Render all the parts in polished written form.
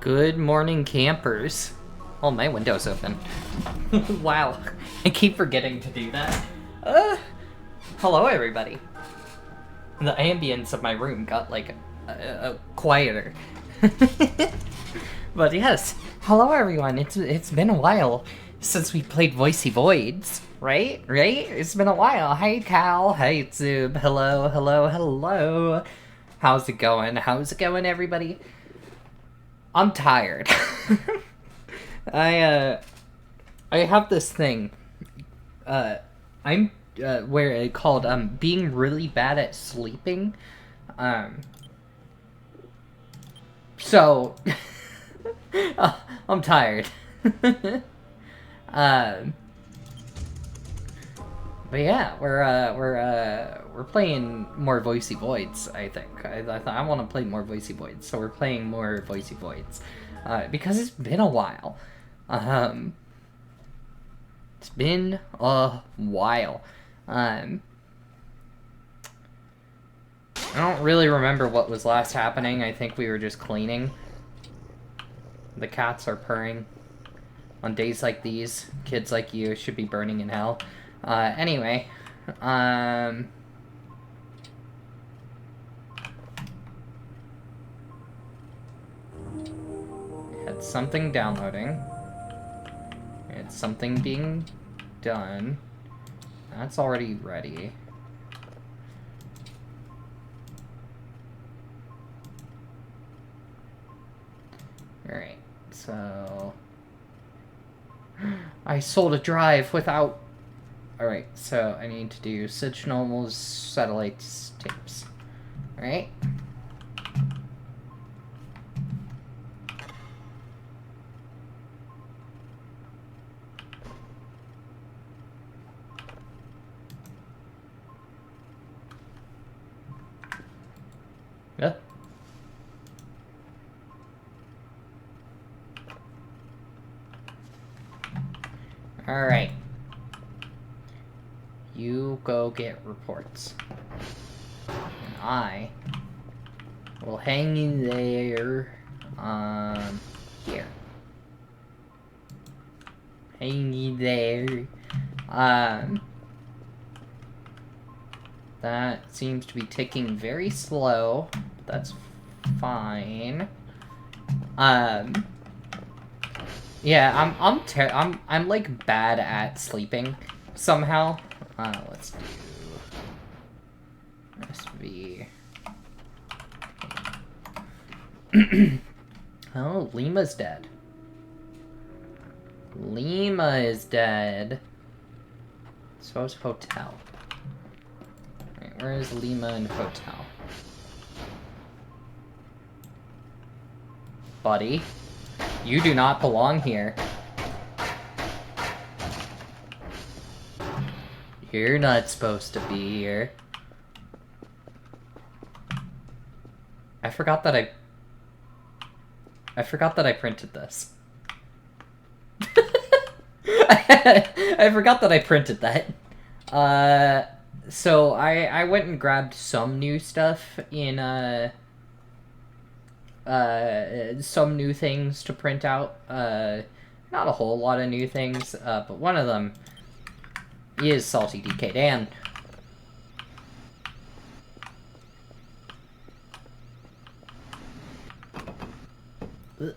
Good morning, campers. Oh, my window's open. Wow, I keep forgetting to do that. Hello, everybody. The ambience of my room got, like, quieter. But yes, hello, everyone. It's been a while since we played Voicey Voids, right? Right? It's been a while. Hey, Cal. Hey, Zub. Hello, hello, hello. How's it going? How's it going, everybody? I'm tired. I have this thing. I'm where it called being really bad at sleeping. So I'm tired. But yeah, we're playing more Voicey Voids. I think I want to play more Voicey Voids, so we're playing more Voicey Voids because it's been a while. It's been a while. I don't really remember what was last happening. I think we were just cleaning. The cats are purring. On days like these, kids like you should be burning in hell. Anyway, had something downloading. It's something being done. That's already ready. Alright, so... I sold a drive without... Alright, so I need to do Signals Satellites tapes. Alright. Yeah. Alright. You go get reports. And I will hang in there, here. Hang in there. That seems to be ticking very slow, but that's fine. Yeah, I'm like bad at sleeping somehow. Let's do SV. Oh, Lima's dead. Lima is dead. So is Hotel. Right, where is Lima and Hotel? Buddy, you do not belong here. You're not supposed to be here. I forgot that I printed this. I forgot that I printed that. So I went and grabbed some new stuff in, some new things to print out. Not a whole lot of new things, but one of them is Salty DK Dan. Okay,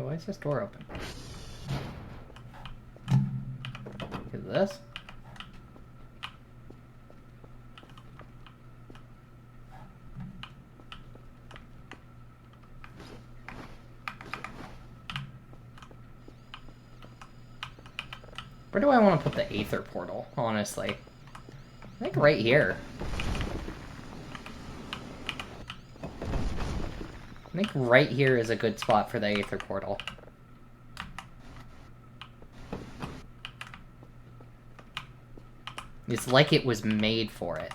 why is this door open? Is this? Where do I want to put the Aether portal, honestly? I think right here. I think right here is a good spot for the Aether portal. It's like it was made for it.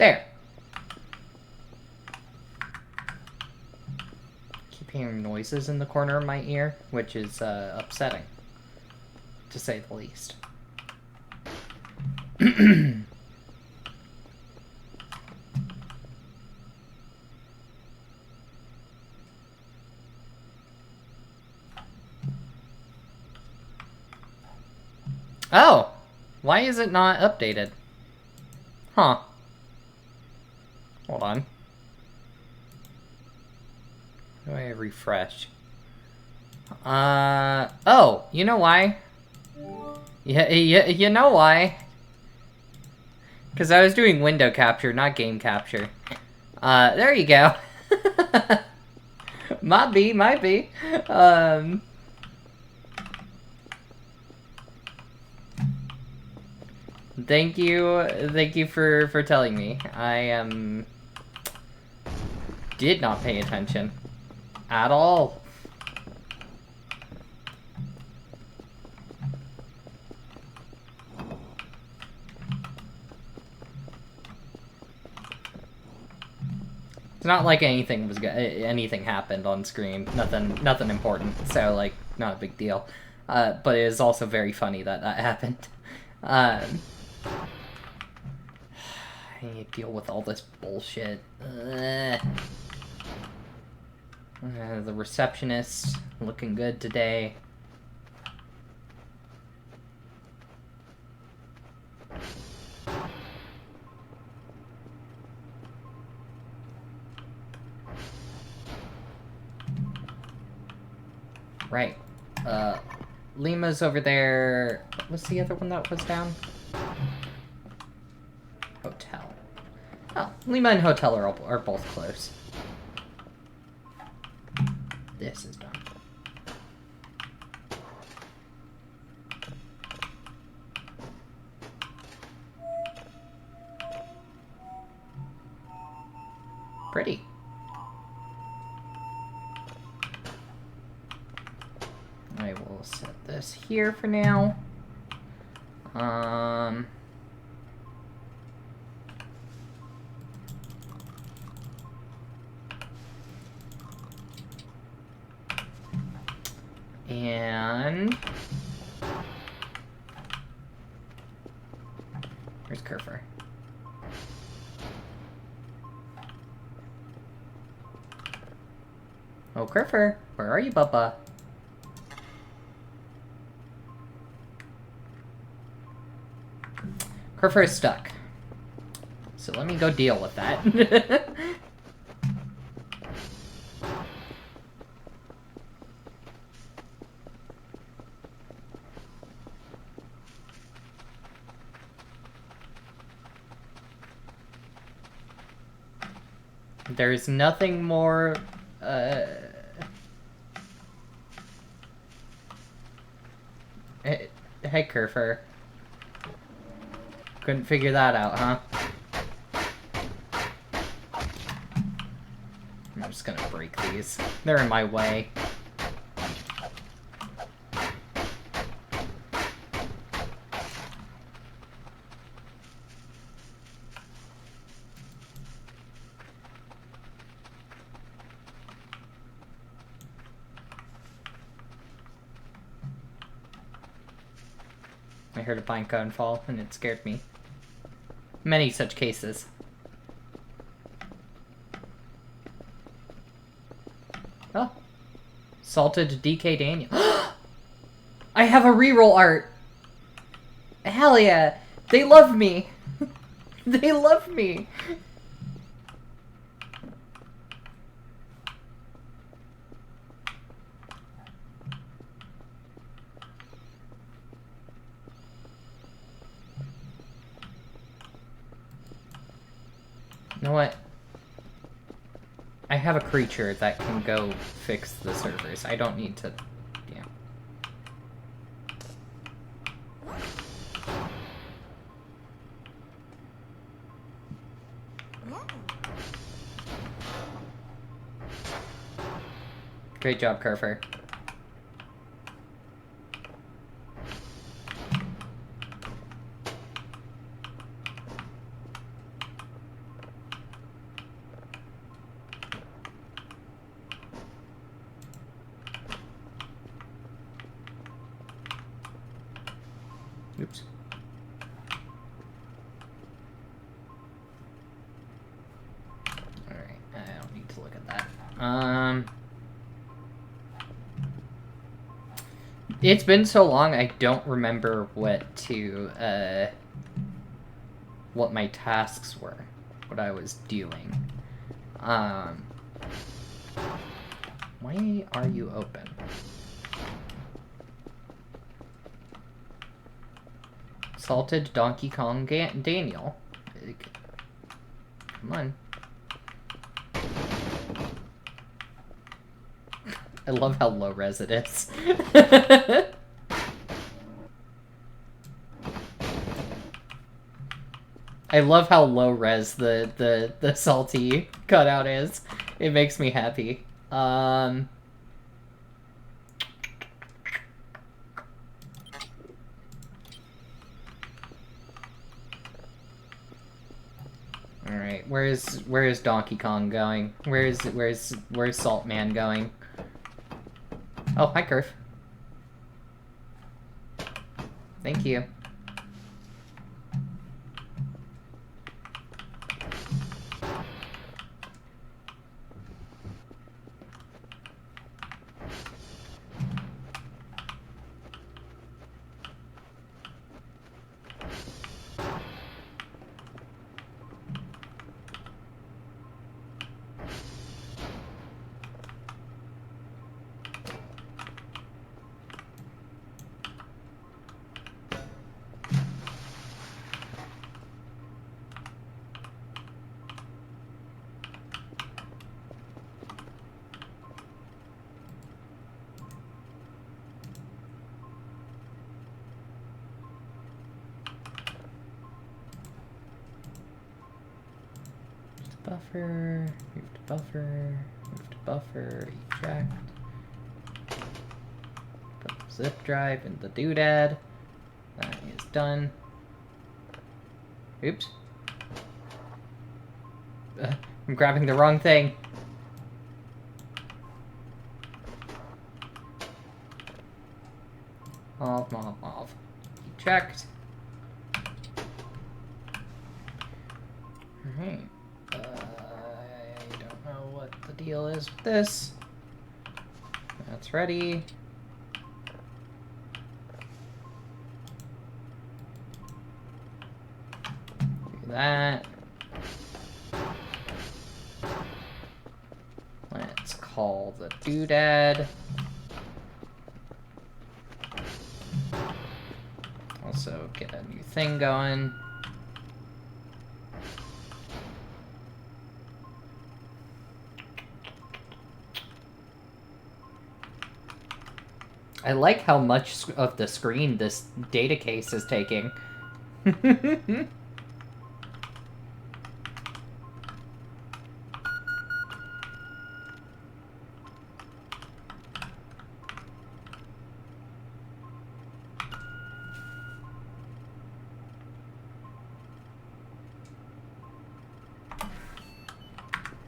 There. Keep hearing noises in the corner of my ear, which is upsetting, to say the least. Oh! Why is it not updated? Huh. Hold on. How do I refresh? Oh, you know why? Yeah, you know why? Because I was doing window capture, not game capture. There you go. Might be. Thank you for telling me. I, did not pay attention. At all. It's not like anything happened on screen. Nothing important. So, like, not a big deal. But it is also very funny that happened. I need to deal with all this bullshit. The receptionist looking good today. Right. Lima's over there. What's the other one that was down? Hotel. Oh, Lima and Hotel are both close. This is done. Pretty. I will set this here for now. And where's Kerfer? Oh, Kerfer, where are you, Bubba? Kerfer is stuck. So let me go deal with that. There's nothing more, Hey, Kerfer. Couldn't figure that out, huh? I'm just gonna break these. They're in my way. I heard a pine cone fall, and it scared me. Many such cases. Oh. Salted DK Daniel. I have a reroll art! Hell yeah! They love me! They love me! You know what? I have a creature that can go fix the servers. I don't need to... Yeah. Great job, Kerfer. Oops. Alright, I don't need to look at that. It's been so long, I don't remember what my tasks were, what I was doing. Why are you open? Salted Donkey Kong Daniel. Come on. I love how low res it is. I love how low res the salty cutout is. It makes me happy. Alright, where's Donkey Kong going? Where's Salt Man going? Oh, hi, Curve. Thank you. Buffer, move to buffer, move to buffer, eject. Put the zip drive in the doodad. That is done. Oops. I'm grabbing the wrong thing. Mov. Eject. Alright. I don't know what the deal is with this. That's ready. Do that. Let's call the doodad. Also get a new thing going. I like how much of the screen this data case is taking.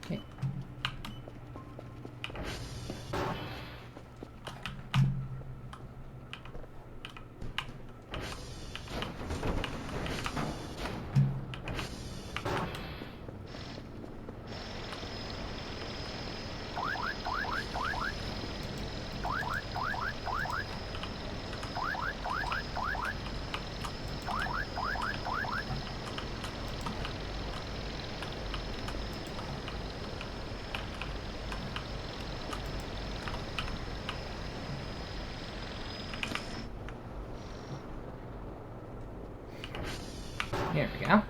Okay. There we go.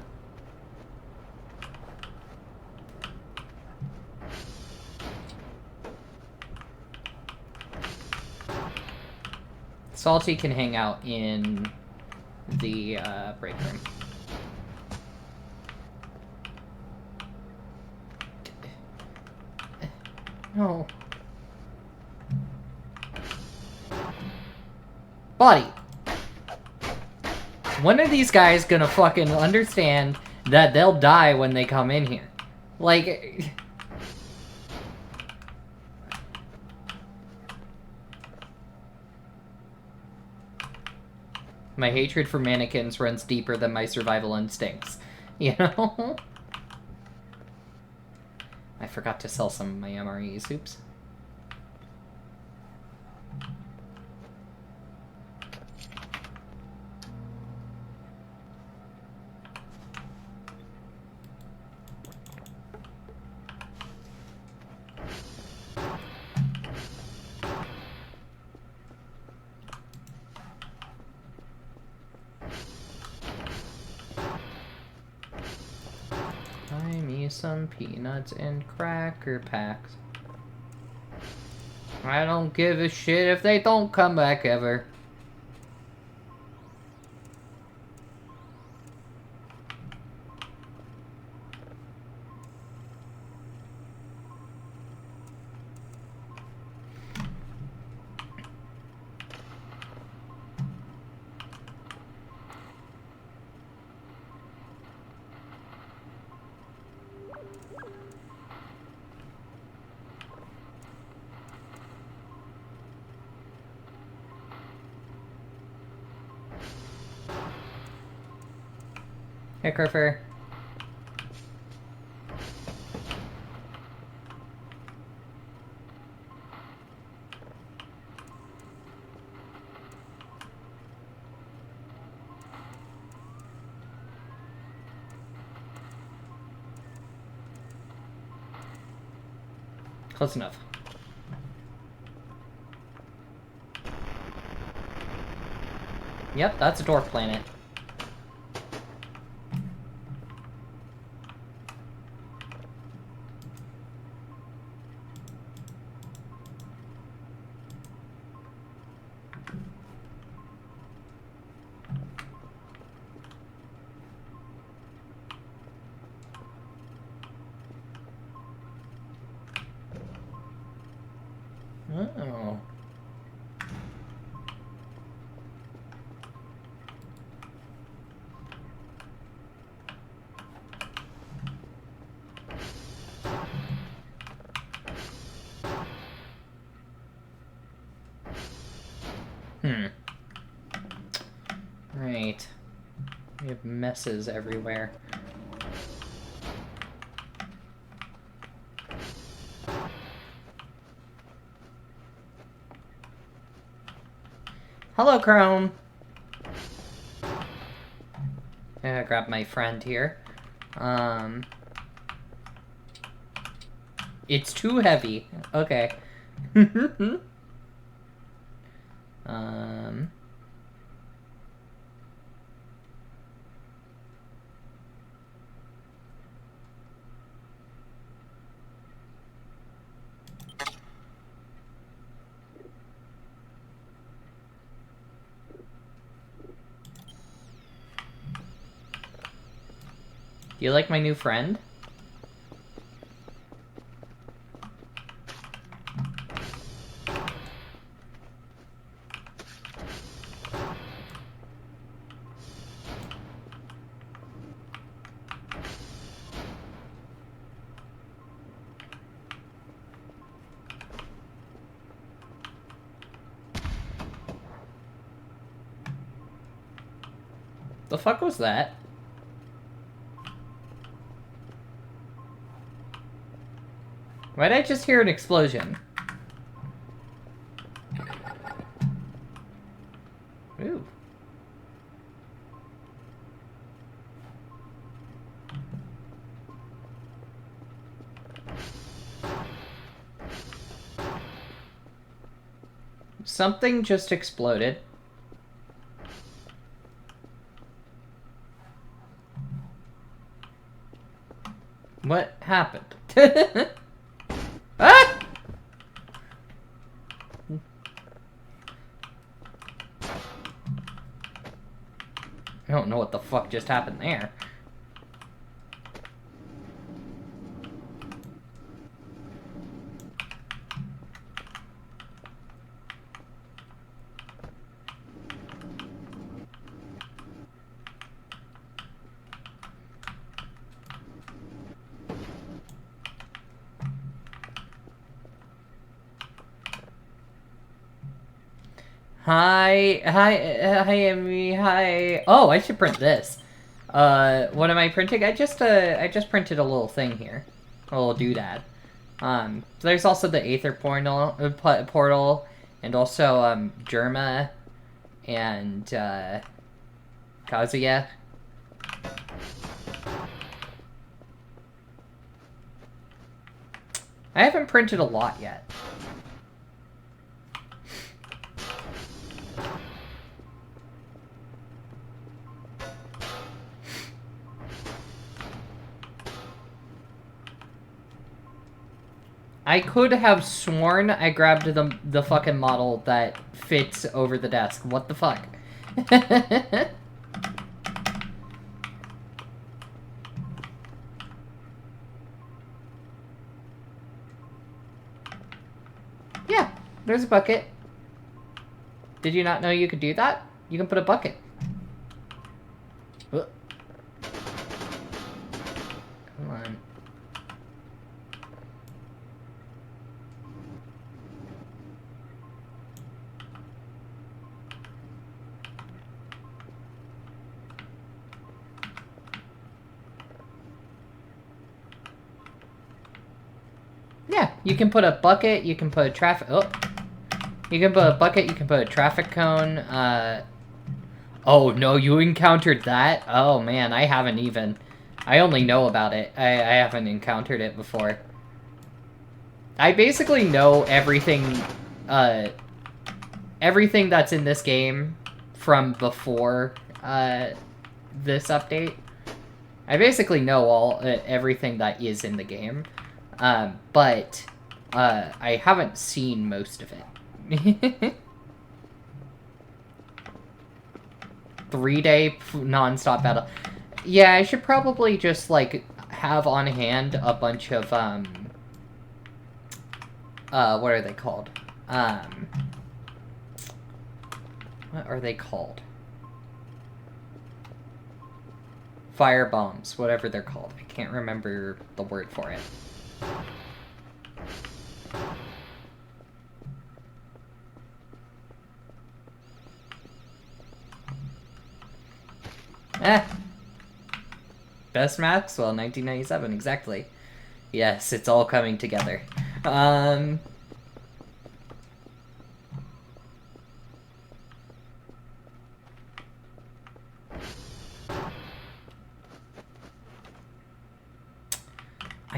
Salty can hang out in the break room. No. Buddy. When are these guys gonna fucking understand that they'll die when they come in here? Like... My hatred for mannequins runs deeper than my survival instincts. You know? I forgot to sell some of my MREs. Oops. Buy me some peanuts and cracker packs. I don't give a shit if they don't come back ever. Hey, Kerfer. Close enough. Yep, that's a dwarf planet. Oh. Right. We have messes everywhere. Hello, Chrome! I grab my friend here. It's too heavy. Okay. Do you like my new friend? The fuck was that? Why'd I just hear an explosion? Ooh. Something just exploded. What happened? Ah! I don't know what the fuck just happened there. Hi, Emmy, hi. Oh, I should print this. What am I printing? I just printed a little thing here. A little doodad. There's also the Aether portal, and also, Germa, and, Kazuya. I haven't printed a lot yet. I could have sworn I grabbed the fucking model that fits over the desk. What the fuck? Yeah, there's a bucket. Did you not know you could do that? You can put a bucket. Come on. Yeah, you can put a bucket, you can put a traffic... Oh. You can put a bucket, you can put a traffic cone, Oh, no, you encountered that? Oh, man, I haven't even. I only know about it. I haven't encountered it before. I basically know everything, everything that's in this game from before, this update. I basically know everything that is in the game. But I haven't seen most of it. 3-day non-stop battle. Yeah, I should probably just, like, have on hand a bunch of, what are they called? What are they called? Fire bombs, whatever they're called. I can't remember the word for it. Best Maxwell, 1997, exactly. Yes, it's all coming together. I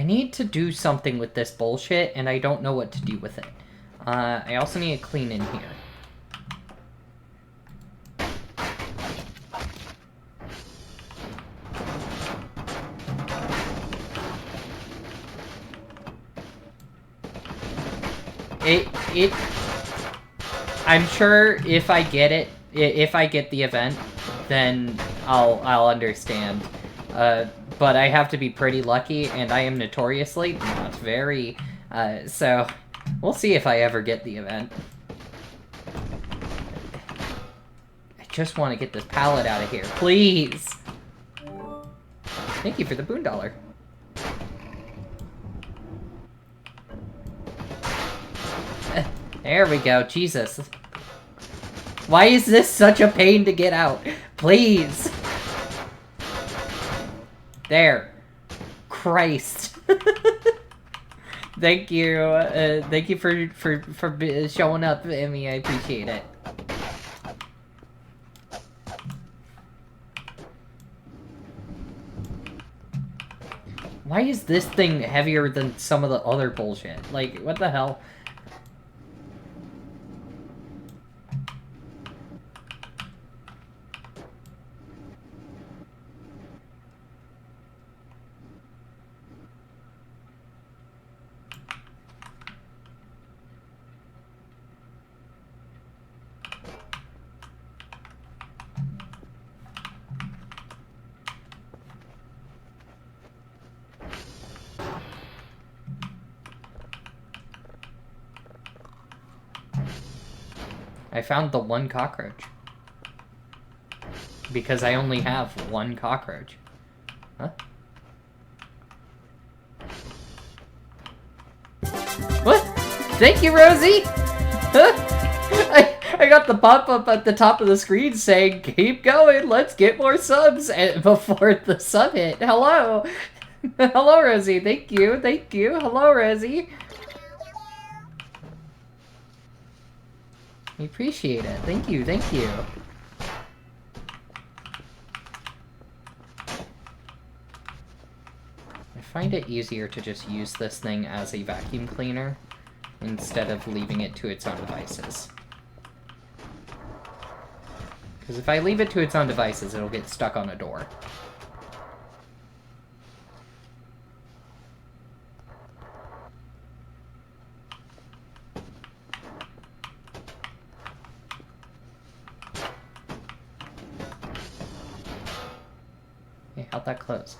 need to do something with this bullshit, and I don't know what to do with it. I also need to clean in here. I'm sure if I get it, if I get the event, then I'll understand. But I have to be pretty lucky, and I am notoriously not very, so we'll see if I ever get the event. I just want to get this pallet out of here, please! Thank you for the $1. There we go, Jesus. Why is this such a pain to get out? Please! There. Christ. Thank you for showing up, Emmy. I appreciate it. Why is this thing heavier than some of the other bullshit? Like, what the hell? I found the one cockroach. Because I only have one cockroach. Huh? What? Thank you, Rosie! I I got the pop-up at the top of the screen saying, keep going, let's get more subs, and before the sub hit. Hello! Hello, Rosie. Thank you. Thank you. Hello, Rosie. We appreciate it. Thank you. Thank you. I find it easier to just use this thing as a vacuum cleaner instead of leaving it to its own devices. Because if I leave it to its own devices, it'll get stuck on a door. Hey, how'd that close?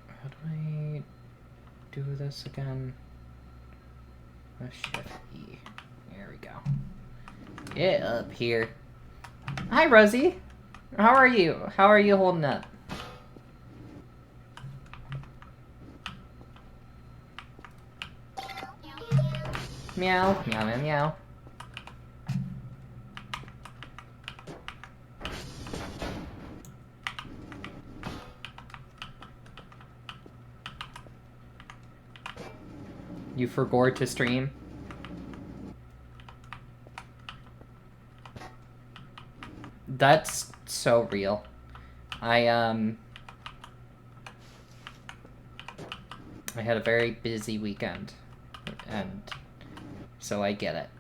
How do I do this again? Shift E. There we go. Get up here. Hi, Rosie. How are you? How are you holding up? Meow, meow, meow, meow. You forgot to stream? That's so real. I had a very busy weekend, and so I get it.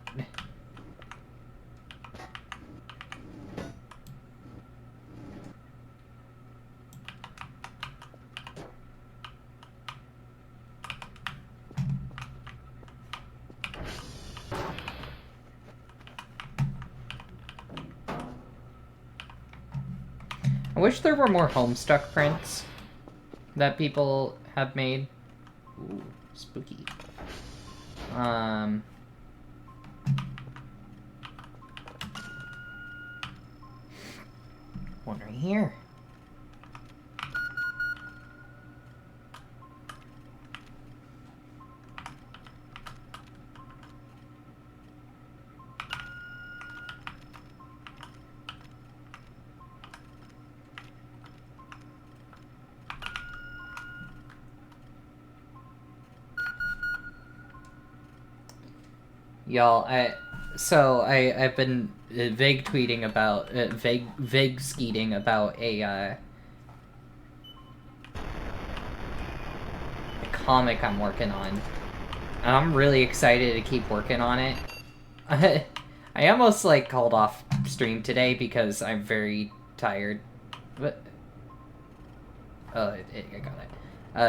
I wish there were more Homestuck prints that people have made. Ooh, spooky. One right here. Y'all, I've been vague tweeting about vague skeeting about a comic I'm working on. And I'm really excited to keep working on it. I almost like called off stream today because I'm very tired. But oh, I got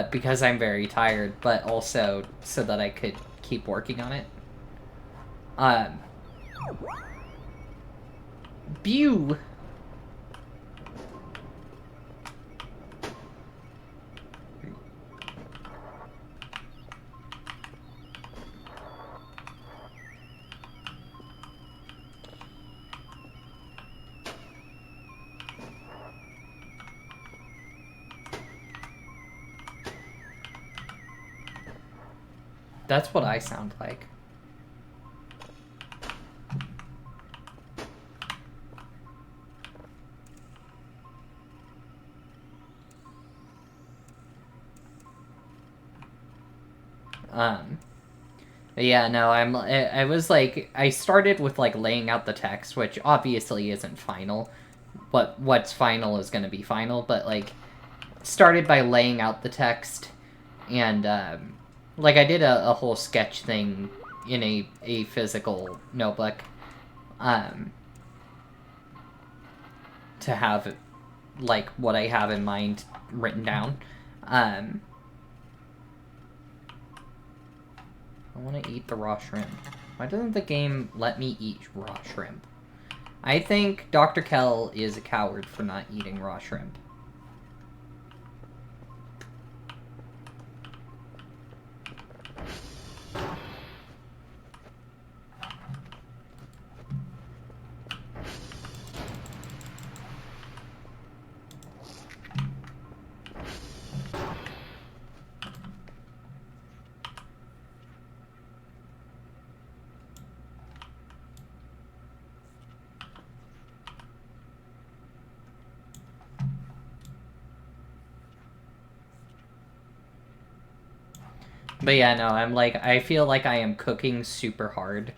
it. Because I'm very tired, but also so that I could keep working on it. Bew. That's what I sound like. Yeah, no, I was like, I started with like laying out the text, which obviously isn't final. What's final is gonna be final, but like, started by laying out the text, and like I did a whole sketch thing in a physical notebook, to have like what I have in mind written down. I want to eat the raw shrimp. Why doesn't the game let me eat raw shrimp? I think Dr. Kell is a coward for not eating raw shrimp. But yeah, no, I'm like, I feel like I am cooking super hard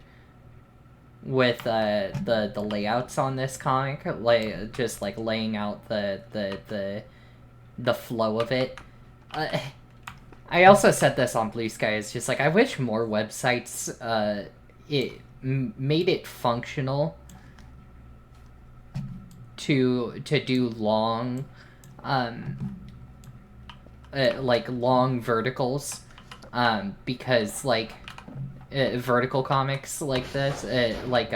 with the layouts on this comic, like just like laying out the flow of it. I also said this on Blue Sky. It's just like I wish more websites made it functional to do long, like long verticals, because like vertical comics like this, like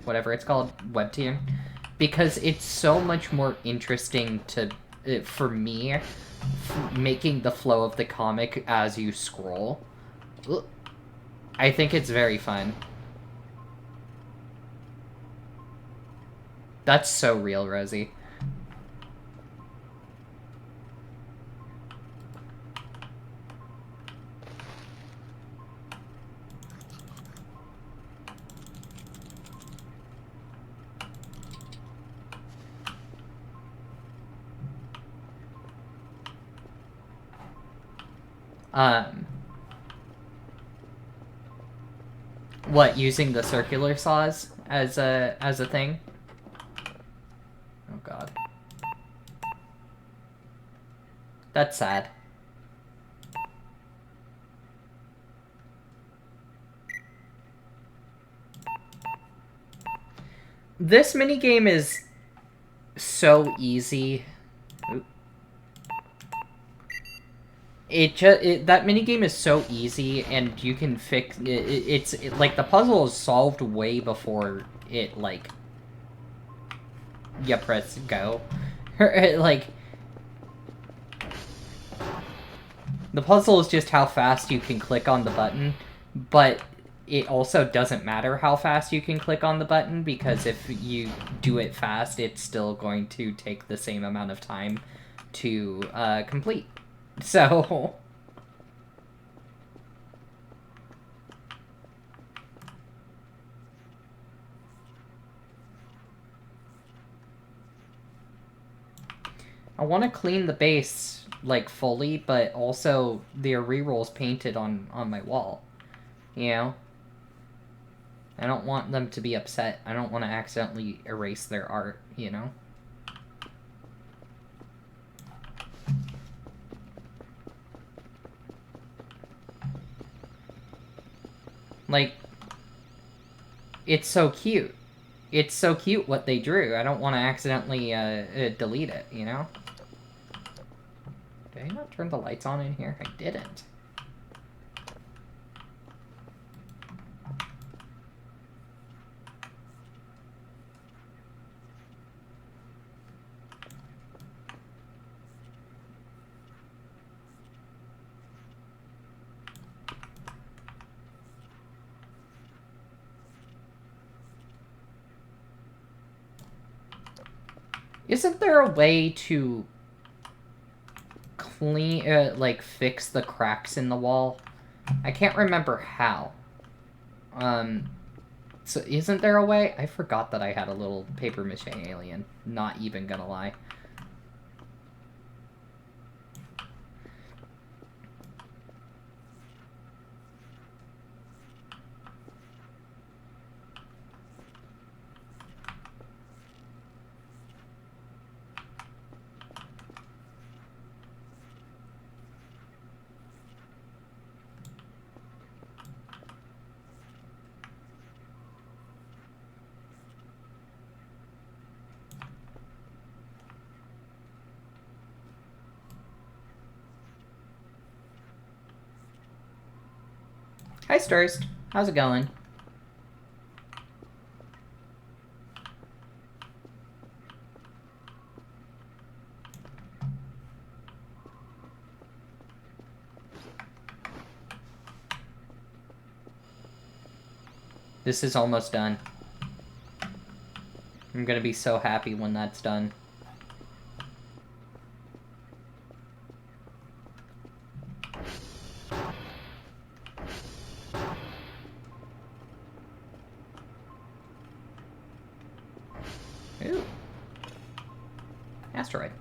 whatever it's called, Webtoon, because it's so much more interesting to for me making the flow of the comic as you scroll. I think it's very fun. That's so real, Rosie. What, using the circular saws as a thing? Oh god. That's sad. This minigame is so easy. That minigame is so easy, and you can fix it. It's like the puzzle is solved way before it, like, you press go. Like, the puzzle is just how fast you can click on the button, but it also doesn't matter how fast you can click on the button, because if you do it fast, it's still going to take the same amount of time to complete. So... I want to clean the base, like, fully, but also their rerolls painted on my wall. You know? I don't want them to be upset. I don't want to accidentally erase their art, you know? Like, it's so cute. It's so cute what they drew. I don't want to accidentally delete it, you know? Did I not turn the lights on in here? I didn't. Isn't there a way to clean, like, fix the cracks in the wall? I can't remember how. So isn't there a way? I forgot that I had a little paper mache alien. Not even gonna lie. Hi, Sturst. How's it going? This is almost done. I'm gonna be so happy when that's done. Ooh. Asteroid.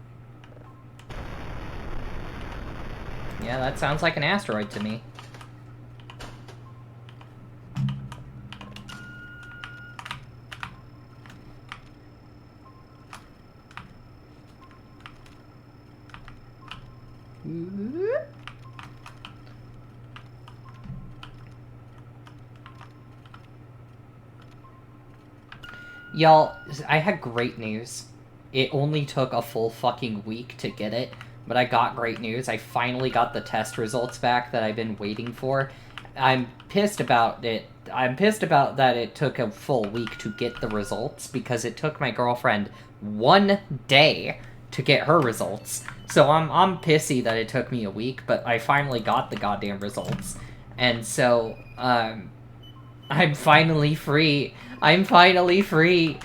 Yeah, that sounds like an asteroid to me. Y'all, I had great news. It only took a full fucking week to get it, but I got great news. I finally got the test results back that I've been waiting for. I'm pissed about it. I'm pissed about that it took a full week to get the results, because it took my girlfriend 1 day to get her results. So I'm pissy that it took me a week, but I finally got the goddamn results. And so, I'm finally free. I'm finally free.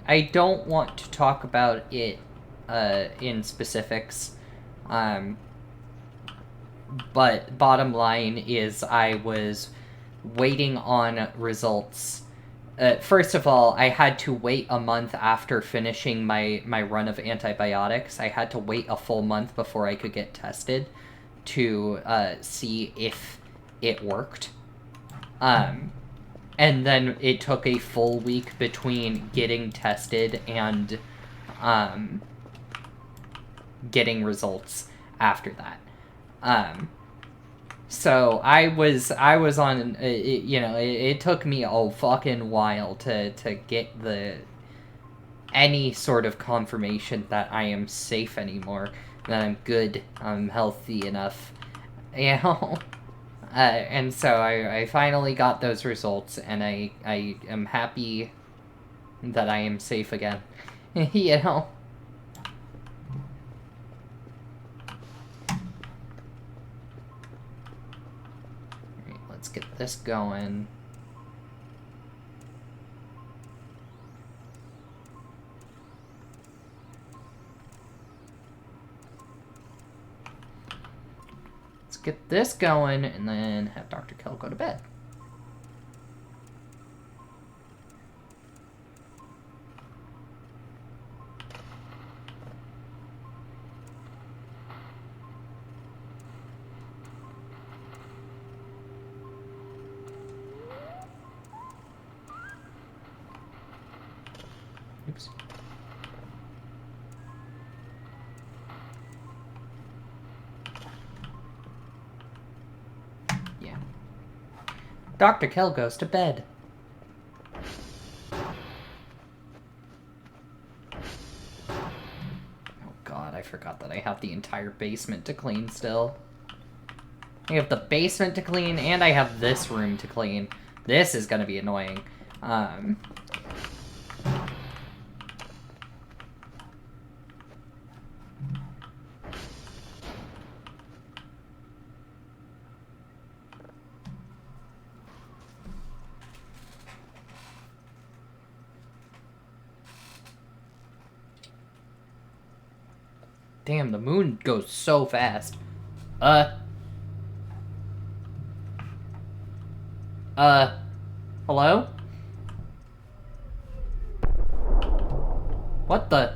I don't want to talk about it, in specifics, but bottom line is I was waiting on results. First of all, I had to wait a month after finishing my run of antibiotics. I had to wait a full month before I could get tested to, see if it worked. And then it took a full week between getting tested and, getting results after that. So I was on, it took me a fucking while to get any sort of confirmation that I am safe anymore, that I'm good, I'm healthy enough, you know? And so I finally got those results, and I am happy that I am safe again. You know? Alright, let's get this going. Get this going, and then have Dr. Kell go to bed. Oops. Dr. Kell goes to bed. Oh god, I forgot that I have the entire basement to clean still. I have the basement to clean, and I have this room to clean. This is gonna be annoying. Damn, the moon goes so fast. Hello? What the?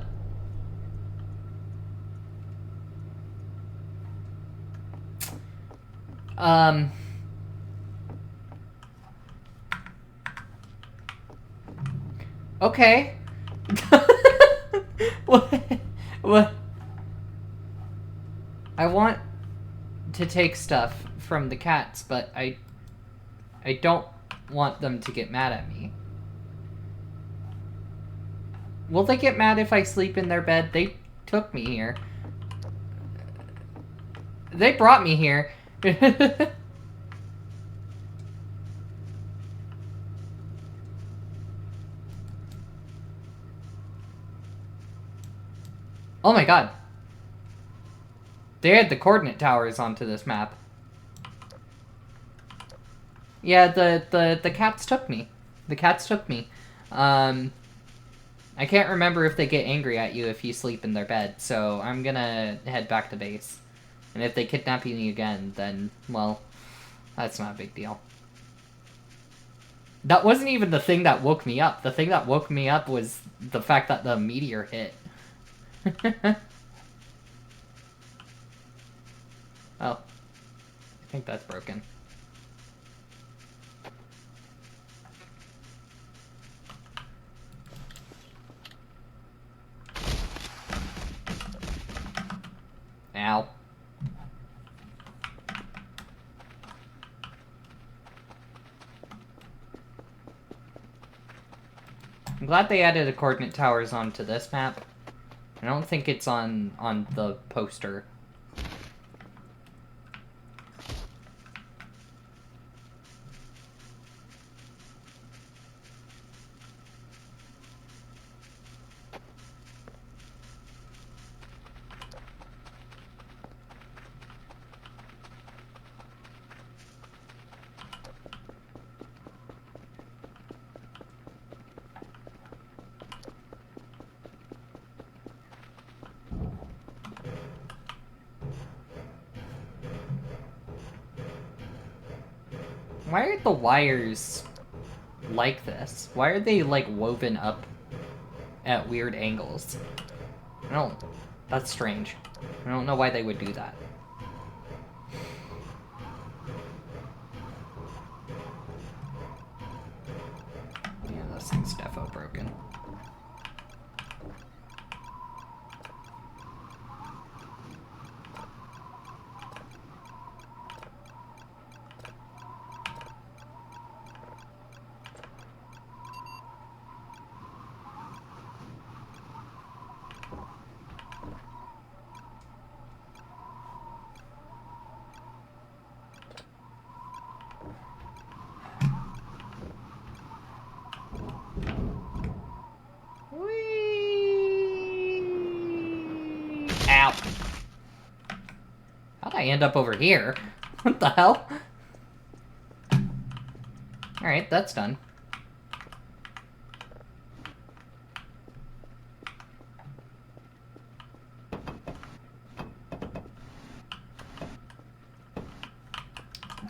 Okay. What? I want to take stuff from the cats, but I don't want them to get mad at me. Will they get mad if I sleep in their bed? They took me here. They brought me here. Oh my god. They had the coordinate towers onto this map. Yeah, the cats took me. The cats took me. I can't remember if they get angry at you if you sleep in their bed, so I'm gonna head back to base. And if they kidnap me again, then, well, that's not a big deal. That wasn't even the thing that woke me up. The thing that woke me up was the fact that the meteor hit. Oh. I think that's broken. Ow. I'm glad they added the coordinate towers onto this map. I don't think it's on the poster. Why are the wires like this? Why are they, like, woven up at weird angles? I don't... That's strange. I don't know why they would do that. Yeah, this thing's defo broken. Ow. How'd I end up over here? What the hell? Alright, that's done.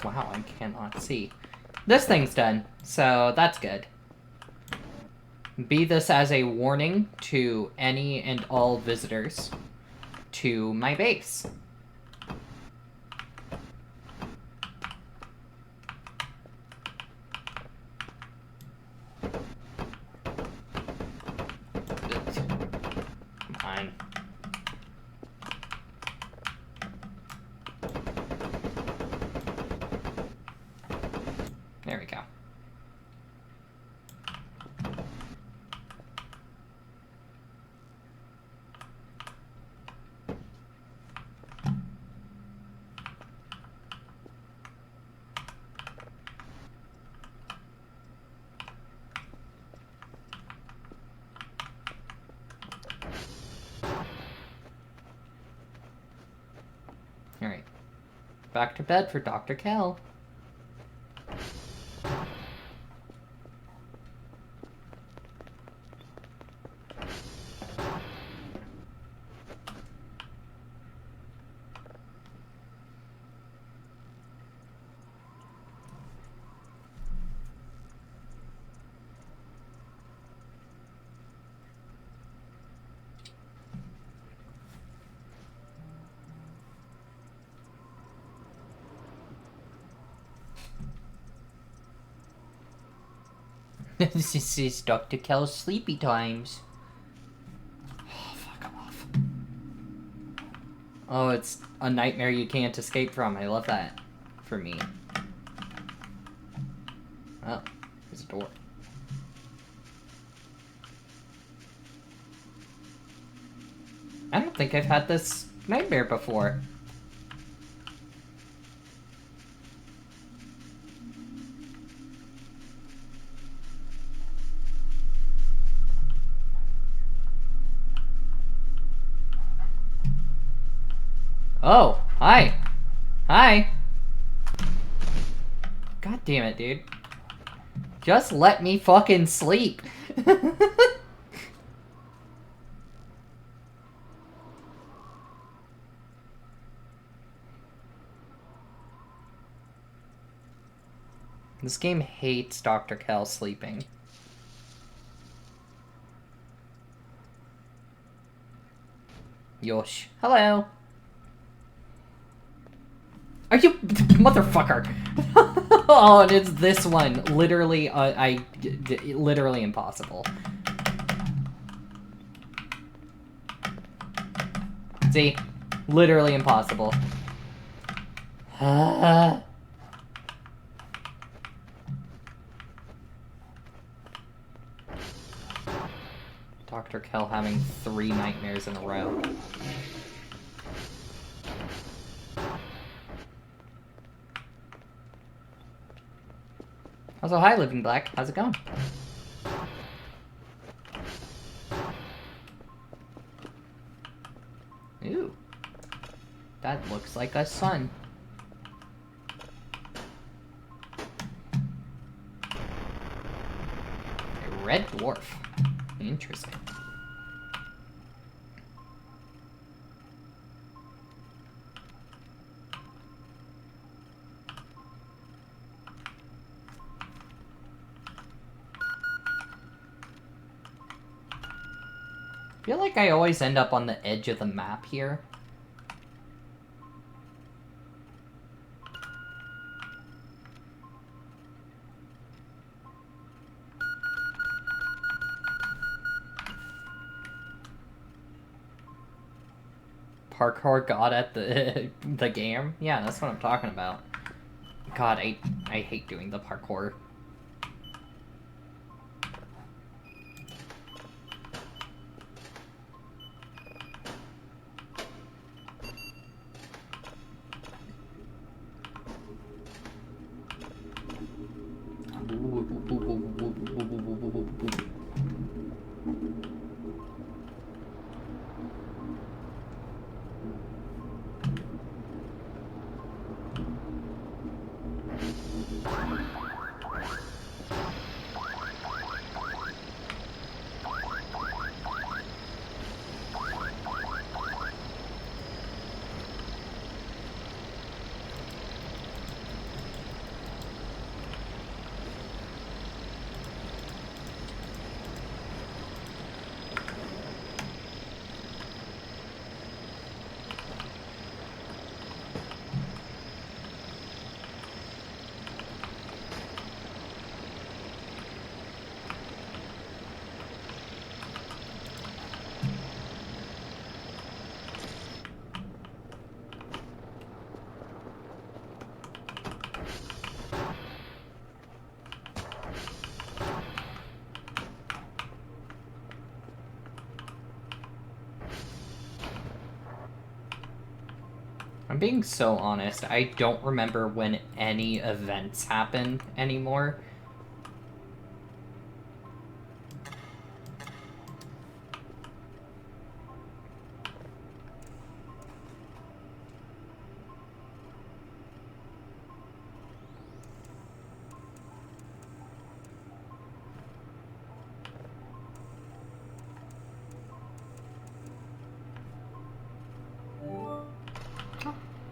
Wow, I cannot see. This thing's done, so that's good. Be this as a warning to any and all visitors to my base. Come on. There we go. Alright. Back to bed for Dr. Kell. This is Dr. Kell's sleepy times. Oh, fuck off. Oh, it's a nightmare you can't escape from. I love that. For me. Oh, there's a door. I don't think I've had this nightmare before. Oh, hi. Hi. God damn it, dude. Just let me fucking sleep. This game hates Dr. Kell sleeping. Yosh. Hello. Are you... Motherfucker! Oh, and it's this one. Literally, literally impossible. See? Literally impossible. Dr. Kell having 3 nightmares in a row. Also, hi, Living Black. How's it going? Ooh. That looks like a sun. A red dwarf. Interesting. I feel like I always end up on the edge of the map here. Parkour god at the game? Yeah, that's what I'm talking about. God, I hate doing the parkour. I'm being so honest, I don't remember when any events happen anymore.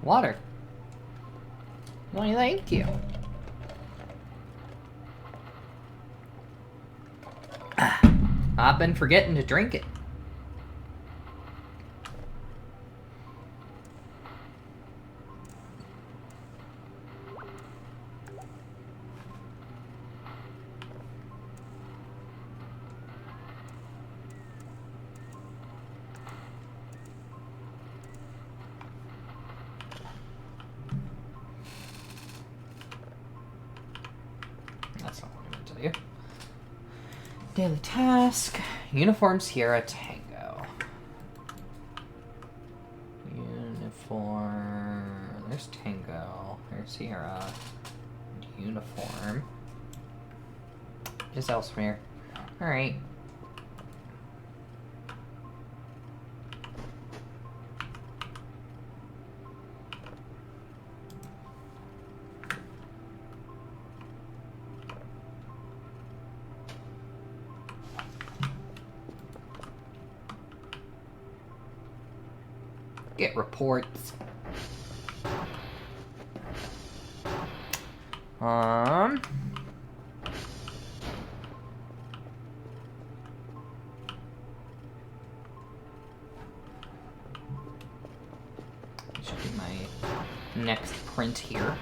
Water. Why, thank you. I've been forgetting to drink it. That's not what I'm gonna tell you. Daily task. Uniform Sierra Tango. Uniform. There's Tango. There's Sierra. Uniform. Is Ellesmere. Alright. Get reports. Um... Should be my next print here.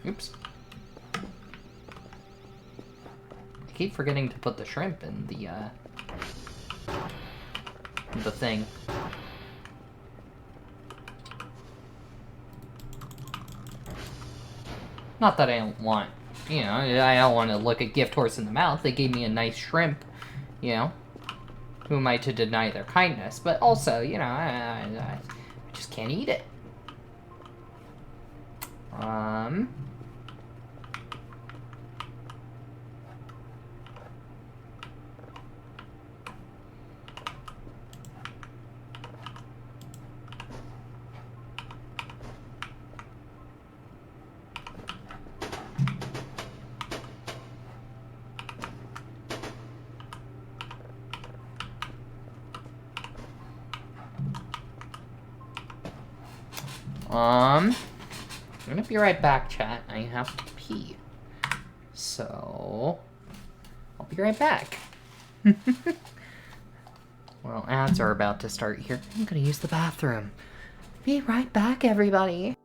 Oops. I keep forgetting to put the shrimp in the thing. Not that I don't want, you know, I don't want to look a gift horse in the mouth. They gave me a nice shrimp, you know. Who am I to deny their kindness? But also, you know, I just can't eat it. I'm gonna be right back, chat. I have to pee. So, I'll be right back. Well, ads are about to start here. I'm gonna use the bathroom. Be right back, everybody.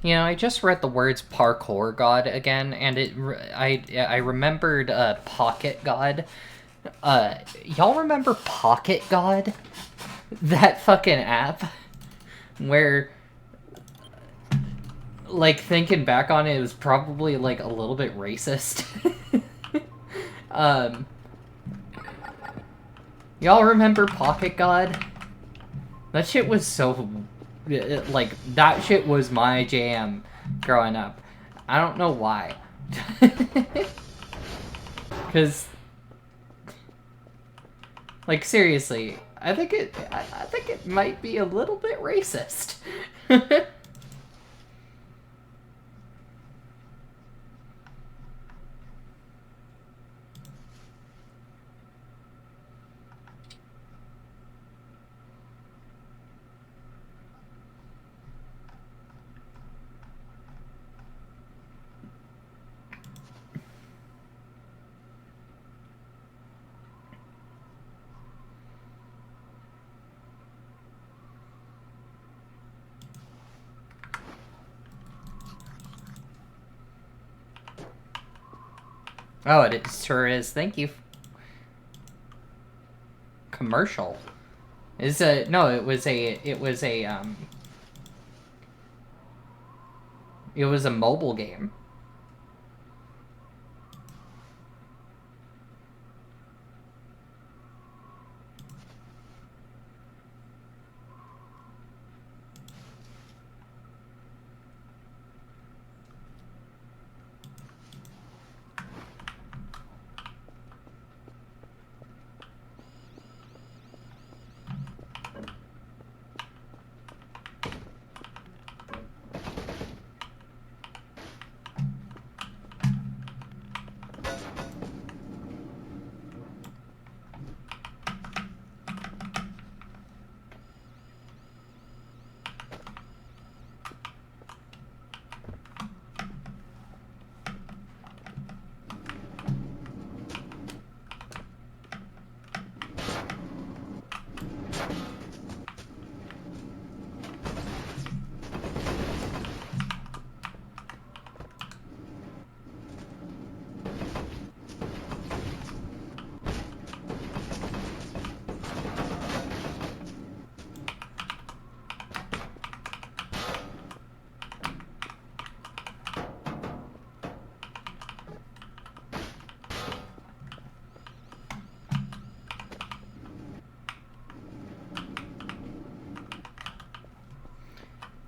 You know, I just read the words parkour god again, and I remembered Pocket God. Y'all remember Pocket God? That fucking app where, like, thinking back on it, it was probably like a little bit racist. Y'all remember Pocket God? That shit was so, like, that shit was my jam growing up. I don't know why. Because, like, seriously, I think it might be a little bit racist. Oh, it sure is. Thank you. Commercial. Is a no, it was a mobile game.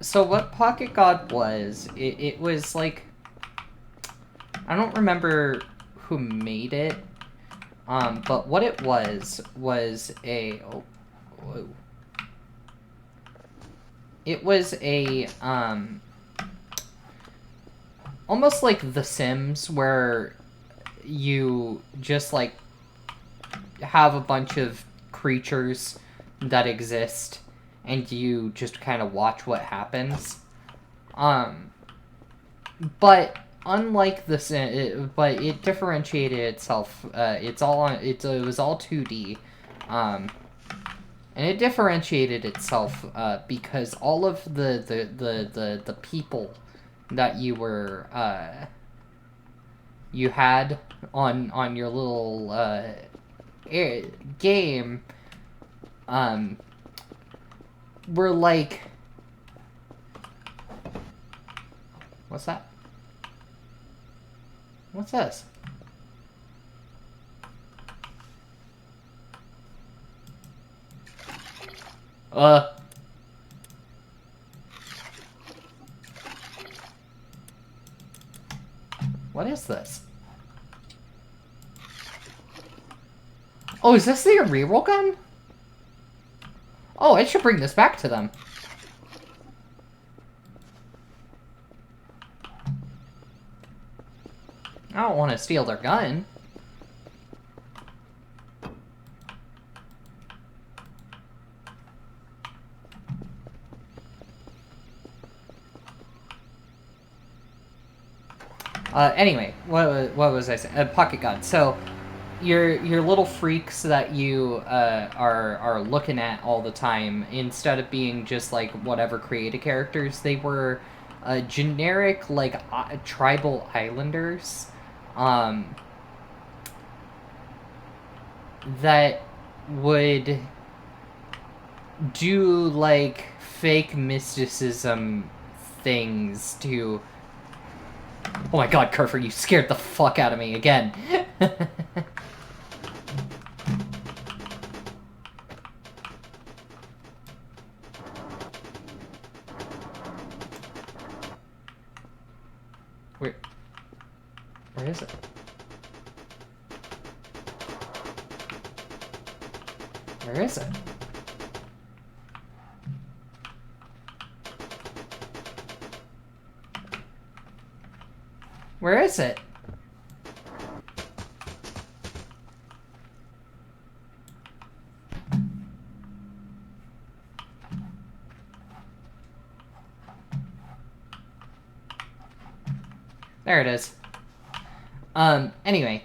So what Pocket God was, it was like, I don't remember who made it, but what it was a, oh, whoa. It was a, almost like The Sims, where you just, like, have a bunch of creatures that exist, and you just kind of watch what happens. But unlike this, but it differentiated itself. It was all 2D, and it differentiated itself because all of the people that you had on your little game were like, what's that? What's this? What is this? Oh, is this the reroll gun? Oh, I should bring this back to them. I don't want to steal their gun. Anyway, what was I saying? Pocket God. So, your little freaks that you are looking at all the time, instead of being just like whatever creative characters, they were generic, like, tribal islanders, that would do, like, fake mysticism things to... Oh my god, Kerfer, you scared the fuck out of me again. Where is it? Where is it? Where is it? There it is. Anyway.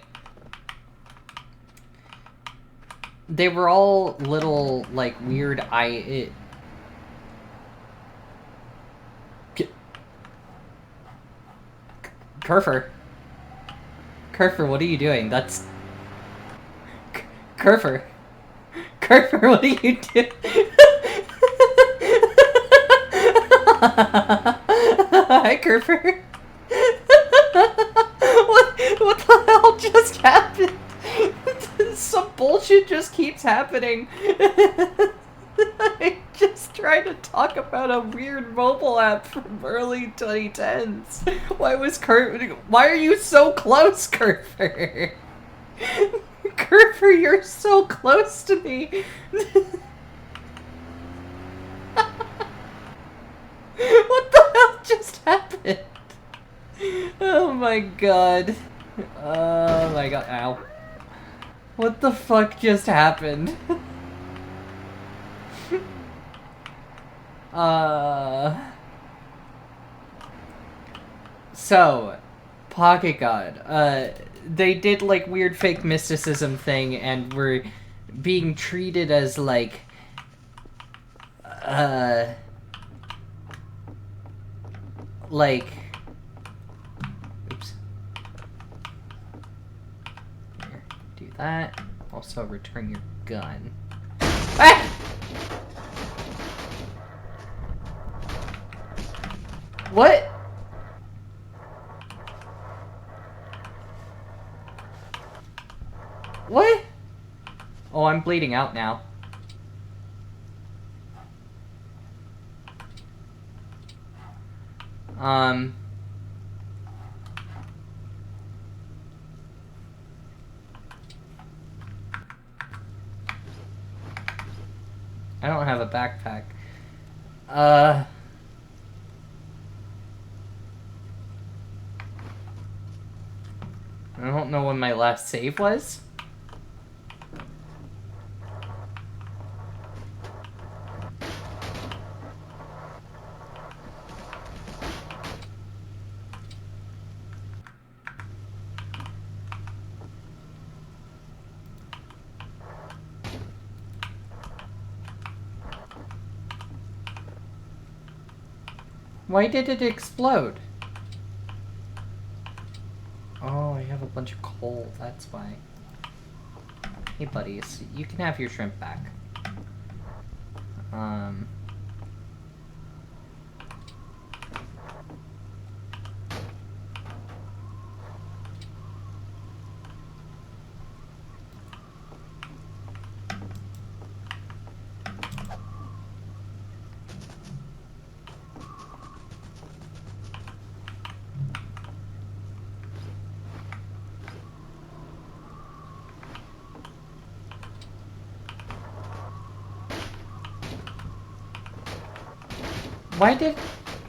They were all little, like, weird Kerfer. Kerfer, what are you doing? That's... Kerfer. Kerfer, what are you doing? Hi, Kerfer. What the hell just happened? Some bullshit just keeps happening. I just tried to talk about a weird mobile app from early 2010s. Why are you so close, Kerfer? Kerfer, you're so close to me. What the hell just happened? Oh my god. Oh my god. Ow. What the fuck just happened? So, Pocket God, they did, like, weird fake mysticism thing and were being treated as, like, oops. Here, do that. Also, return your gun. Ah! What? What? Oh, I'm bleeding out now. I don't have a backpack. I don't know when my last save was. Why did it explode? Oh, I have a bunch of coal, that's why. Hey buddies, you can have your shrimp back.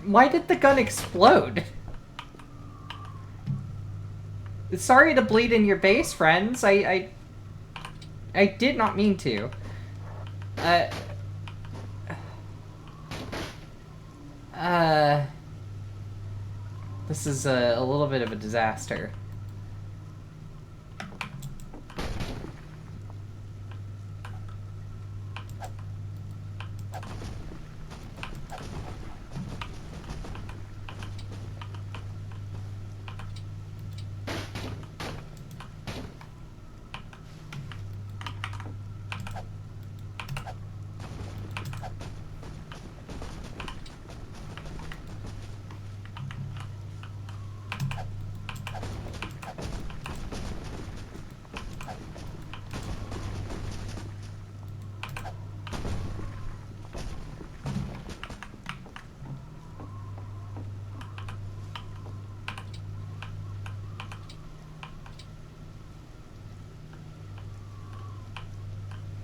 Why did the gun explode? Sorry to bleed in your base, friends. I did not mean to. This is a little bit of a disaster.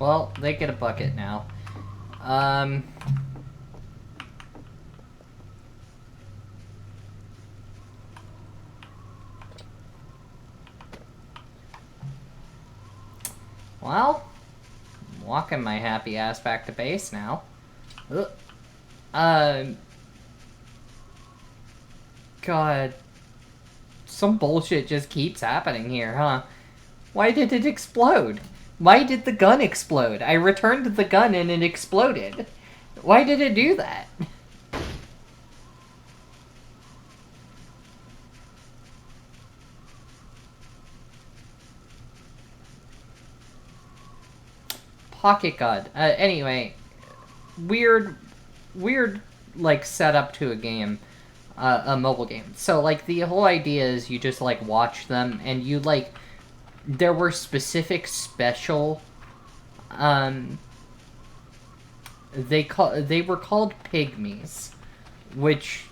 Well, they get a bucket now. Well, I'm walking my happy ass back to base now. God. Some bullshit just keeps happening here, huh? Why did it explode? Why did the gun explode? I returned the gun and it exploded. Why did it do that? Pocket gun. Anyway, weird, like, setup to a game. A mobile game. So, like, the whole idea is you just, like, watch them, and you, like, there were specific special, they were called pygmies, which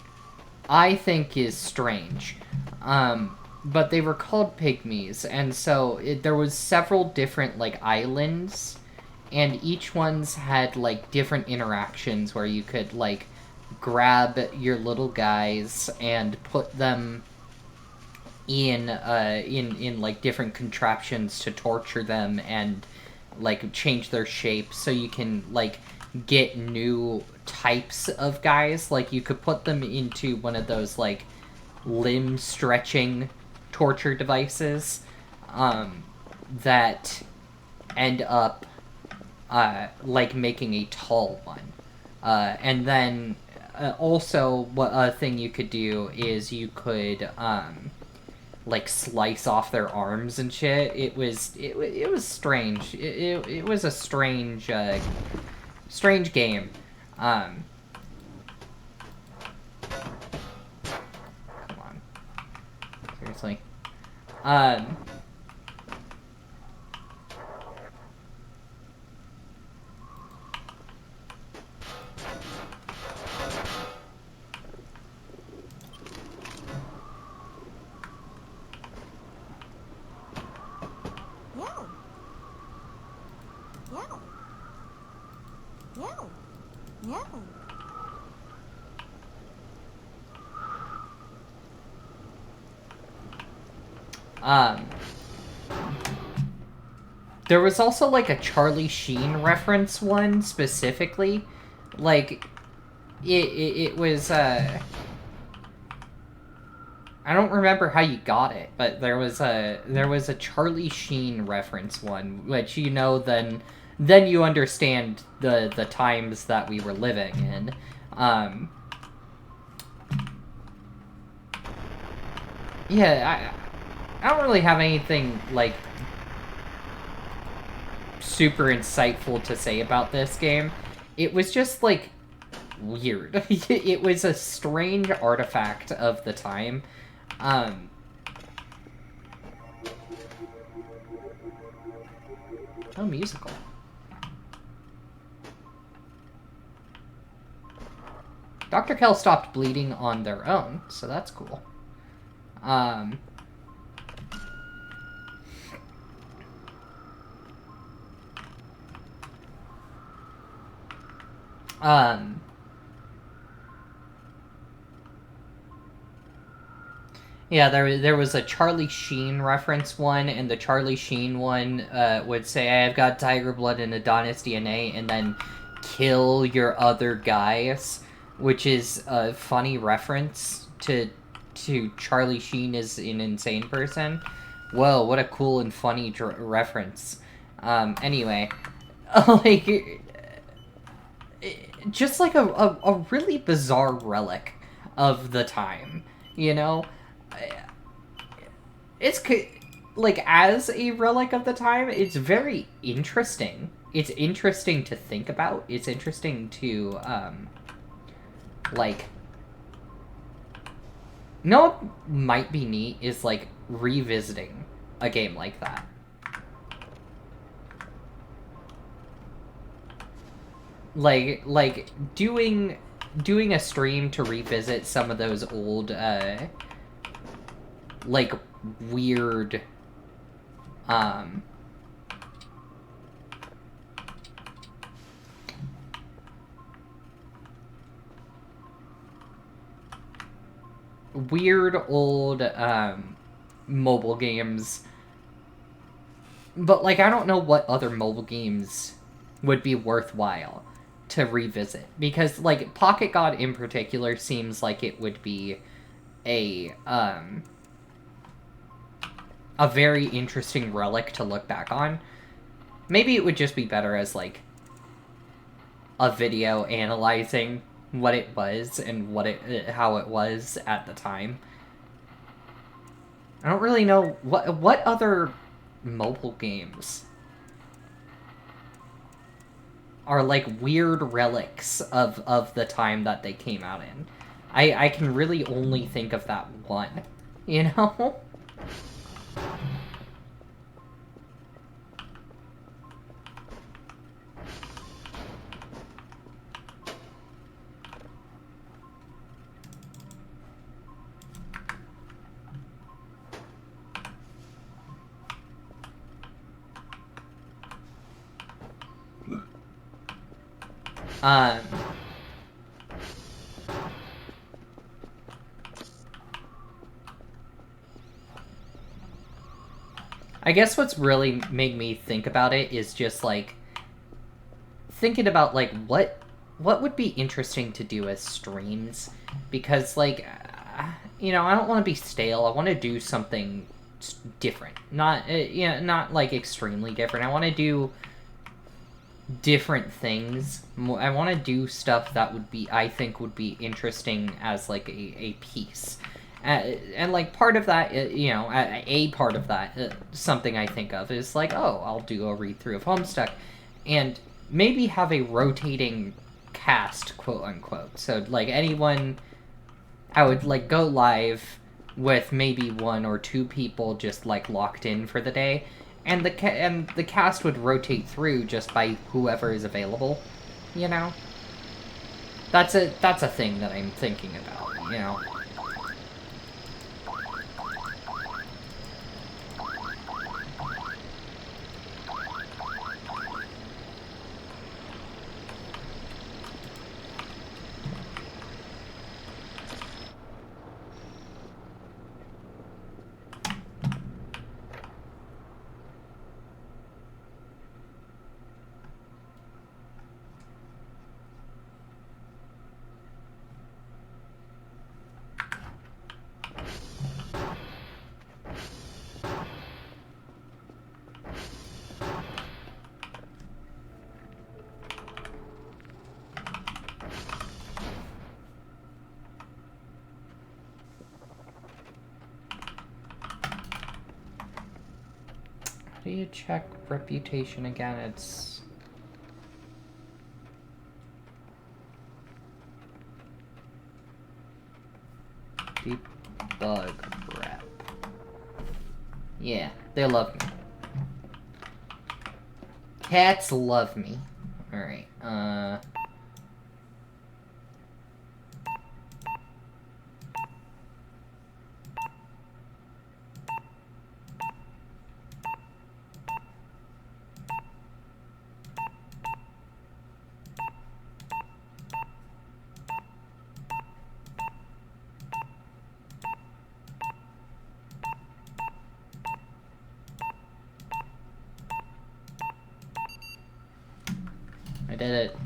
I think is strange. But they were called pygmies, and so there was several different, like, islands, and each one's had, like, different interactions where you could, like, grab your little guys and put them in like different contraptions to torture them and like change their shape so you can like get new types of guys. Like you could put them into one of those like limb stretching torture devices that end up like making a tall one. And then also, what a thing you could do is you could like slice off their arms and shit. It was strange. It was a strange strange game. Come on, seriously. There was also, like, a Charlie Sheen reference one, specifically. Like, it was, I don't remember how you got it, but there was a Charlie Sheen reference one, which, you know, then you understand the times that we were living in. Yeah, I don't really have anything, like, super insightful to say about this game. It was just, like, weird. It was a strange artifact of the time. Oh, musical. Dr. Kell stopped bleeding on their own, so that's cool. Yeah, there was a Charlie Sheen reference one, and the Charlie Sheen one would say, I've got tiger blood and Adonis DNA, and then kill your other guys, which is a funny reference to Charlie Sheen as an insane person. Whoa, what a cool and funny reference. Anyway, like, just like a really bizarre relic of the time, you know? It's, like, as a relic of the time, it's very interesting. It's interesting to think about. It's interesting to, like... You know what might be neat is, like, revisiting a game like that. Like doing a stream to revisit some of those old, like, weird, weird old mobile games. But, like, I don't know what other mobile games would be worthwhile to revisit. Because, like, Pocket God in particular seems like it would be a very interesting relic to look back on. Maybe it would just be better as, like, a video analyzing what it was and how it was at the time. I don't really know what other mobile games are like weird relics of the time that they came out in. I can really only think of that one, you know? I guess what's really made me think about it is just, like, thinking about, like, what would be interesting to do as streams. Because, like, you know, I don't want to be stale. I want to do something different. Not, not, like, extremely different. I want to do different things. I want to do stuff that I think would be interesting as, like, a piece. And, like, part of that, you know, a part of that, something I think of is, like, oh, I'll do a read-through of Homestuck, and maybe have a rotating cast, quote-unquote. So, like, I would, like, go live with maybe 1 or 2 people just, like, locked in for the day, and the cast would rotate through just by whoever is available, you know? That's a thing that I'm thinking about, you know? How do you check reputation again? It's... debug rep. Yeah, they love me. Cats love me. Alright, I did it.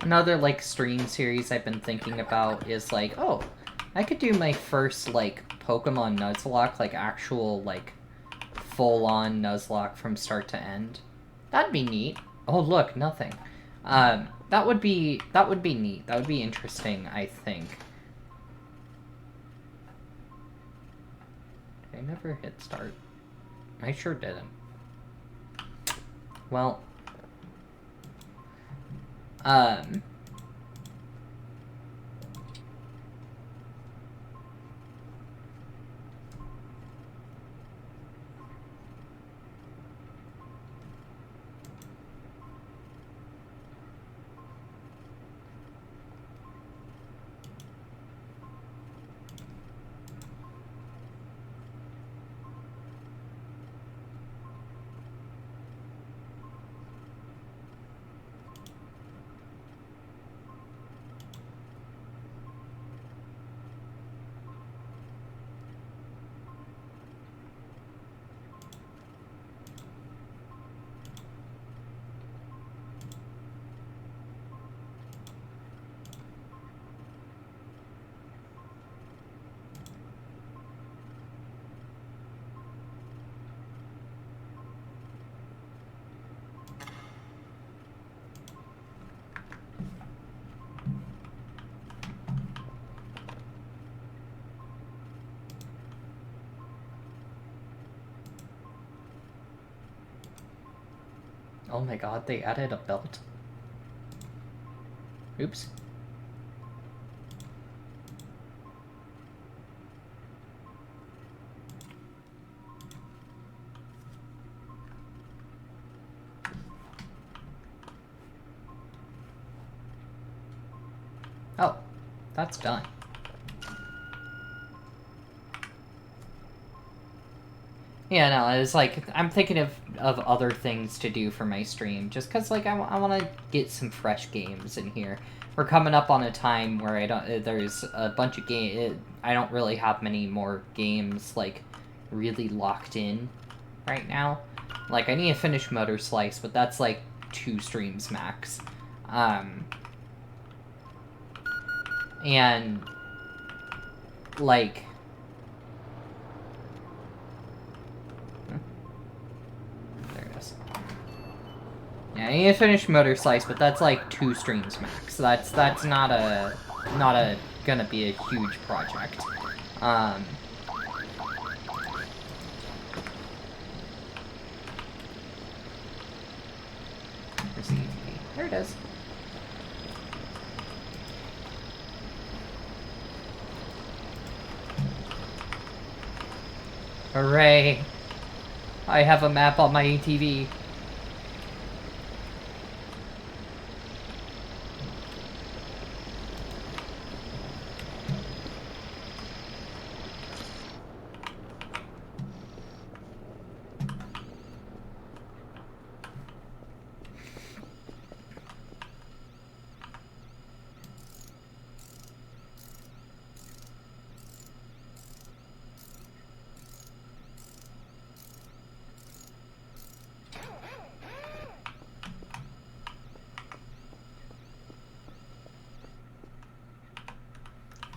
Another, like, stream series I've been thinking about is, like, oh, I could do my first, like, Pokemon Nuzlocke, like, actual, like, full-on Nuzlocke from start to end. That'd be neat. Oh, look, nothing. That would be neat. That would be interesting, I think. Did I never hit start? I sure didn't. Well... Oh my god, they added a belt. Oops. Oh, that's done. Yeah, no, it's like, I'm thinking of other things to do for my stream, just because, like, I want to get some fresh games in here. We're coming up on a time where I don't, there's a bunch of I don't really have many more games, like, really locked in right now. Like, I need to finish Motor Slice, but that's, like, 2 streams max. And, like... There it is. Yeah, I need to finish Motor Slice, but that's, like, 2 streams max. That's not gonna be a huge project. Where's the ETV? There it is. Hooray! I have a map on my ATV.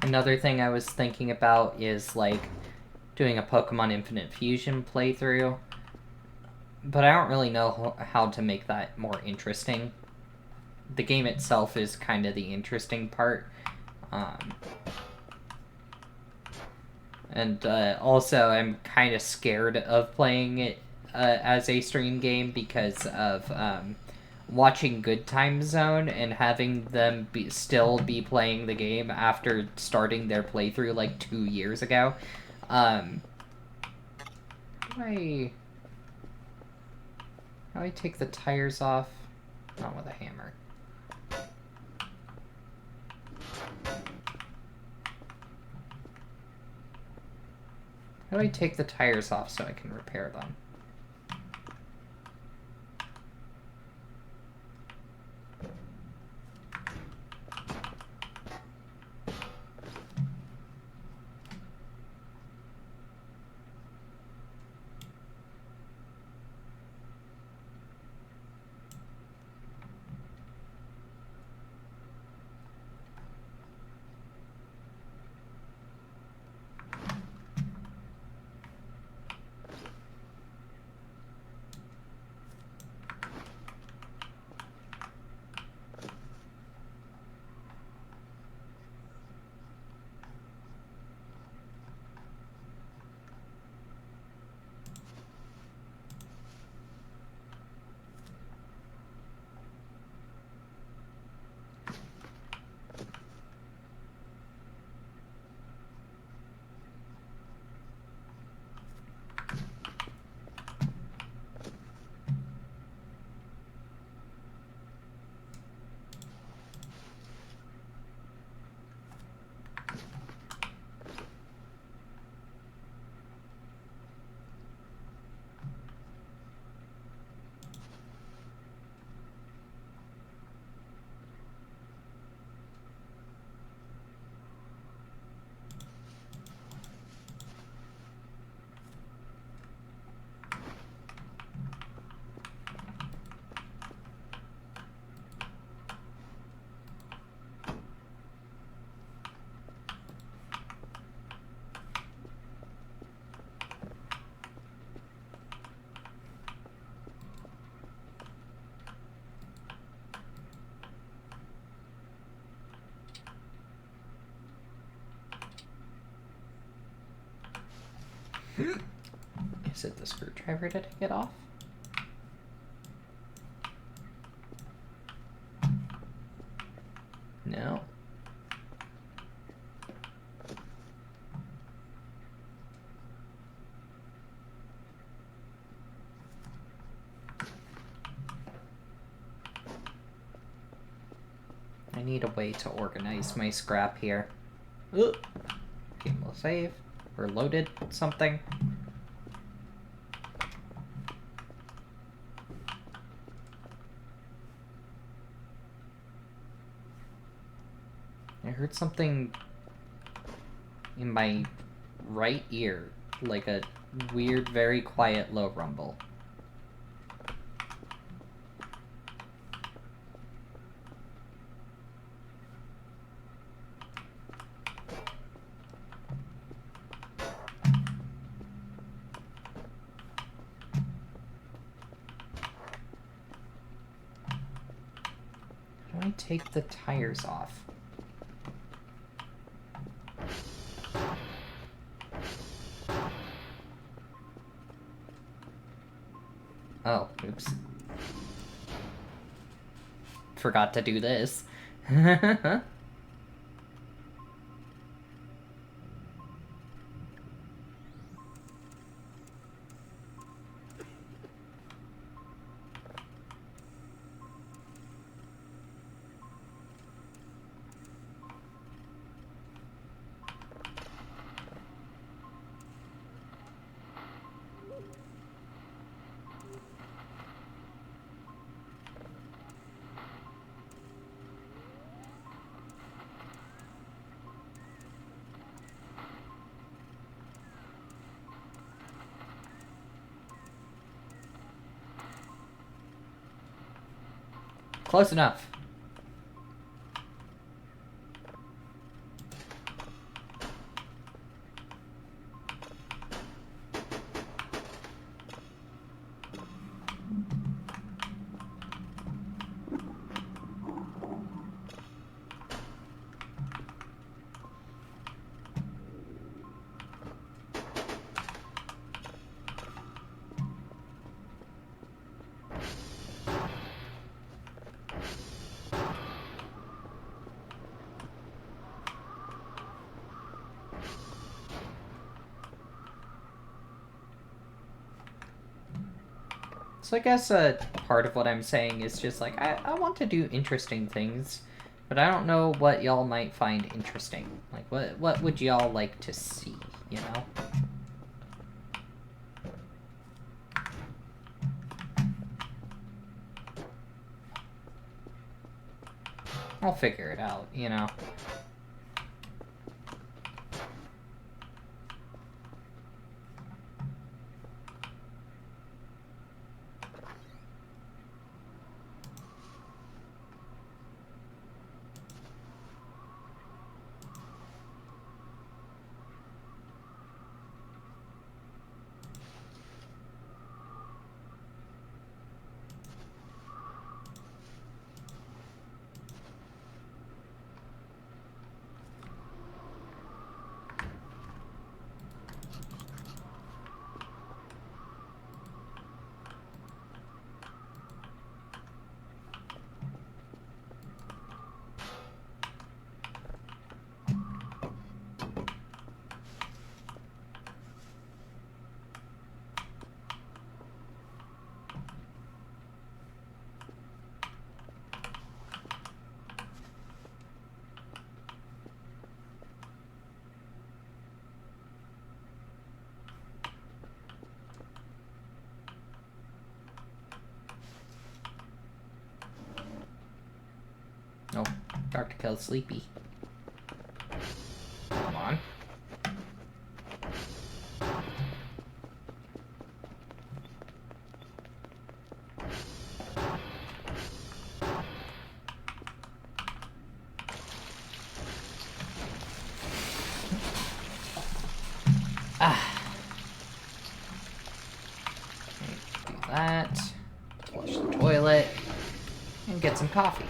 Another thing I was thinking about is, like, doing a Pokemon Infinite Fusion playthrough. But I don't really know how to make that more interesting. The game itself is kind of the interesting part. And also, I'm kind of scared of playing it as a stream game because of watching Good Time Zone and having them still be playing the game after starting their playthrough like 2 years ago. How do I take the tires off? Not with a hammer. How do I take the tires off so I can repair them? Is it the screwdriver to take it off? I need a way to organize my scrap here. Ugh. Game will save. Or loaded something. I heard something in my right ear, like a weird, very quiet, low rumble. How do I take the tires off? Oh, oops. Forgot to do this. Close enough. So I guess part of what I'm saying is just like, I want to do interesting things, but I don't know what y'all might find interesting. Like, what would y'all like to see, you know? I'll figure it out, you know? Oh, Dr. Kell's sleepy. Hold on. Do that. Flush the toilet. And get some coffee.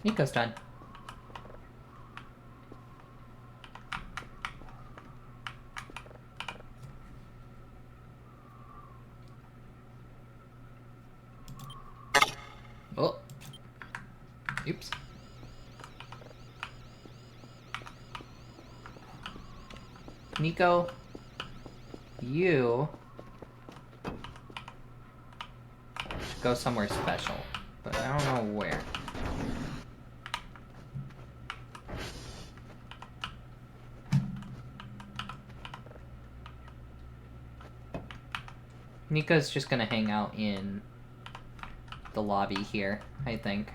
Nico's done. Oh. Oops. Nico, you go somewhere special, but I don't know where. Nico's just gonna hang out in the lobby here, I think.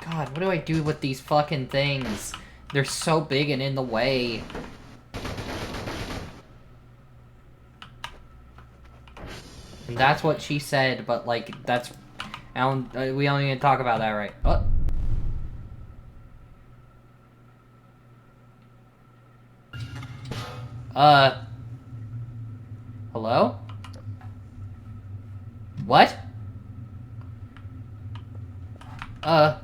God, what do I do with these fucking things? They're so big and in the way. And that's what she said, but like, that's... we don't even talk about that, right? Oh. Hello? What? Huh?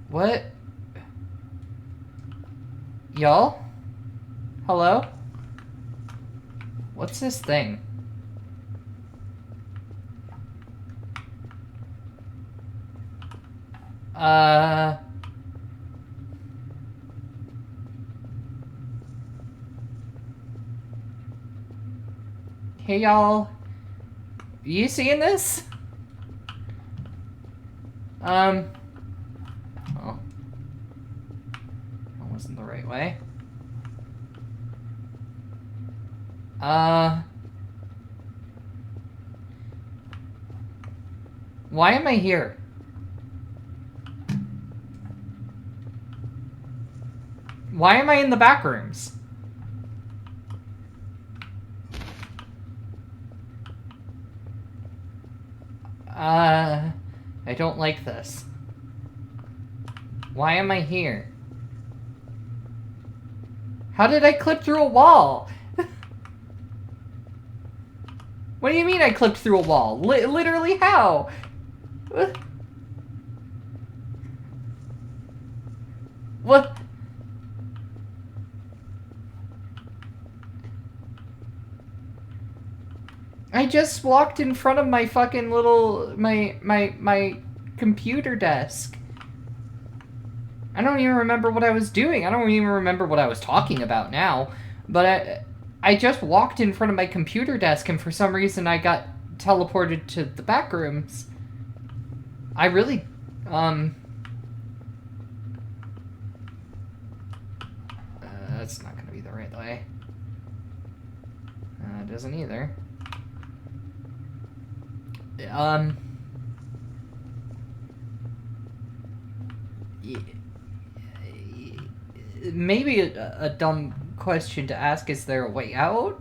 What? Y'all? Hello? What's this thing? Hey, y'all. You seeing this? Oh. That wasn't the right way. Why am I here? Why am I in the back rooms? I don't like this. Why am I here? How did I clip through a wall? What do you mean I clipped through a wall? Literally how? What? I just walked in front of my fucking little... my computer desk. I don't even remember what I was doing. I don't even remember what I was talking about now. But I just walked in front of my computer desk and for some reason I got teleported to the back rooms. I really... that's not gonna be the right way. It doesn't either. Maybe a dumb question to ask, is there a way out?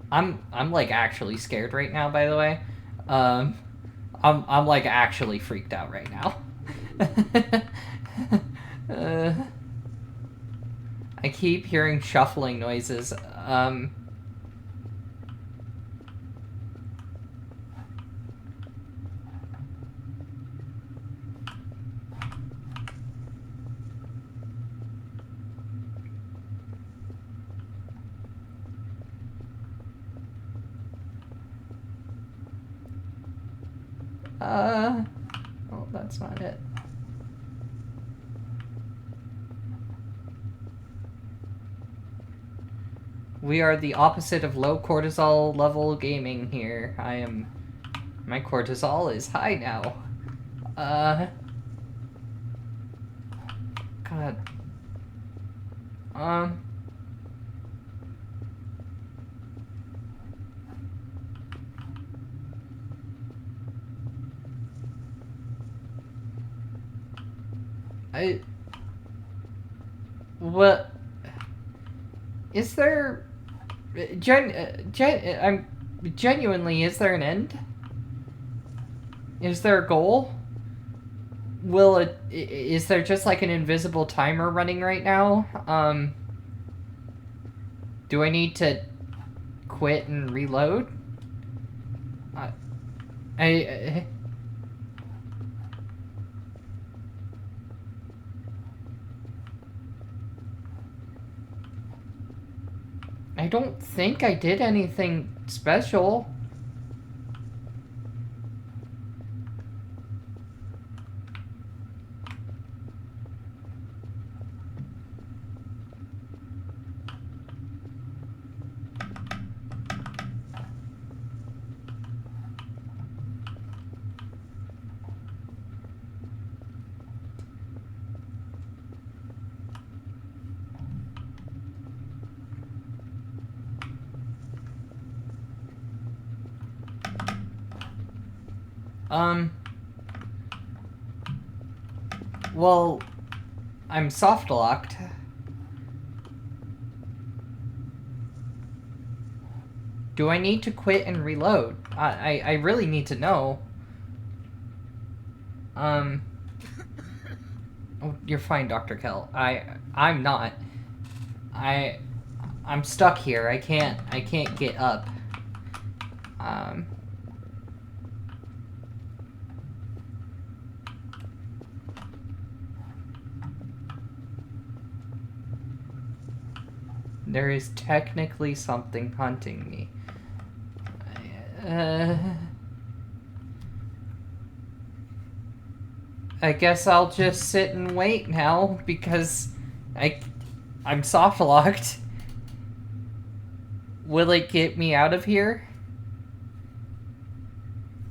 I'm like actually scared right now, by the way. I'm like actually freaked out right now. I keep hearing shuffling noises. Oh, that's not it. We are the opposite of low cortisol level gaming here. My cortisol is high now. God. What? Is there... I'm... Genuinely, is there an end? Is there a goal? Will it... Is there just like an invisible timer running right now? Do I need to quit and reload? I don't think I did anything special. Well, I'm soft locked. Do I need to quit and reload? I really need to know. Oh, you're fine, Dr. Kell. I'm not. I'm stuck here. I can't get up. There is technically something hunting me. I guess I'll just sit and wait now because I'm soft locked. Will it get me out of here?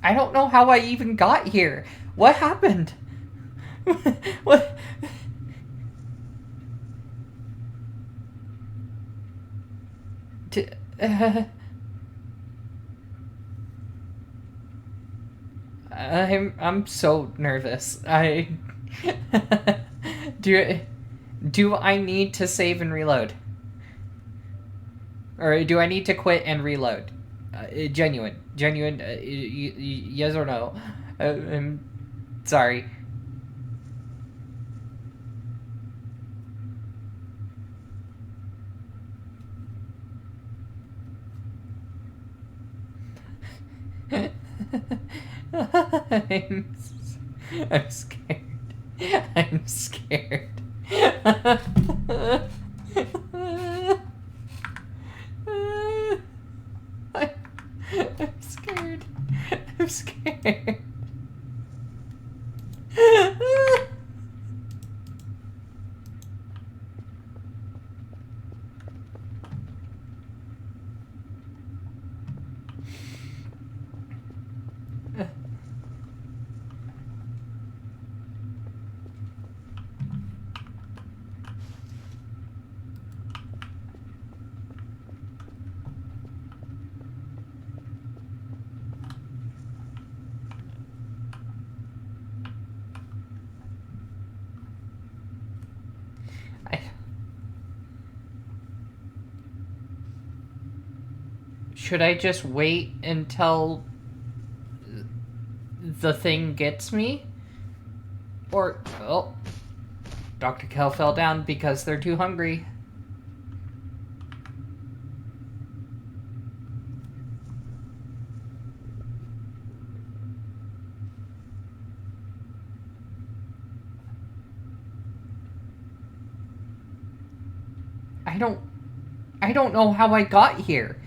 I don't know how I even got here. What happened? What? I'm so nervous. Do I need to save and reload? Or do I need to quit and reload? Genuine, yes or no? I'm sorry. I'm scared. I'm scared. I'm scared. I'm scared. Should I just wait until the thing gets me? Or, oh, Dr. Kell fell down because they're too hungry. I don't know how I got here.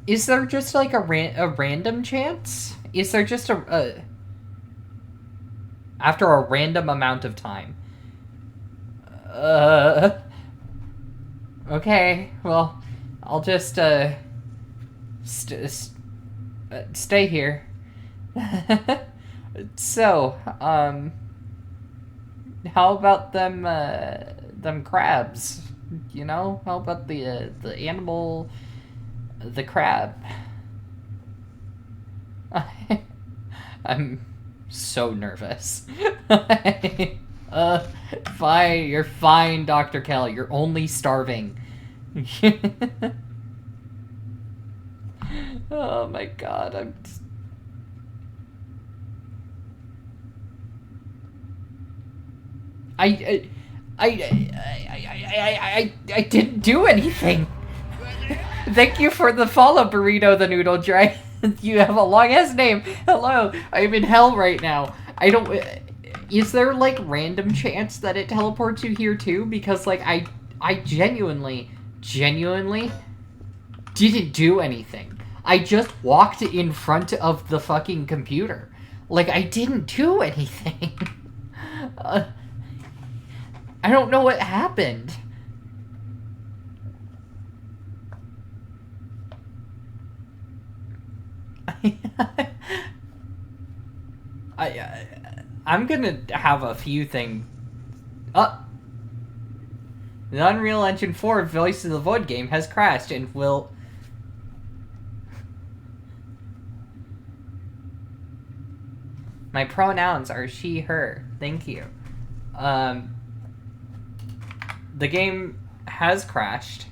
Is there just like a random chance? Is there just after a random amount of time? Okay, well, I'll just stay here. So, how about them crabs? You know, how about the animal, the crab? I'm so nervous. Fine, you're fine, Dr. Kell. You're only starving. Oh my god, I'm just... I didn't do anything. Thank you for the follow, Burrito the Noodle Dragon. You have a long-ass name. Hello, I'm in hell right now. I don't... Is there, like, random chance that it teleports you here, too? Because, like, I genuinely didn't do anything. I just walked in front of the fucking computer. Like, I didn't do anything. I don't know what happened. I'm gonna have a few things. The Unreal Engine 4 Voice of the Void game has crashed and will... My pronouns are she, her. Thank you. The game has crashed.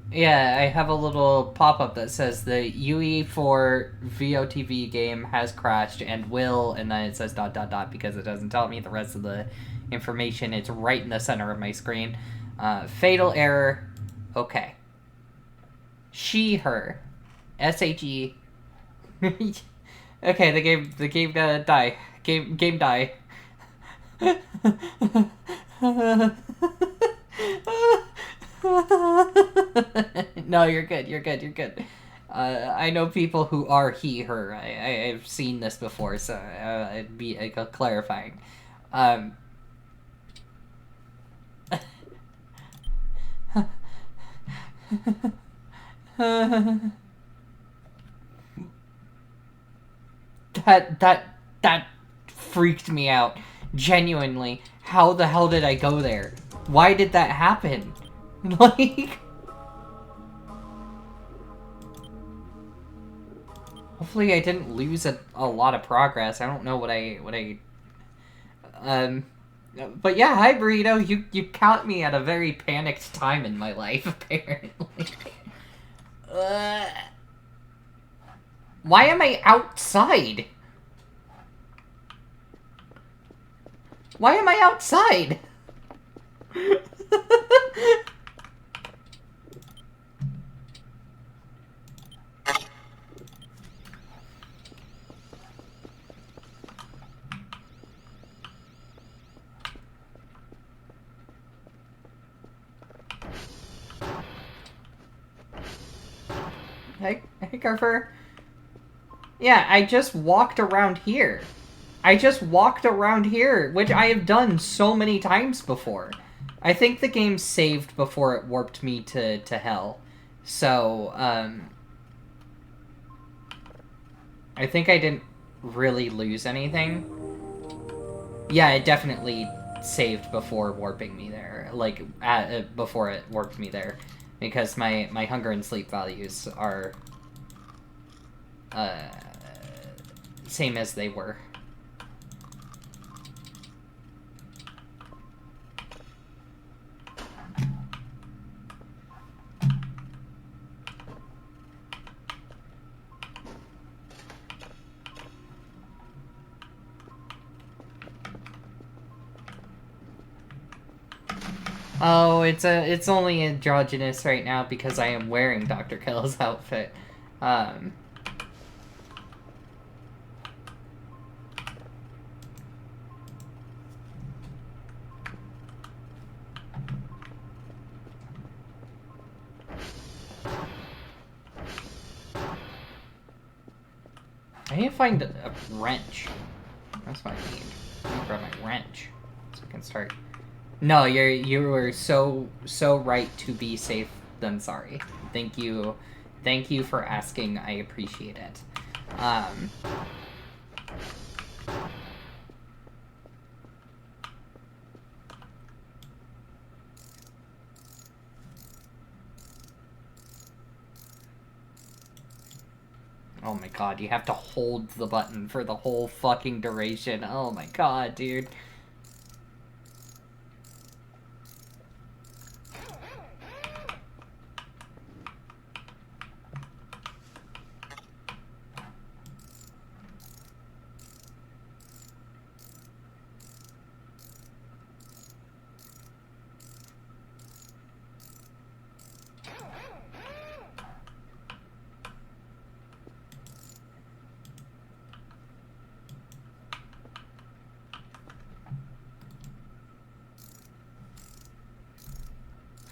Yeah, I have a little pop-up that says the UE4 VOTV game has crashed and will, and then it says ... because it doesn't tell me the rest of the information. It's right in the center of my screen. Fatal error. Okay. She, her. SHE. Okay, the game die. Game die. No, you're good. I know people who are he, her. I've seen this before, so it'd be clarifying. That freaked me out. Genuinely. How the hell did I go there? Why did that happen? Like... Hopefully I didn't lose a lot of progress. I don't know what I... But yeah, hi Burrito. You caught me at a very panicked time in my life, apparently. Why am I outside? Why am I outside? Hey, Carver. Yeah, I just walked around here. Which I have done so many times before. I think the game saved before it warped me to hell. So, I think I didn't really lose anything. Yeah, it definitely saved before warping me there. Like, before it warped me there. Because my hunger and sleep values are same as they were. Oh, it's only androgynous right now because I am wearing Dr. Kell's outfit. I need to find a wrench. That's what I need. I need to grab my wrench so I can start. No, you were so right to be safe than sorry. Thank you for asking. I appreciate it. Oh my god, you have to hold the button for the whole fucking duration. Oh my god, dude.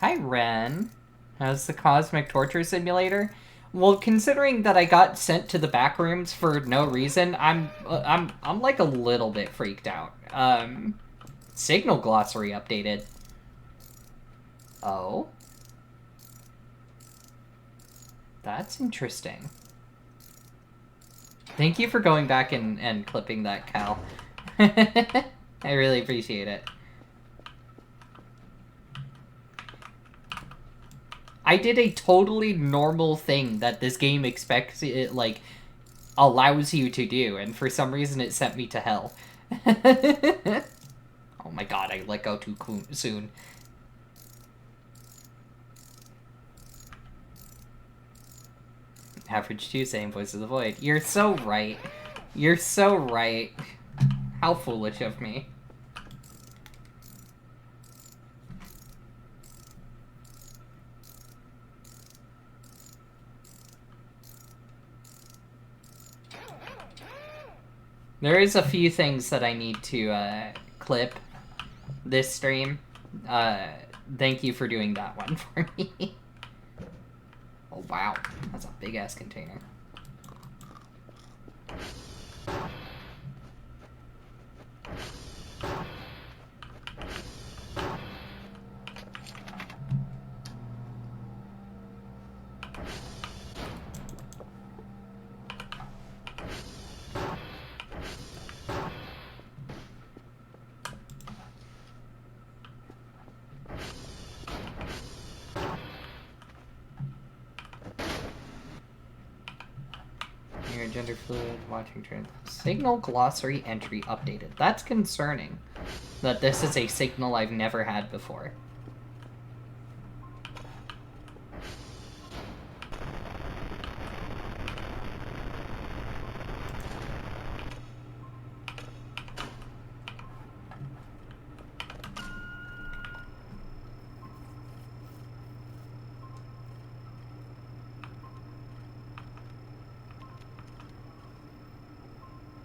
Hi, Ren. How's the Cosmic Torture Simulator? Well, considering that I got sent to the back rooms for no reason, I'm like a little bit freaked out. Signal glossary updated. Oh. That's interesting. Thank you for going back and clipping that, Cal. I really appreciate it. I did a totally normal thing that this game expects it, like, allows you to do, and for some reason it sent me to hell. Oh my god, I let go too soon. Average 2 saying Voice of the Void. You're so right. You're so right. How foolish of me. There is a few things that I need to clip this stream. Thank you for doing that one for me. Oh wow, that's a big ass container. Gender fluid, watching trend. Signal glossary entry updated. That's concerning. That this is a signal I've never had before.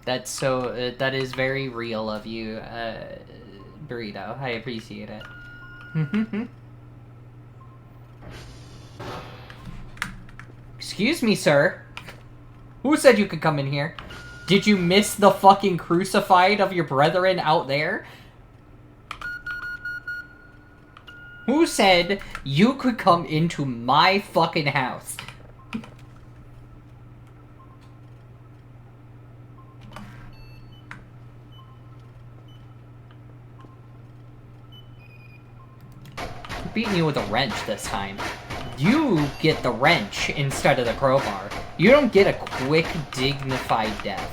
That's so, that is very real of you, Burrito. I appreciate it. Excuse me, sir. Who said you could come in here? Did you miss the fucking crucified of your brethren out there? Who said you could come into my fucking house? Beating you with a wrench this time. You get the wrench instead of the crowbar. You don't get a quick, dignified death.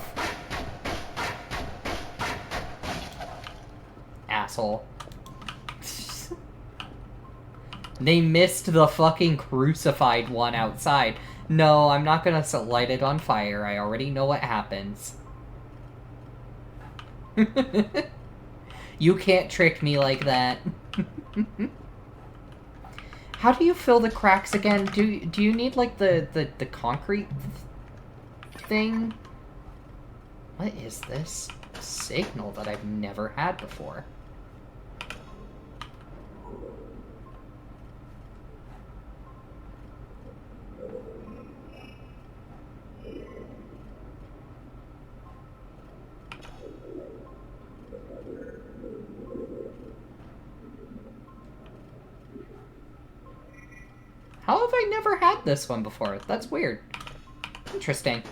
Asshole. They missed the fucking crucified one outside. No, I'm not gonna light it on fire. I already know what happens. You can't trick me like that. How do you fill the cracks again? Do you need, like, the concrete thing? What is this signal that I've never had before? How have I never had this one before? That's weird. Interesting.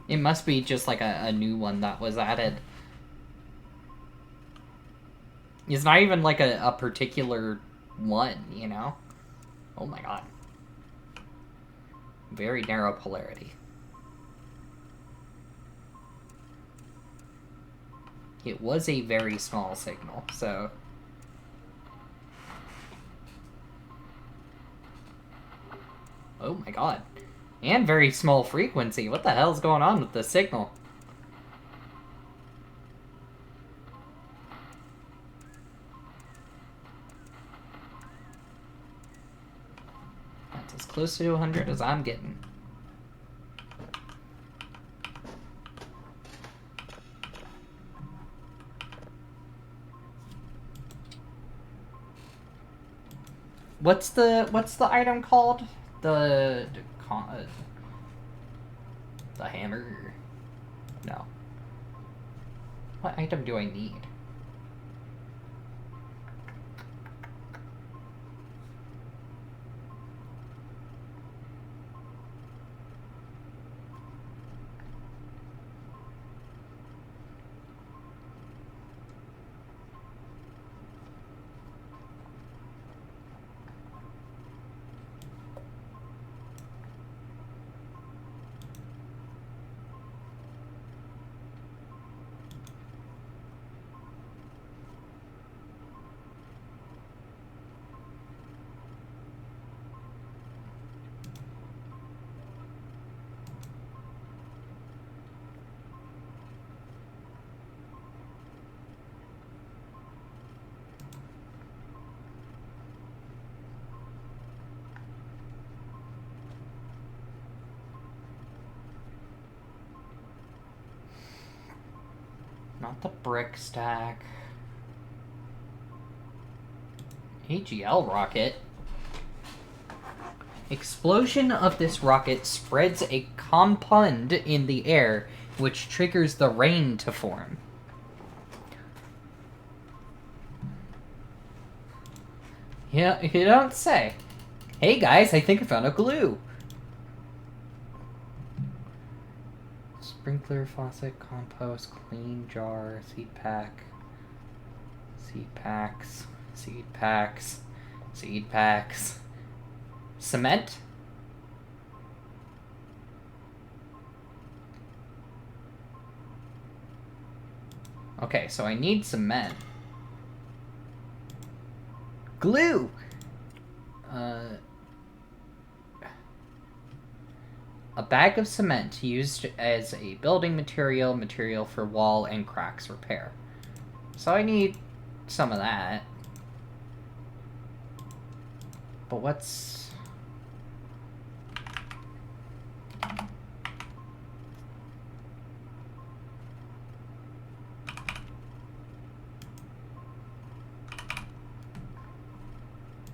It must be just like a new one that was added. It's not even like a particular one, you know? Oh my god. Very narrow polarity. It was a very small signal, so... Oh my god. And very small frequency. What the hell's going on with the signal? That's as close to 100 as I'm getting. What's the item called? The hammer? No. What item do I need? Not the brick stack. AGL rocket. Explosion of this rocket spreads a compound in the air, which triggers the rain to form. Yeah, you don't say. Hey guys, I think I found a glue. Sprinkler, faucet, compost, clean jar, seed pack, seed packs, seed packs, seed packs. Cement? Okay, so I need cement. Glue! A bag of cement used as a building material for wall and cracks repair. So I need some of that. But what's...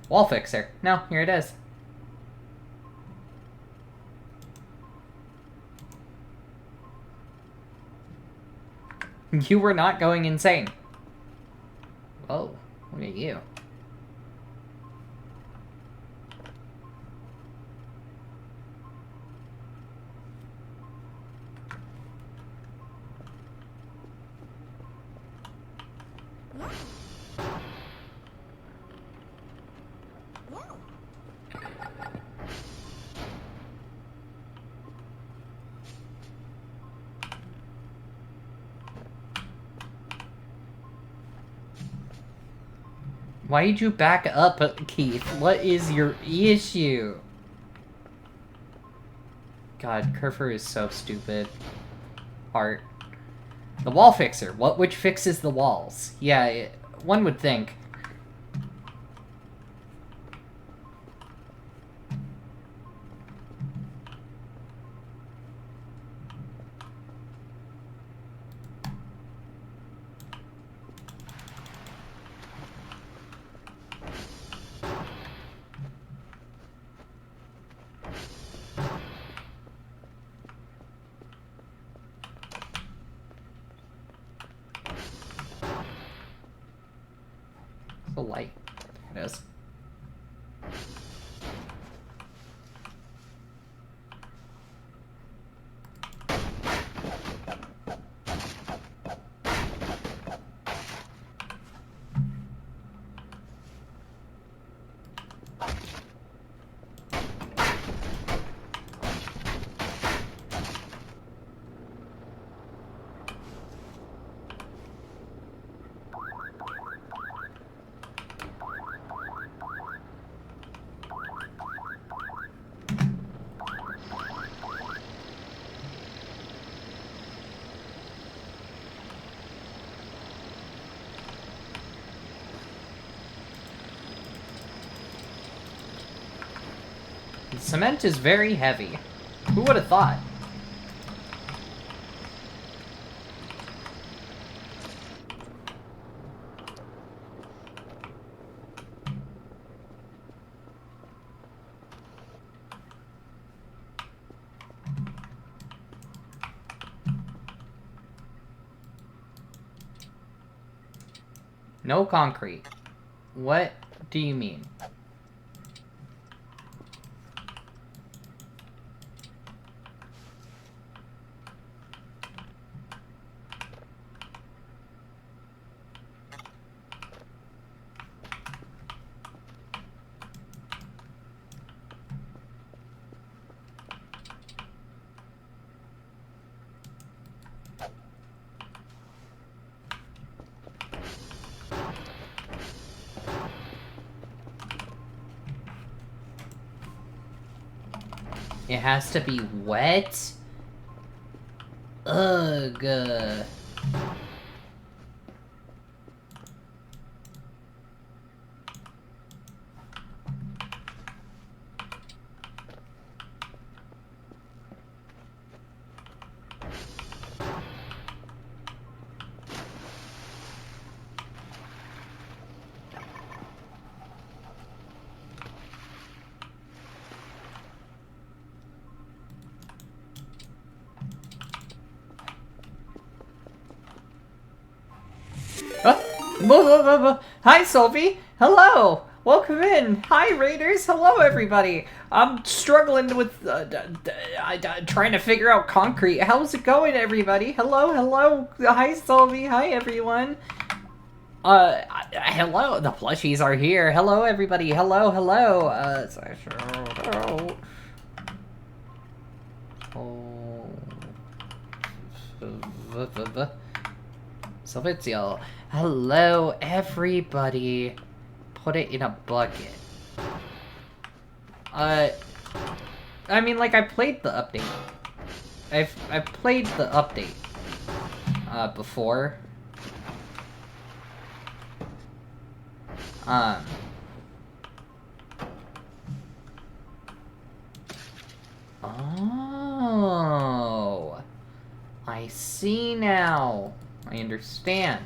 Wall fixer. No, here it is. You were not going insane. Whoa, look at you. Why did you back up, Keith? What is your issue? God, Kerfer is so stupid. Art. The wall fixer. Which fixes the walls? Yeah, one would think. The light. There it is. Cement is very heavy. Who would have thought? No concrete. What do you mean? It has to be wet? Ugh. Hi, Sophie. Hello. Welcome in. Hi, Raiders. Hello, everybody. I'm struggling with trying to figure out concrete. How's it going, everybody? Hello, hello. Hi, Sophie. Hi, everyone. Hello. The plushies are here. Hello, everybody. Hello, hello. Silvizio. Hello, everybody. Put it in a bucket. I mean, like, I played the update. I've played the update, before. Oh. I see now. I understand.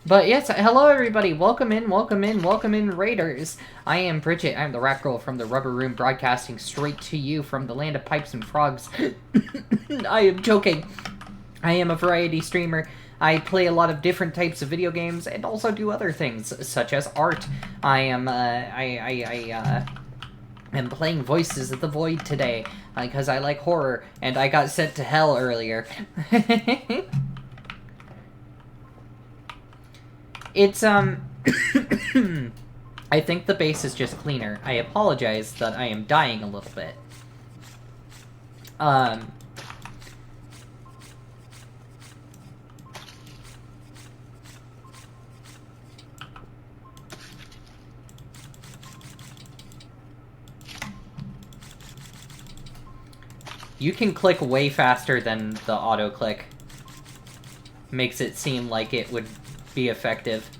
But yes, hello everybody, welcome in, Raiders. I am Bridget, I'm the Rat Girl from the Rubber Room, broadcasting straight to you from the land of pipes and frogs. I am joking. I am a variety streamer. I play a lot of different types of video games and also do other things, such as art. I am, am playing Voices of the Void today, because I like horror, and I got sent to hell earlier. It's, I think the base is just cleaner. I apologize that I am dying a little bit. You can click way faster than the auto-click. Makes it seem like it would be effective.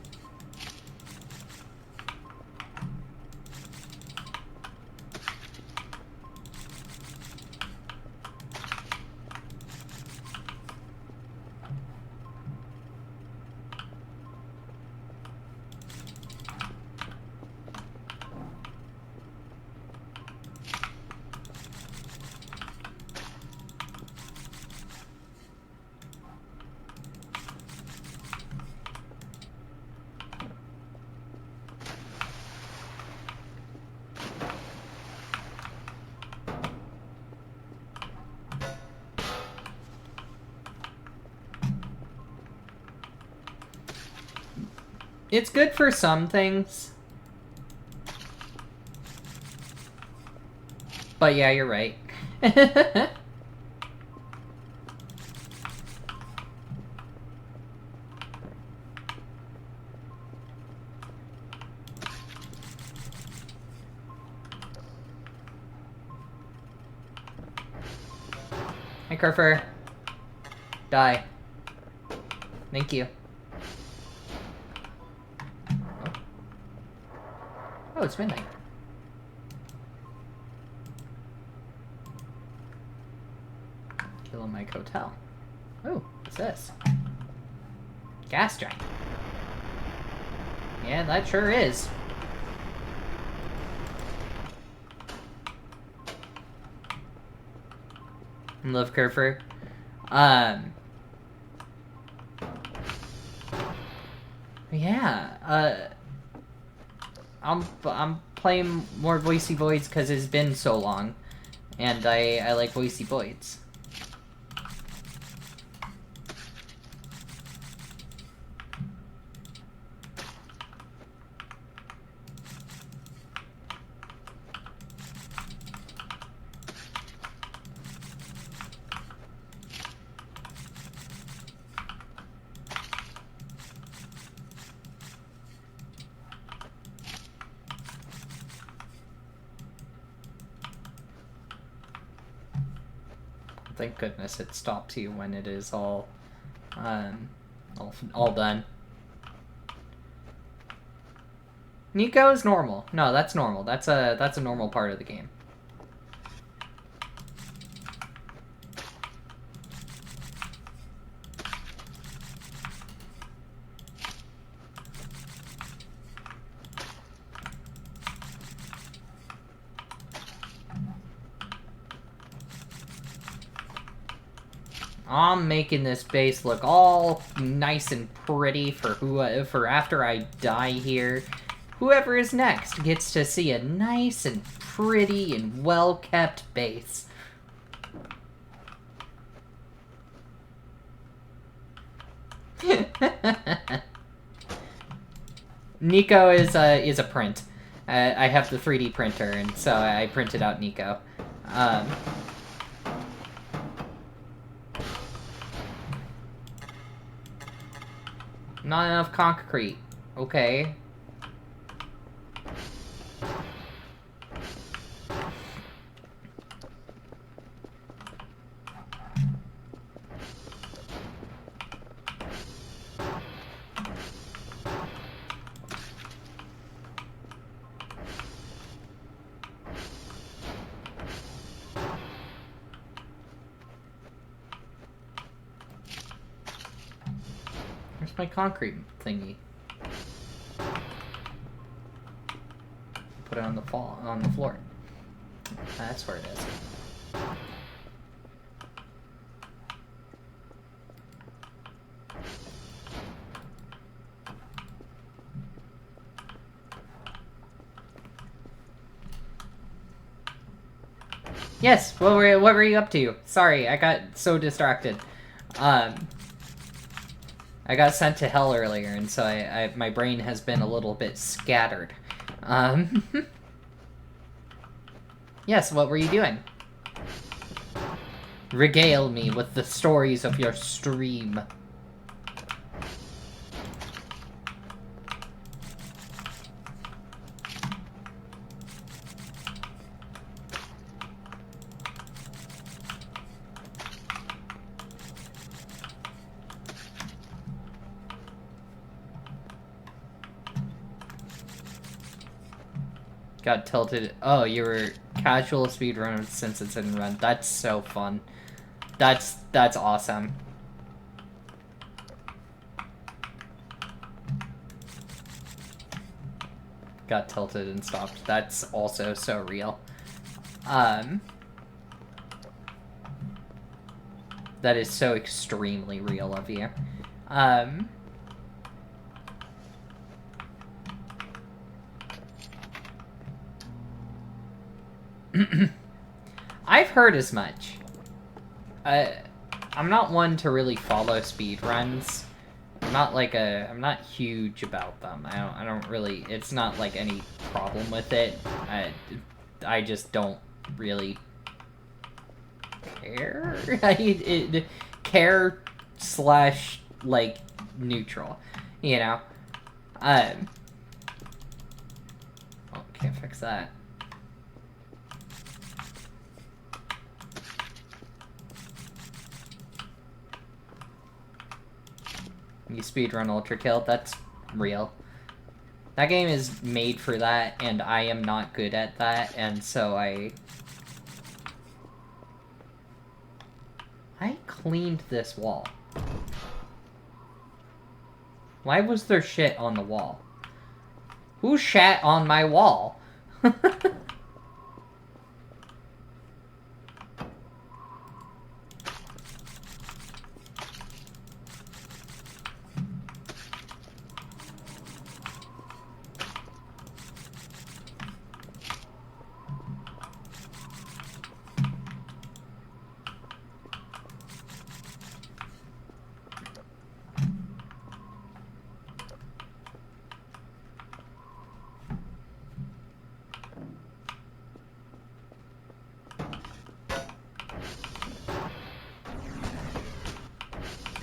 It's good for some things. But yeah, you're right. Kerfer. Die. Thank you. Oh, it's midnight. Killamike Hotel. Oh, what's this? Gas giant. Yeah, that sure is. Love Kerfer. Yeah, I'm playing more Voicey Voids because it's been so long, and I like Voicey Voids. Thank goodness it stops you when it is all done. Nico is normal. No, that's normal. That's a normal part of the game. I'm making this base look all nice and pretty for after I die here. Whoever is next gets to see a nice and pretty and well-kept base. Nico is a print. I have the 3D printer, and so I printed out Nico. Not enough concrete. Okay. Where's my concrete thingy? Put it on the floor. That's where it is. Yes, what were you up to? Sorry, I got so distracted. I got sent to hell earlier, and so my brain has been a little bit scattered. Yes, what were you doing? Regale me with the stories of your stream. Got tilted. Oh, you were casual speedrun since it's in run. That's so fun. That's awesome. Got tilted and stopped. That's also so real. That is so extremely real of you. I've heard as much. I'm not one to really follow speedruns. I'm not huge about them. I don't really, it's not like any problem with it. I just don't really care. Care slash, like, neutral, you know? Oh, can't fix that. You speedrun Ultra Kill, that's real. That game is made for that, and I am not good at that, and so I cleaned this wall. Why was there shit on the wall? Who shat on my wall?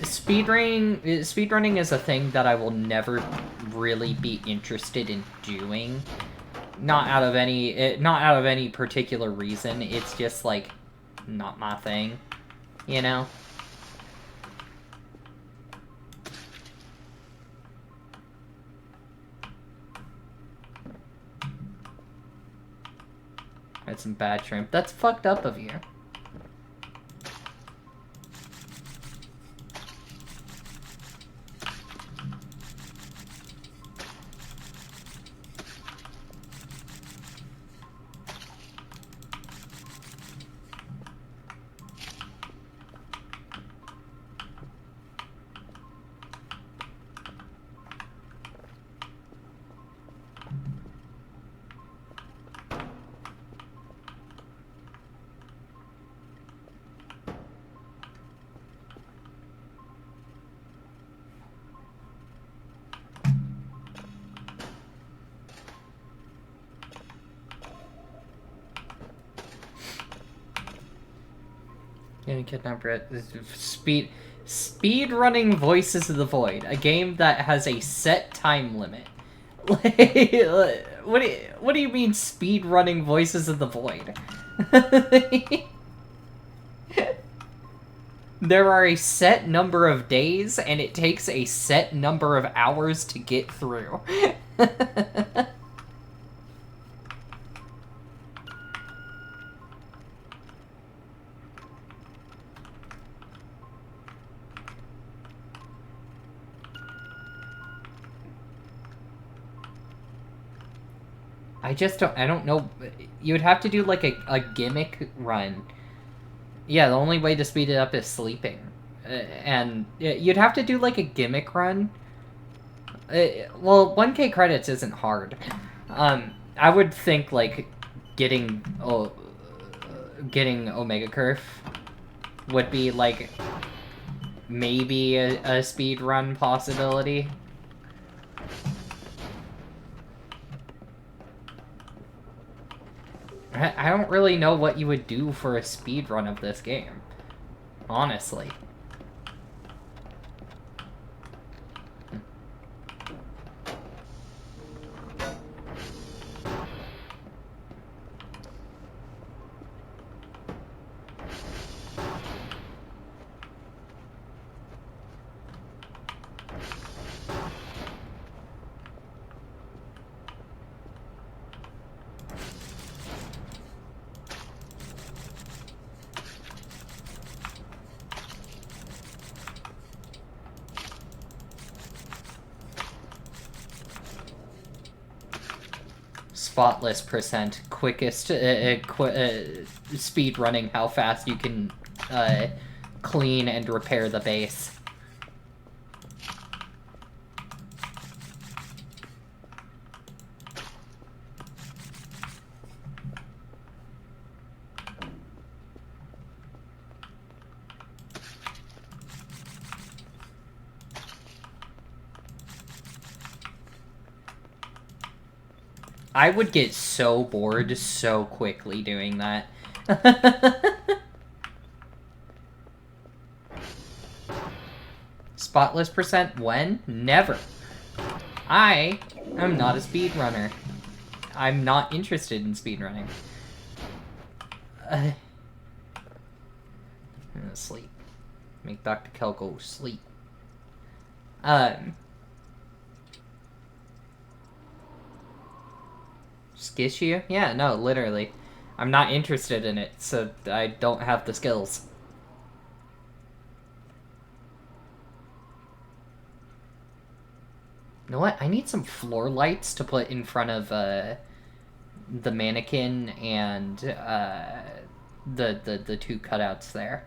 Speedrunning is a thing that I will never really be interested in doing. Not out of any particular reason. It's just like not my thing, you know? That's some bad shrimp. That's fucked up of you. Getting kidnapped. Speedrunning Voices of the Void, a game that has a set time limit. What do you mean speedrunning Voices of the Void? There are a set number of days, and it takes a set number of hours to get through. I don't know. You would have to do, like, a gimmick run. Yeah, the only way to speed it up is sleeping. And you'd have to do, like, a gimmick run. Well, 1K credits isn't hard. I would think, like, getting Omega Curve would be, like, maybe a speed run possibility. I don't really know what you would do for a speed run of this game, honestly. Spotless percent, quickest speed running how fast you can clean and repair the base. I would get so bored so quickly doing that. Spotless percent when? Never. I am not a speedrunner. I'm not interested in speedrunning. I'm gonna sleep. Make Dr. Kel go sleep. Skish you? Yeah, no, literally. I'm not interested in it, so I don't have the skills. You know what? I need some floor lights to put in front of the mannequin and the two cutouts there.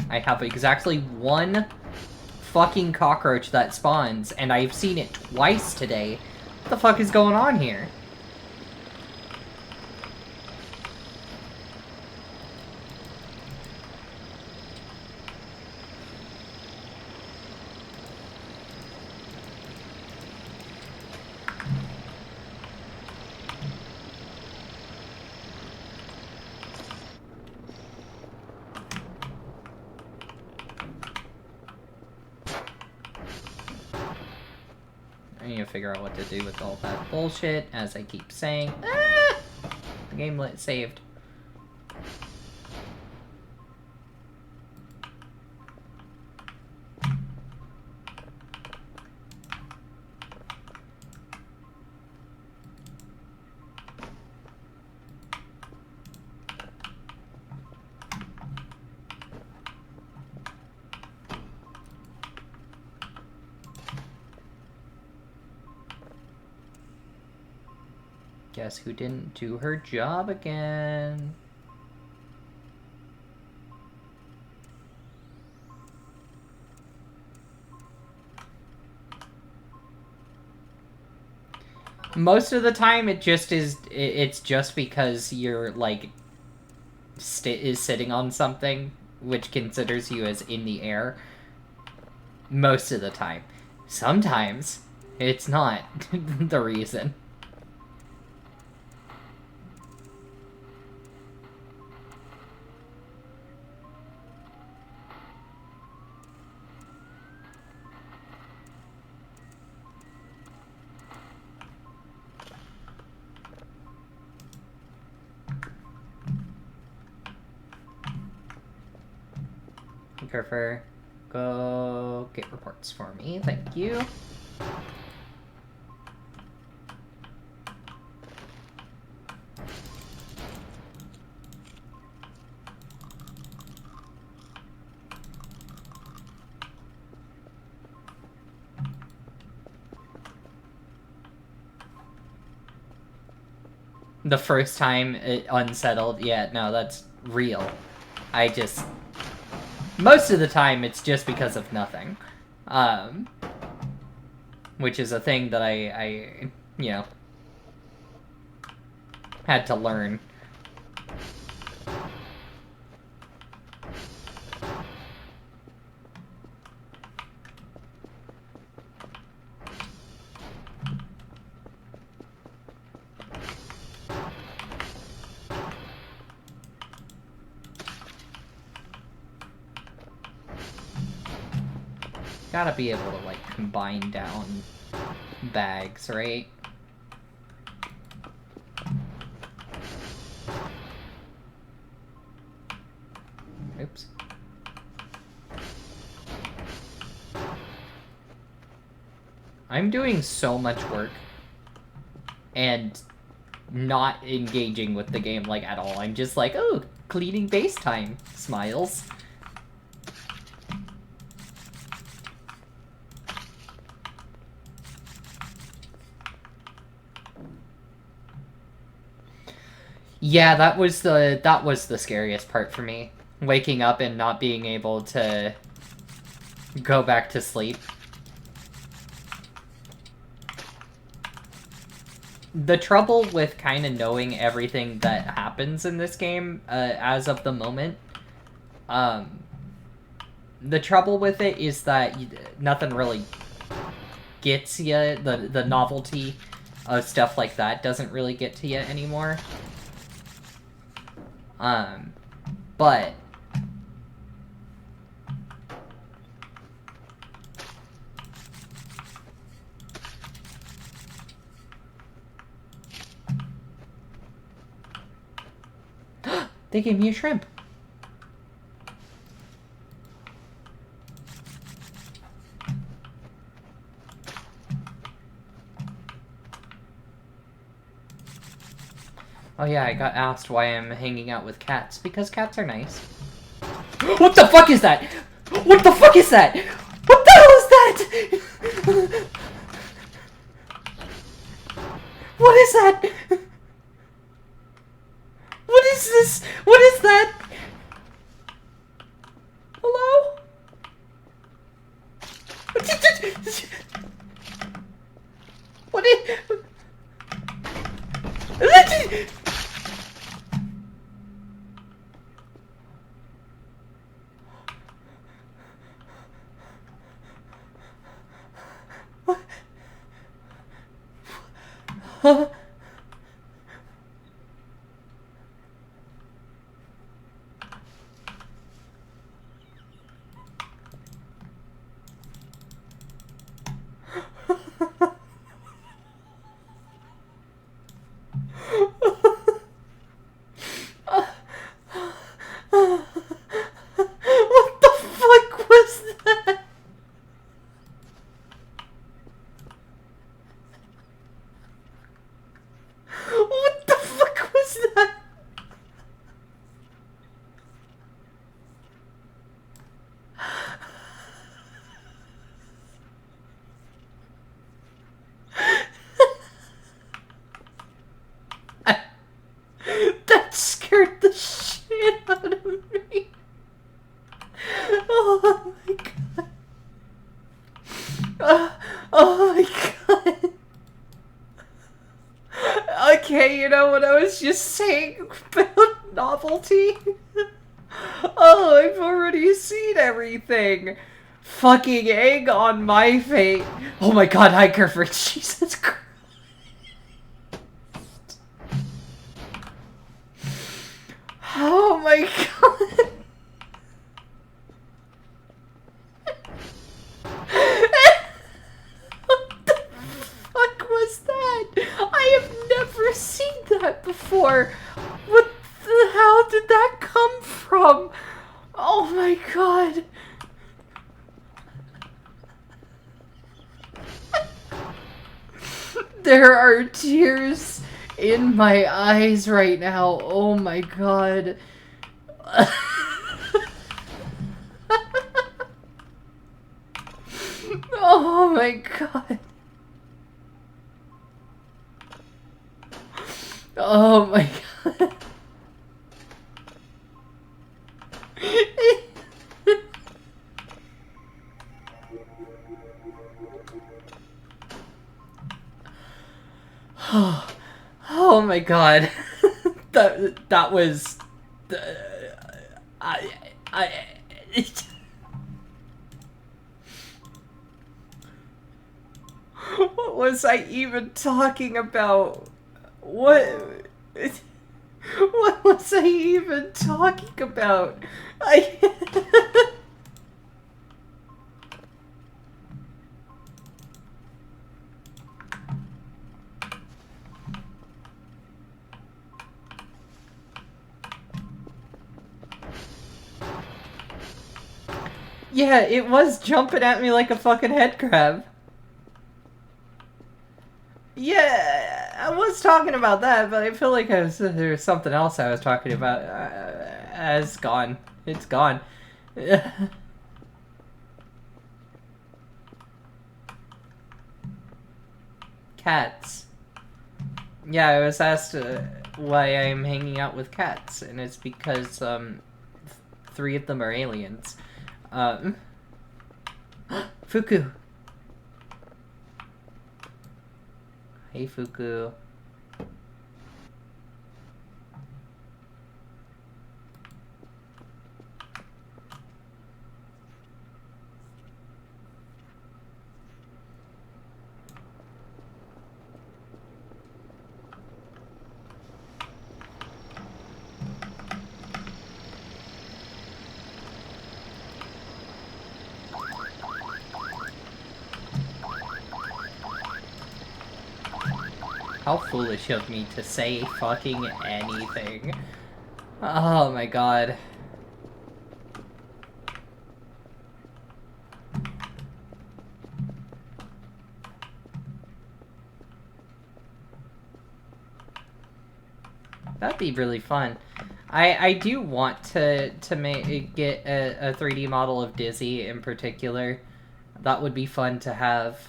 I have exactly one fucking cockroach that spawns, and I've seen it twice today. What the fuck is going on here? I need to figure out what to do with all that bullshit, as I keep saying. Ah! The game saved. Guess who didn't do her job again? Most of the time, it just is. It's just because you're like is sitting on something, which considers you as in the air. Most of the time, sometimes it's not the reason. Carver, go get reports for me. Thank you. The first time it unsettled, yeah, no, that's real. I just... Most of the time, it's just because of nothing. Which is a thing that I you know, had to learn. Gotta be able to, like, combine down bags, right? Oops. I'm doing so much work and not engaging with the game, like, at all. I'm just like, oh, cleaning base time. Smiles. Yeah, that was the scariest part for me. Waking up and not being able to go back to sleep. The trouble with kind of knowing everything that happens in this game, as of the moment, the trouble with it is that nothing really gets you. The novelty of stuff like that doesn't really get to you anymore. But They gave me a shrimp. Oh yeah, I got asked why I'm hanging out with cats. Because cats are nice. What the fuck is that? What the fuck is that? What the hell is that? What is that? What is this? What is that? Hello? What is... Huh? What the fuck was that? What the fuck was that? That scared the shit out of me. Oh my god. Oh my god. Okay, you know what I was just saying about novelty? Oh, I've already seen everything. Fucking egg on my face. Oh my god, hi Kerford. Jesus Christ. Oh my god. What the fuck was that? I have never seen that before. What the hell did that come from? Oh my god. There are tears in my eyes right now. Oh my god. Oh my god. Oh my god. Oh my god. that was I what was I even talking about? What was I even talking about? Yeah, it was jumping at me like a fucking head crab. Yeah, I was talking about that, but I feel like there's something else I was talking about. It's gone. It's gone. Cats. Yeah, I was asked why I'm hanging out with cats, and it's because 3 of them are aliens. Fuku. Hey, Fuku. How foolish of me to say fucking anything. Oh my god. That'd be really fun. I do want to get a 3D model of Dizzy in particular. That would be fun to have.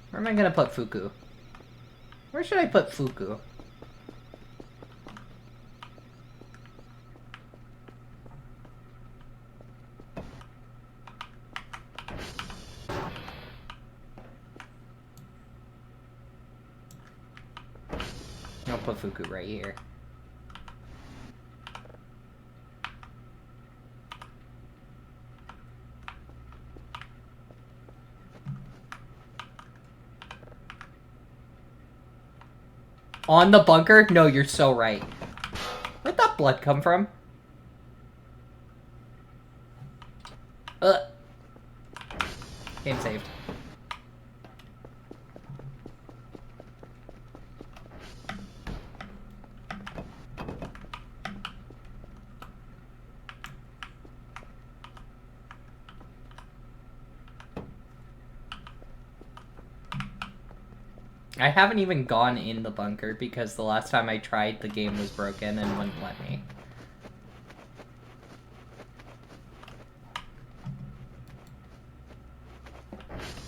Where am I gonna put Fuku? Where should I put Fuku? I'll put Fuku right here. On the bunker? No, you're so right. Where'd that blood come from? Game saved. I haven't even gone in the bunker because the last time I tried, the game was broken and wouldn't let me.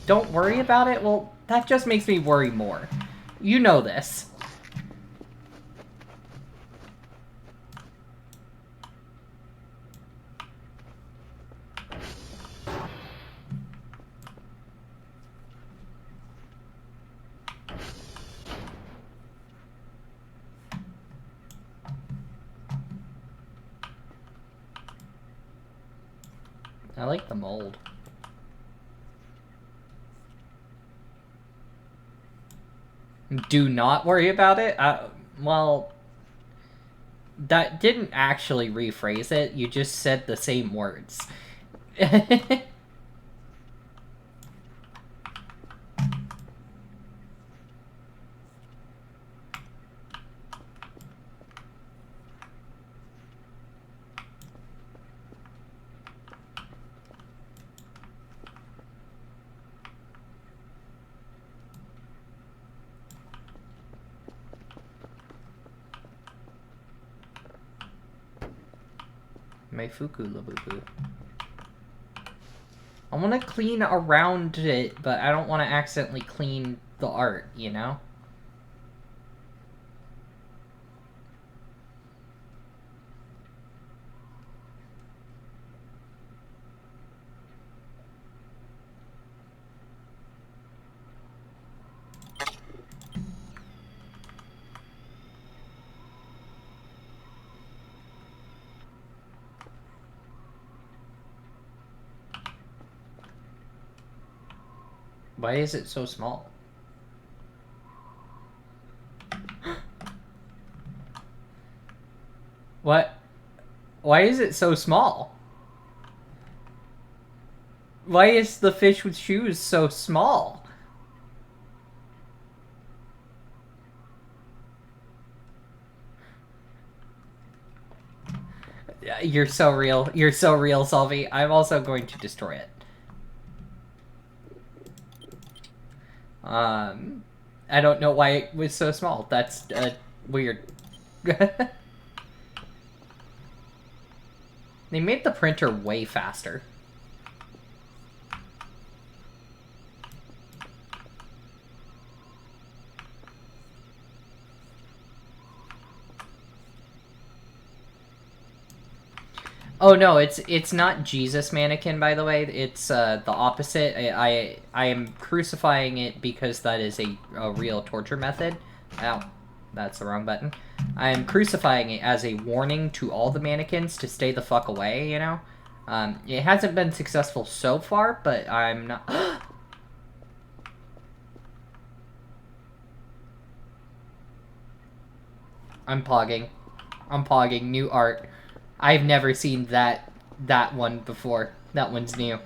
Don't worry about it? Well, that just makes me worry more. You know this. I like the mold. Do not worry about it? Well, that didn't actually rephrase it. You just said the same words. Meifuku Labubu. I want to clean around it, but I don't want to accidentally clean the art, you know? Why is it so small? What? Why is it so small? Why is the fish with shoes so small? You're so real. You're so real, Salvi. I'm also going to destroy it. I don't know why it was so small. That's weird. They made the printer way faster. Oh no, it's not Jesus mannequin, by the way. It's the opposite. I am crucifying it because that is a real torture method. Ow, that's the wrong button. I am crucifying it as a warning to all the mannequins to stay the fuck away, you know? It hasn't been successful so far, but I'm not... I'm pogging. I'm pogging. New art. I've never seen that one before. That one's new.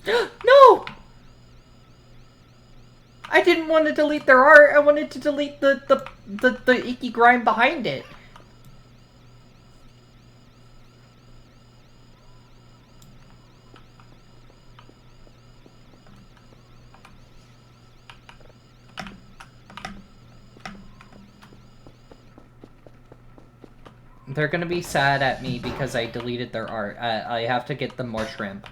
No! I didn't want to delete their art. I wanted to delete the icky grime behind it. They're gonna be sad at me because I deleted their art. I have to get them more shrimp.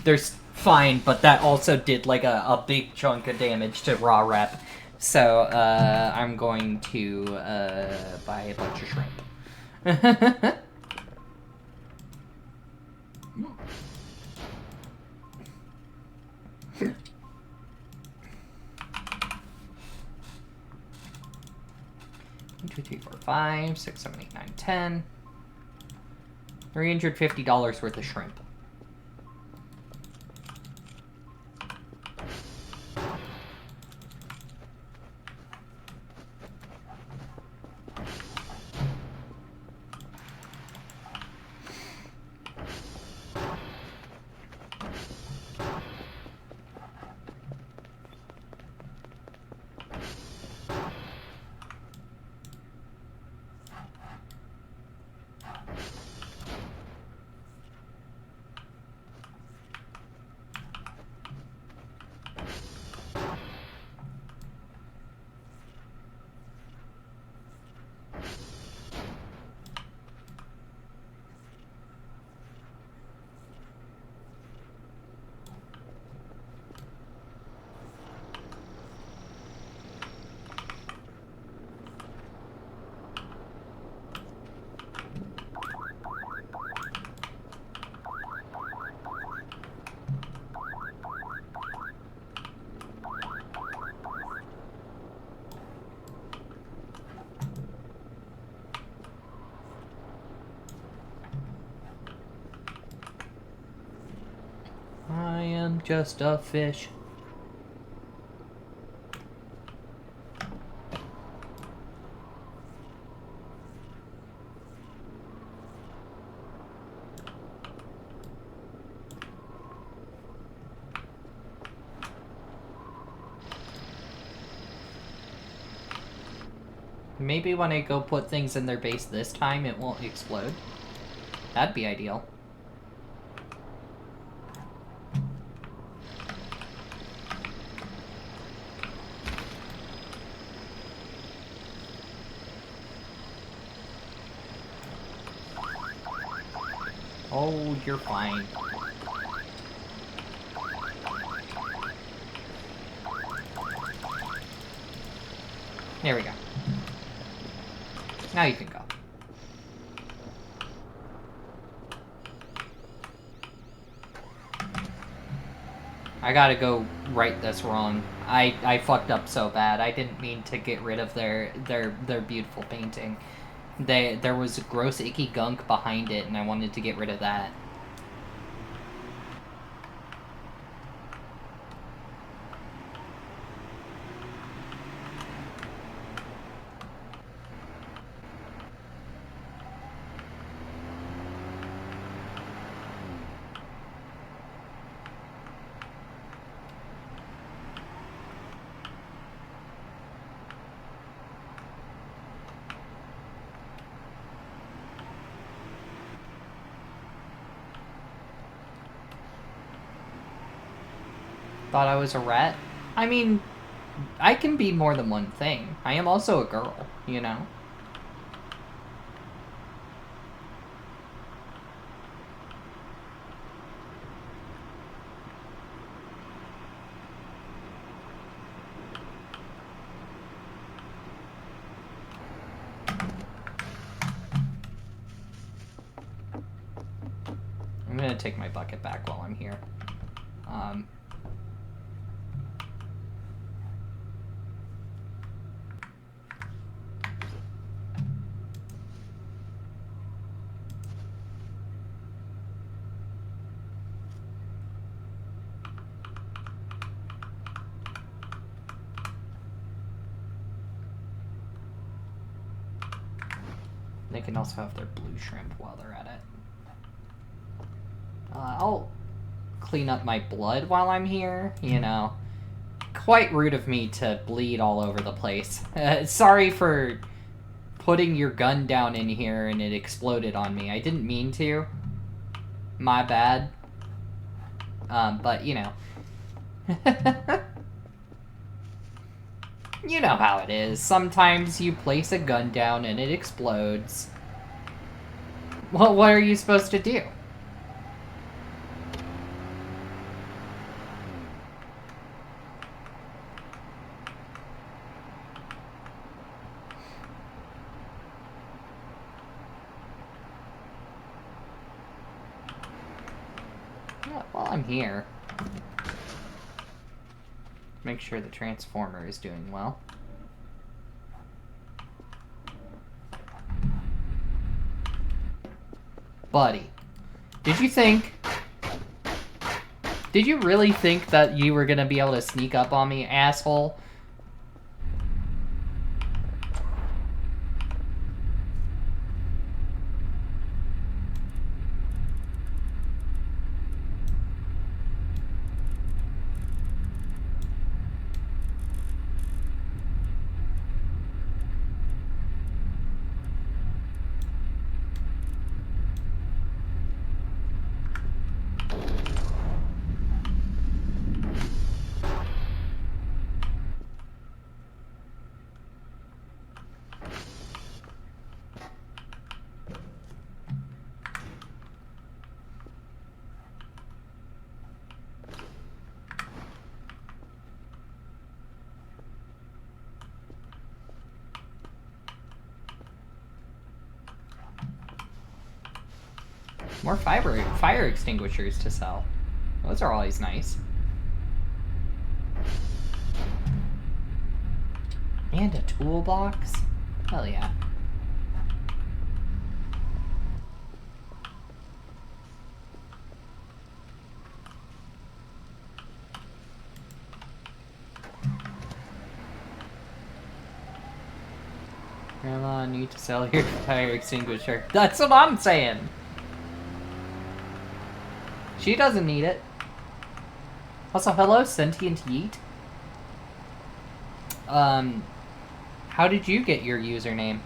They're fine, but that also did like a big chunk of damage to raw rep. So, I'm going to, buy a bunch of shrimp. One, two, three, four, 5, 6, 7, 8, 9, 10. $350 worth of shrimp. I am just a fish. Maybe when I go put things in their base this time, it won't explode. That'd be ideal. Oh, you're fine. There we go. Now you can go. I gotta go right this wrong. I fucked up so bad. I didn't mean to get rid of their beautiful painting. There was gross icky gunk behind it, and I wanted to get rid of that. Thought I was a rat? I mean, I can be more than one thing. I am also a girl, you know? I'm gonna take my bucket back while I'm here. They can also have their blue shrimp while they're at it. I'll clean up my blood while I'm here, you know. Quite rude of me to bleed all over the place. Sorry for putting your gun down in here and it exploded on me. I didn't mean to. My bad. But, you know. You know how it is. Sometimes you place a gun down and it explodes. Well, what are you supposed to do? While I'm here, make sure the transformer is doing well. Buddy, did you really think that you were gonna be able to sneak up on me, asshole? More fire extinguishers to sell. Those are always nice. And a toolbox? Hell yeah. Grandma, need to sell your fire extinguisher. That's what I'm saying! She doesn't need it. Also, hello, sentient yeet. How did you get your username?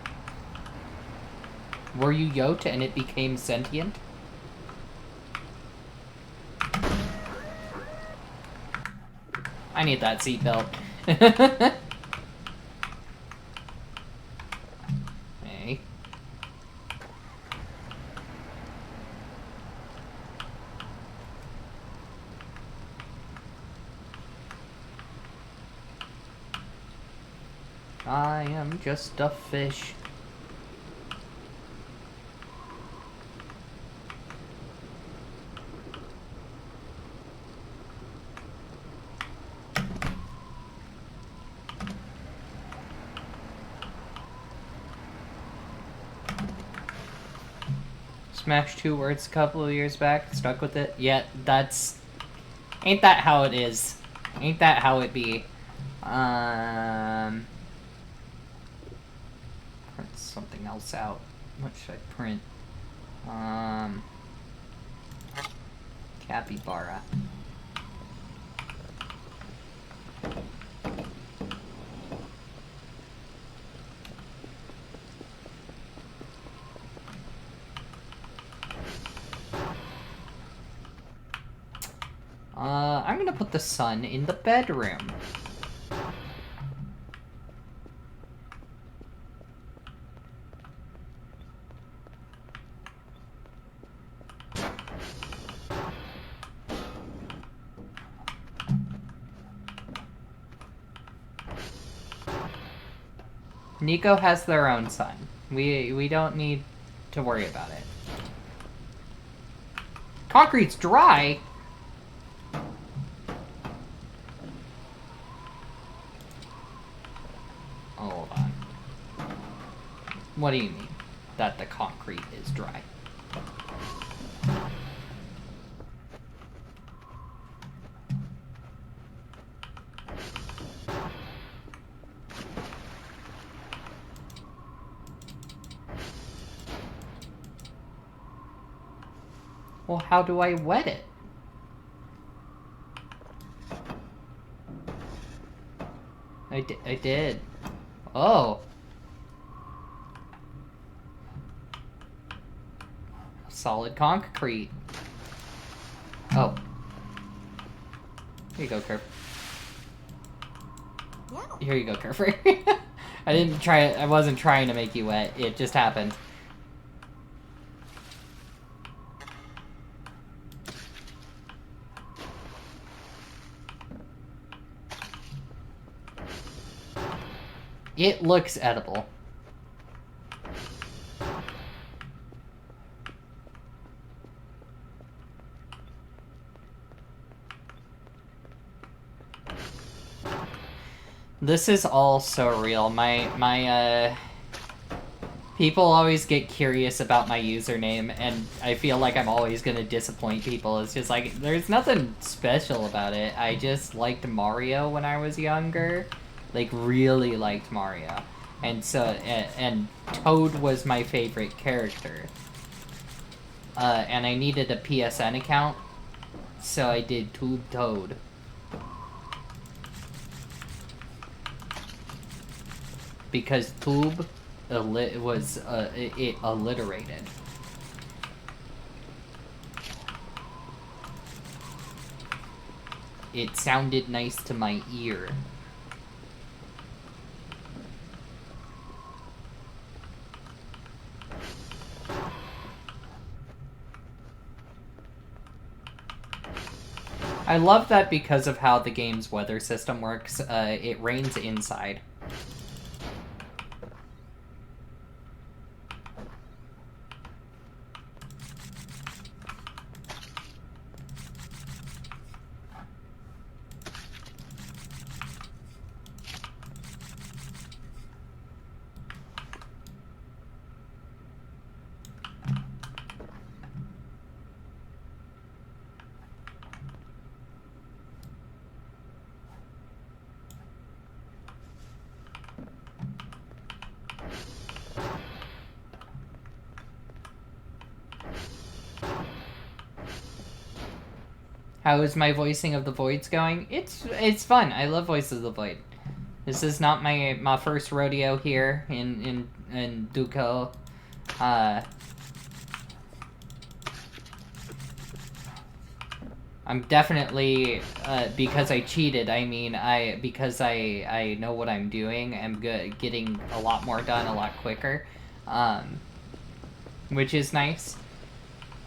Were you Yote and it became sentient? I need that seatbelt. Hey. I am just a fish. Smashed 2 words a couple of years back, stuck with it. Yeah, that's... Ain't that how it is? Ain't that how it be? Print something else out. What should I print? Capybara. I'm gonna put the sun in the bedroom. Nico has their own sun. We don't need to worry about it. Concrete's dry? Oh, hold on. What do you mean? That the concrete is dry? Well, how do I wet it? I did. Oh. Solid concrete. Oh. Here you go, Kerf. Here you go, Kerfer. I wasn't trying to make you wet. It just happened. It looks edible. This is all so real. People always get curious about my username, and I feel like I'm always gonna disappoint people. It's just like, there's nothing special about it. I just liked Mario when I was younger. Like, really liked Mario. And so, and Toad was my favorite character. And I needed a PSN account, so I did Tube Toad. Because Tube was it alliterated. It sounded nice to my ear. I love that because of how the game's weather system works, it rains inside. How is my voicing of the Voids going? It's fun. I love Voices of the Void. This is not my first rodeo here in Duco. I'm definitely because I cheated. I mean, because I know what I'm doing. I'm getting a lot more done a lot quicker, which is nice.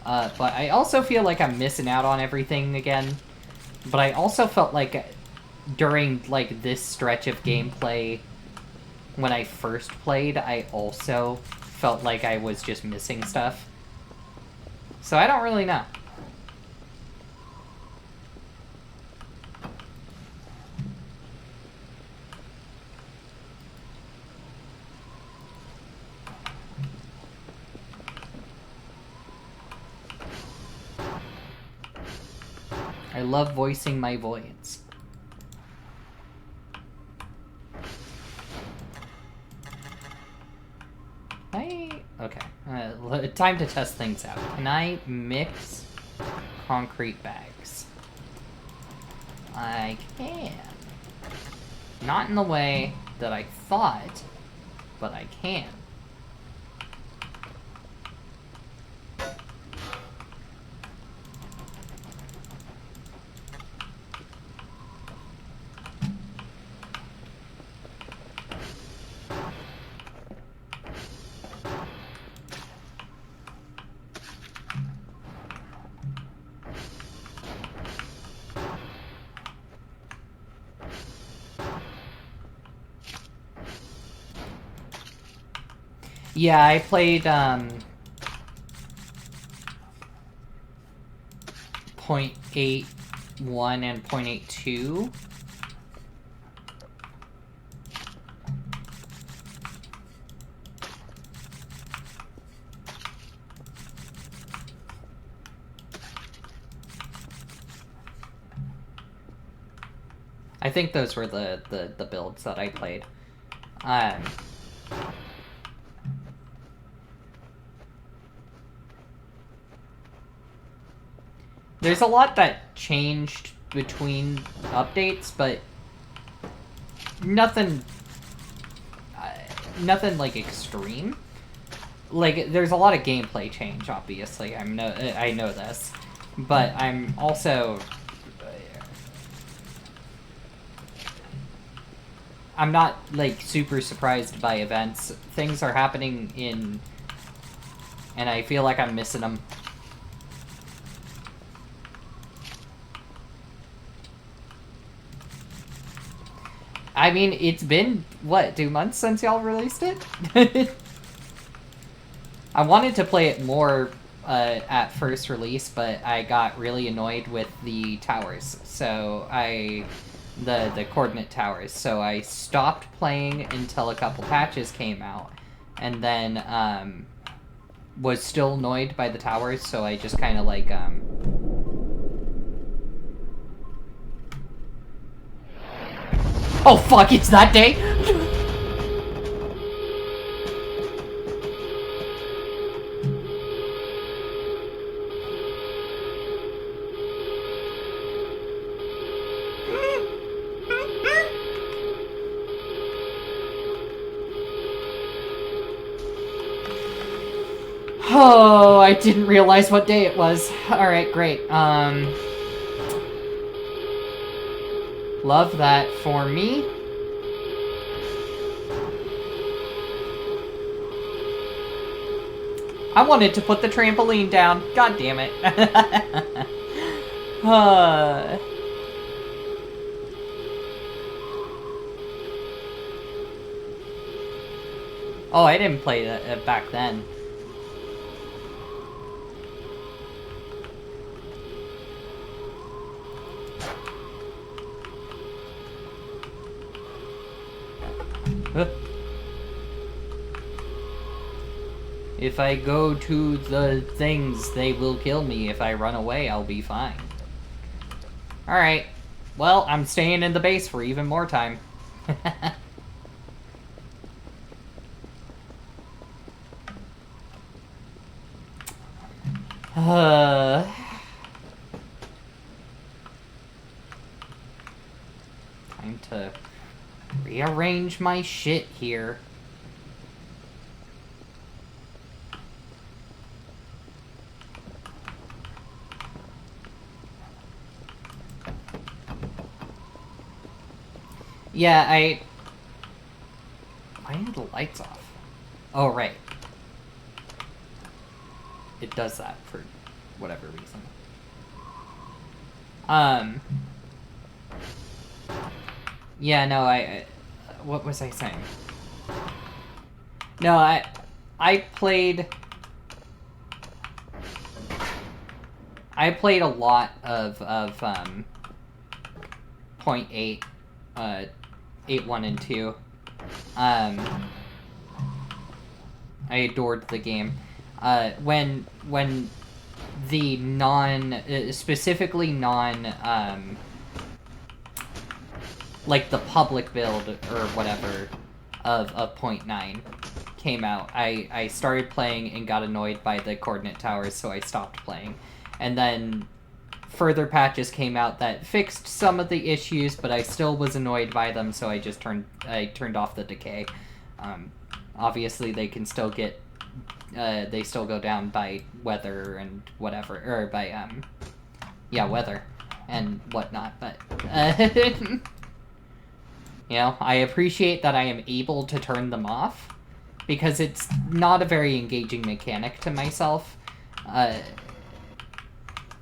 But I also feel like I'm missing out on everything again. But I also felt like during, like, this stretch of gameplay, when I first played, I also felt like I was just missing stuff. So I don't really know. I love voicing my voids. Okay. Time to test things out. Can I mix concrete bags? I can. Not in the way that I thought, but I can. Yeah, I played, 0.81 and 0.82. I think those were the builds that I played. There's a lot that changed between updates, but nothing, nothing like extreme. Like, there's a lot of gameplay change, obviously. I know this, but I'm also, I'm not like super surprised by events. Things are happening and I feel like I'm missing them. I mean, it's been, what, 2 months since y'all released it? I wanted to play it more at first release, but I got really annoyed with the towers. So the coordinate towers. So I stopped playing until a couple patches came out. And then was still annoyed by the towers, so I just kind of like... Oh fuck, it's that day? Oh, I didn't realize what day it was. Alright, great. Love that for me. I wanted to put the trampoline down. God damn it. Oh, I didn't play that back then. If I go to the things, they will kill me. If I run away, I'll be fine. Alright. Well, I'm staying in the base for even more time. Time to rearrange my shit here. Yeah, why are the lights off? Oh, right. It does that for whatever reason. Yeah, no, what was I saying? No, I played a lot of 0.8, 8.1 and 2. I adored the game. When the specifically like the public build or whatever of 0.9 came out, I started playing and got annoyed by the coordinate towers, so I stopped playing. And then further patches came out that fixed some of the issues, but I still was annoyed by them, so I just turned off the decay. Obviously, they can still get they still go down by weather and whatever, or by yeah, weather and whatnot. But you know, I appreciate that I am able to turn them off because it's not a very engaging mechanic to myself.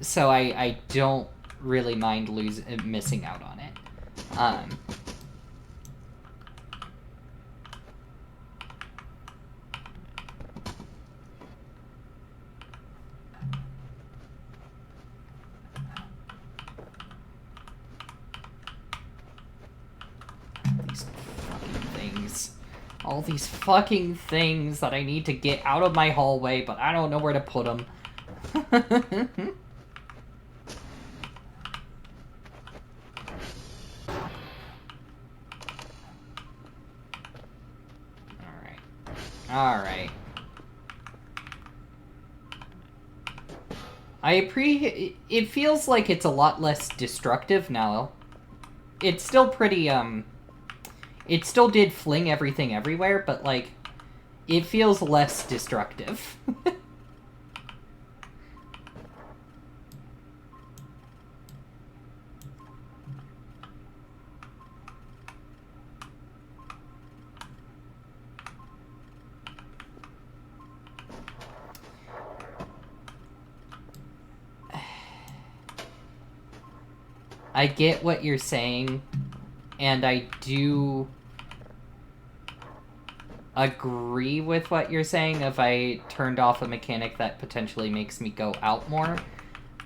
So I don't really mind missing out on it. These fucking things. All these fucking things that I need to get out of my hallway, but I don't know where to put them. Alright. It feels like it's a lot less destructive now. It's still pretty, it still did fling everything everywhere, but, like, it feels less destructive. I get what you're saying, and I do agree with what you're saying if I turned off a mechanic that potentially makes me go out more.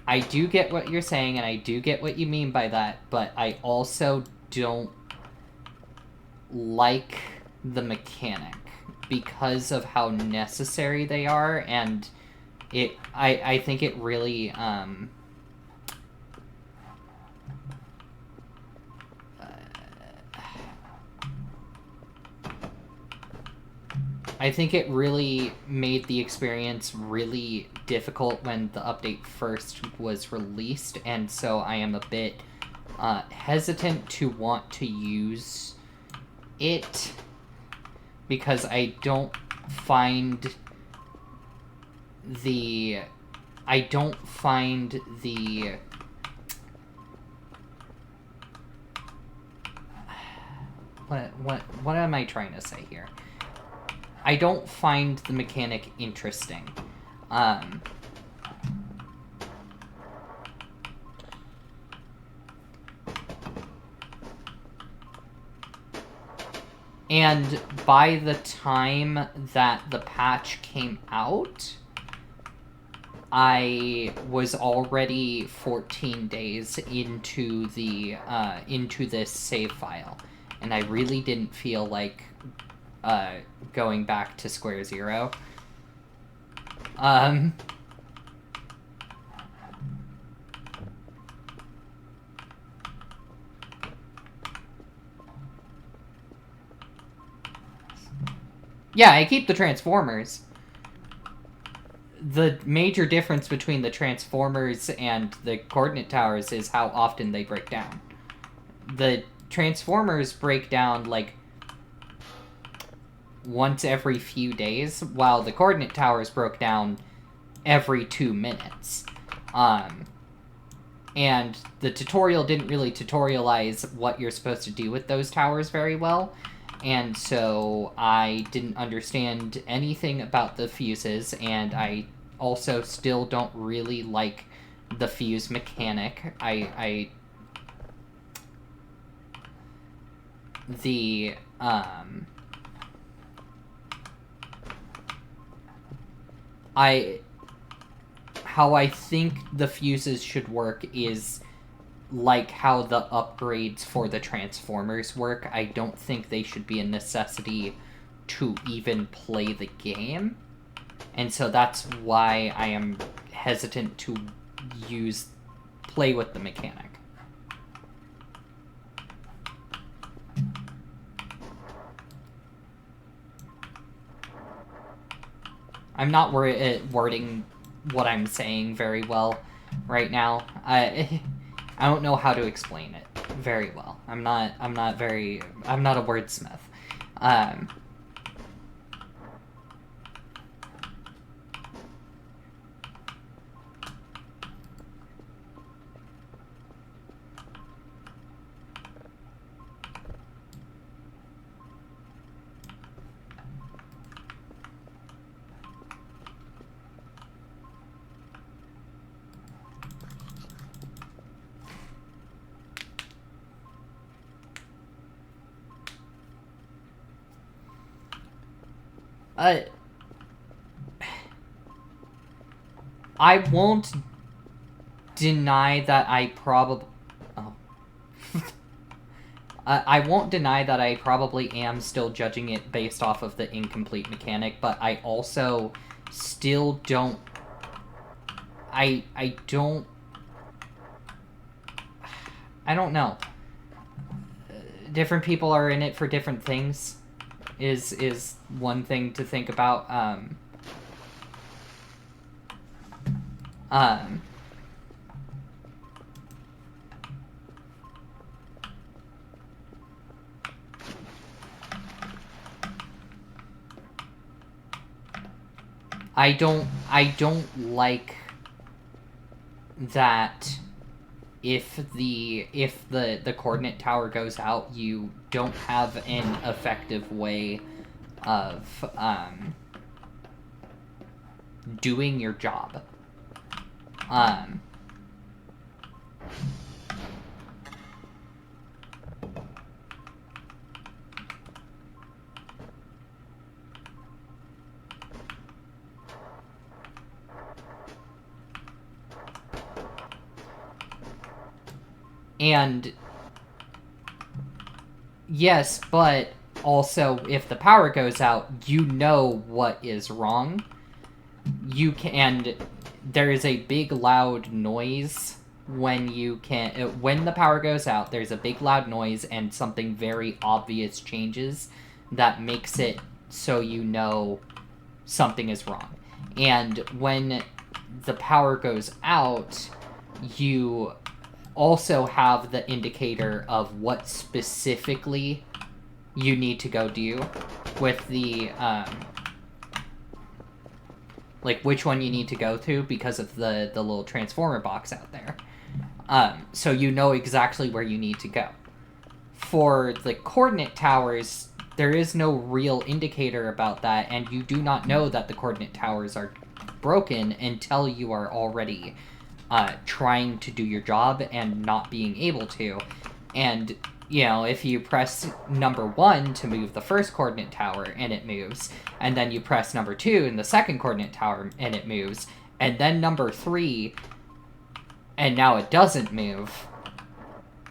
I do get what you're saying, and I do get what you mean by that, but I also don't like the mechanic because of how necessary they are, and I think it really, I think it really made the experience really difficult when the update first was released, and so I am a bit hesitant to want to use it because I don't find the what am I trying to say here? I don't find the mechanic interesting. And by the time that the patch came out, I was already 14 days into the into this save file, and I really didn't feel like going back to square zero. Yeah, I keep the Transformers. The major difference between the Transformers and the coordinate towers is how often they break down. The Transformers break down, like, once every few days, while the coordinate towers broke down every 2 minutes. And the tutorial didn't really tutorialize what you're supposed to do with those towers very well, and so I didn't understand anything about the fuses, and I also still don't really like the fuse mechanic. I how I think the fuses should work is like how the upgrades for the Transformers work. I don't think they should be a necessity to even play the game. And so that's why I am hesitant to play with the mechanic. I'm not wording what I'm saying very well right now. I don't know how to explain it very well. I'm not a wordsmith. I won't deny that I probably... Oh. I won't deny that I probably am still judging it based off of the incomplete mechanic, but I also still don't... I don't know. Different people are in it for different things, is one thing to think about. I don't like that if the coordinate tower goes out, you don't have an effective way of doing your job. And yes, but also if the power goes out, you know what is wrong. You can, and there is a big loud noise when when the power goes out. There's a big loud noise and something very obvious changes that makes it so you know something is wrong. And when the power goes out, you also have the indicator of what specifically you need to go do with the like which one you need to go to because of the little transformer box out there. So you know exactly where you need to go. For the coordinate towers, there is no real indicator about that, and you do not know that the coordinate towers are broken until you are already trying to do your job and not being able to. And, you know, if you press number 1 to move the first coordinate tower and it moves, and then you press number 2 in the second coordinate tower and it moves, and then number 3 and now it doesn't move,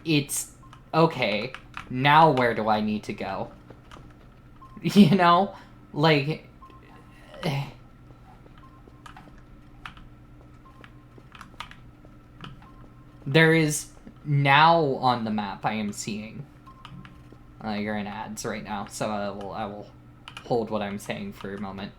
it's okay, now where do I need to go? You know? Like... There is now on the map I am seeing. You're in ads right now, so I will hold what I'm saying for a moment.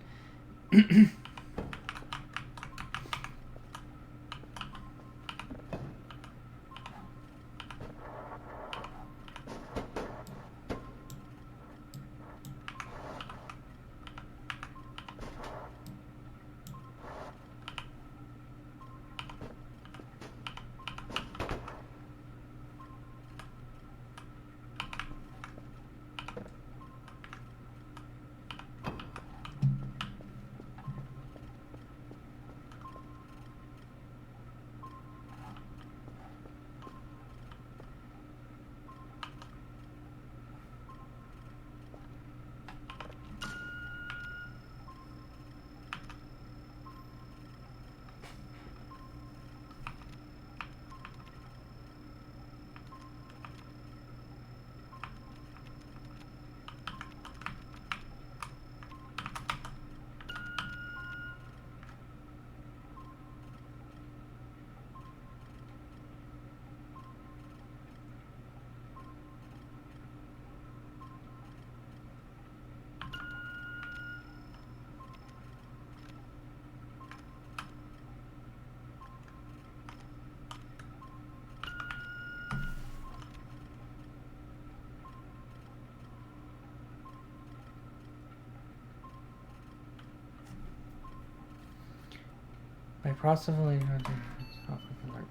By processing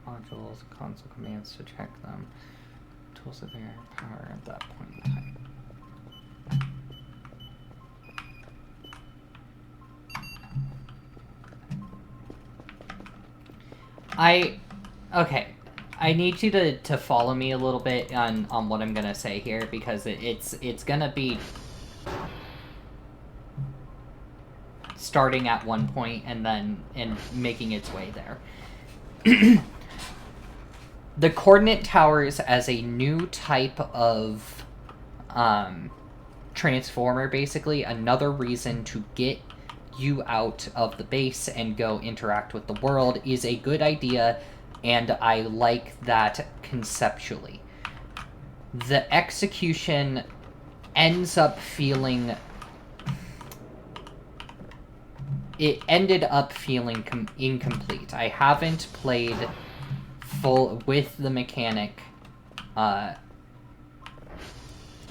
modules, console commands to check them. Tools of their power at that point in time. Okay. I need you to follow me a little bit on what I'm gonna say here, because it's gonna be starting at one point and making its way there. The coordinate towers as a new type of transformer, basically, another reason to get you out of the base and go interact with the world, is a good idea, and I like that conceptually. The execution ends up feeling it ended up feeling incomplete. I haven't played full with the mechanic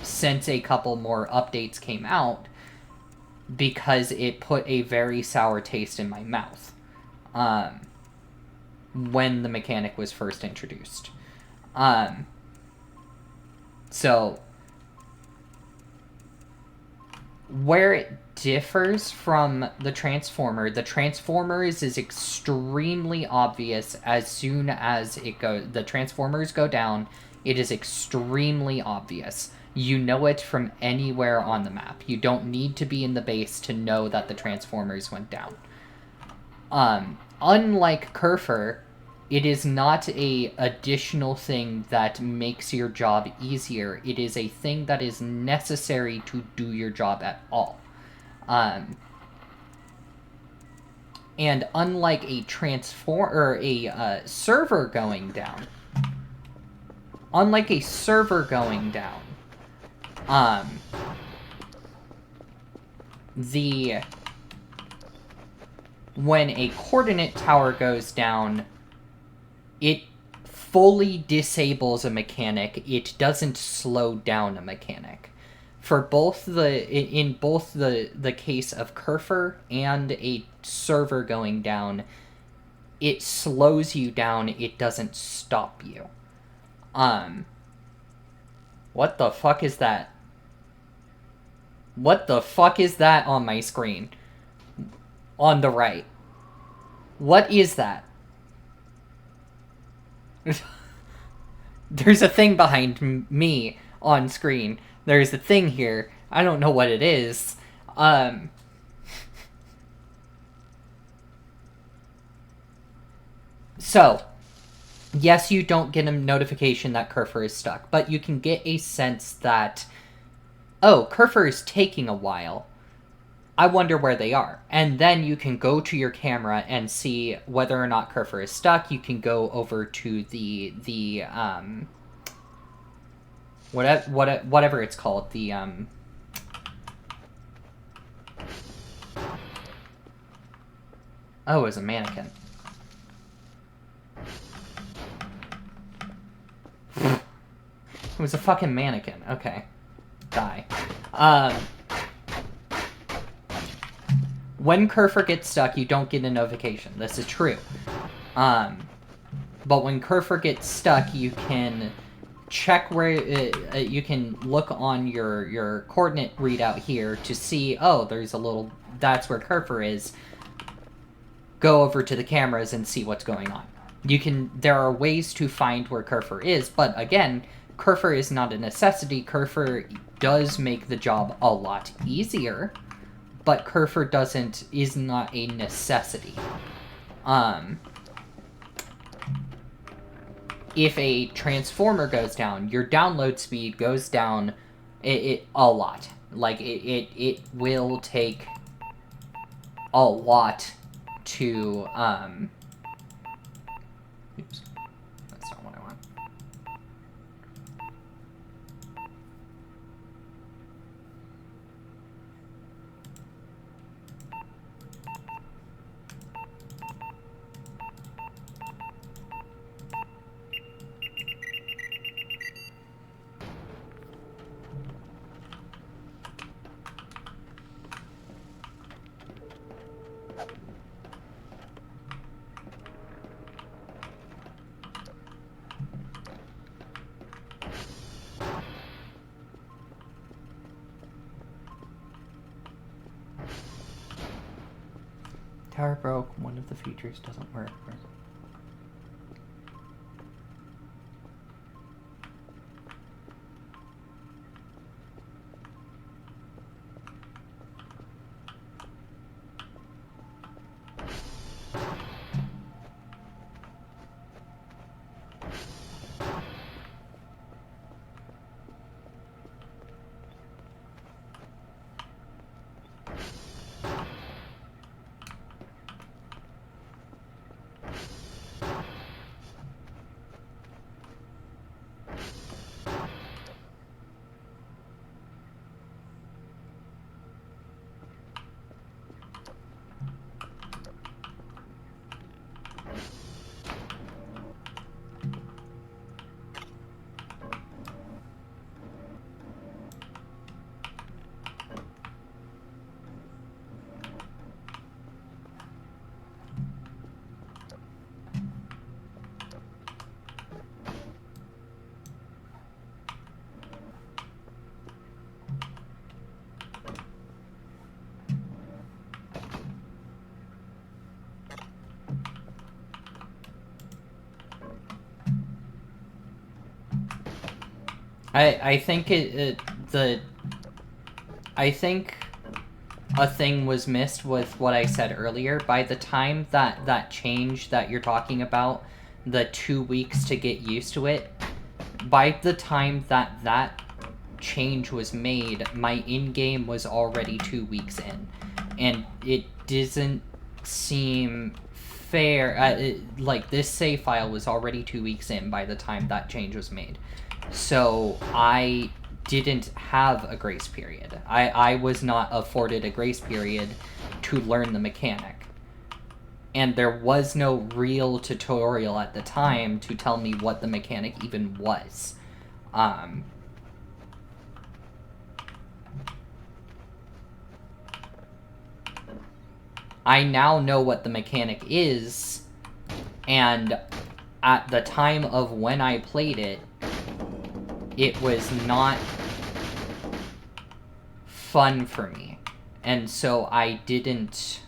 since a couple more updates came out, because it put a very sour taste in my mouth when the mechanic was first introduced. So where it differs from the Transformers is extremely obvious as soon as the Transformers go down. It is extremely obvious. You know it from anywhere on the map. You don't need to be in the base to know that the Transformers went down. Unlike Kerfur, it is not a additional thing that makes your job easier. It is a thing that is necessary to do your job at all. And unlike a server going down, when a coordinate tower goes down, it fully disables a mechanic. It doesn't slow down a mechanic. In both the case of Kerfur and a server going down, it slows you down. It doesn't stop you. What the fuck is that? What the fuck is that on my screen? On the right. What is that? There's a thing behind me on screen. There's a thing here. I don't know what it is. So, yes, you don't get a notification that Kerfur is stuck, but you can get a sense that, oh, Kerfur is taking a while. I wonder where they are. And then you can go to your camera and see whether or not Kerfur is stuck. You can go over to the whatever it's called, the oh, it was a mannequin. It was a fucking mannequin. Okay. Die. When Kerfur gets stuck, you don't get a notification. This is true. But when Kerfur gets stuck, you can check where... you can look on your coordinate readout here to see, oh, there's a little... that's where Kerfur is. Go over to the cameras and see what's going on. There are ways to find where Kerfur is, but again, Kerfur is not a necessity. Kerfur does make the job a lot easier, but Kerfur is not a necessity. If a transformer goes down, your download speed goes down a lot. Like, it will take a lot to, oops, that's not what I want. Tower broke, one of the features doesn't work. I think I think a thing was missed with what I said earlier. By the time that change that you're talking about, the 2 weeks to get used to it, by the time that change was made, my in-game was already 2 weeks in. And it doesn't seem fair. Like, this save file was already 2 weeks in by the time that change was made. So I didn't have a grace period. I was not afforded a grace period to learn the mechanic. And there was no real tutorial at the time to tell me what the mechanic even was. I now know what the mechanic is, and at the time of when I played it, it was not fun for me. And so I didn't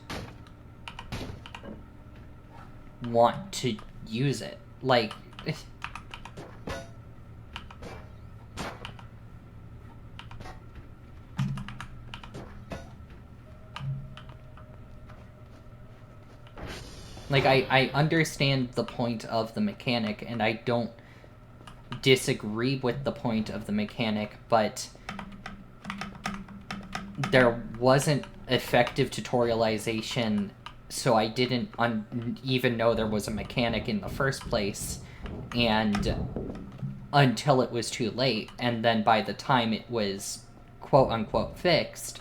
want to use it. Like... Like, I understand the point of the mechanic, and I don't disagree with the point of the mechanic, but there wasn't effective tutorialization, so I didn't even know there was a mechanic in the first place, and until it was too late, and then by the time it was quote-unquote fixed,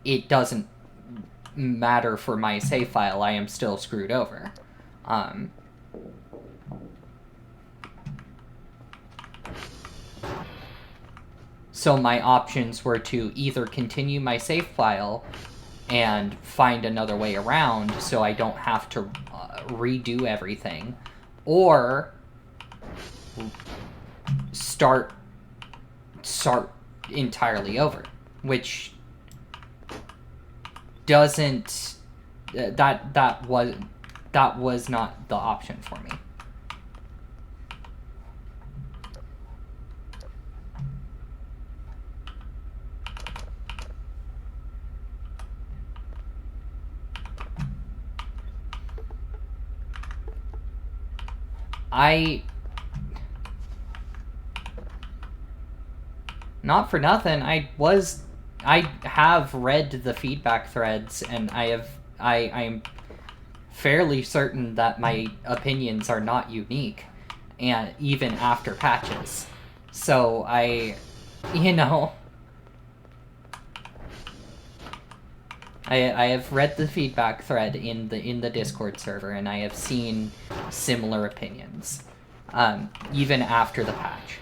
it doesn't matter for my save file. I am still screwed over. So my options were to either continue my save file and find another way around so I don't have to redo everything, or start entirely over, which doesn't... that was not the option for me. Not for nothing, I have read the feedback threads, and I'm fairly certain that my opinions are not unique, and even after patches. So you know, I have read the feedback thread in the Discord server, and I have seen similar opinions, even after the patch.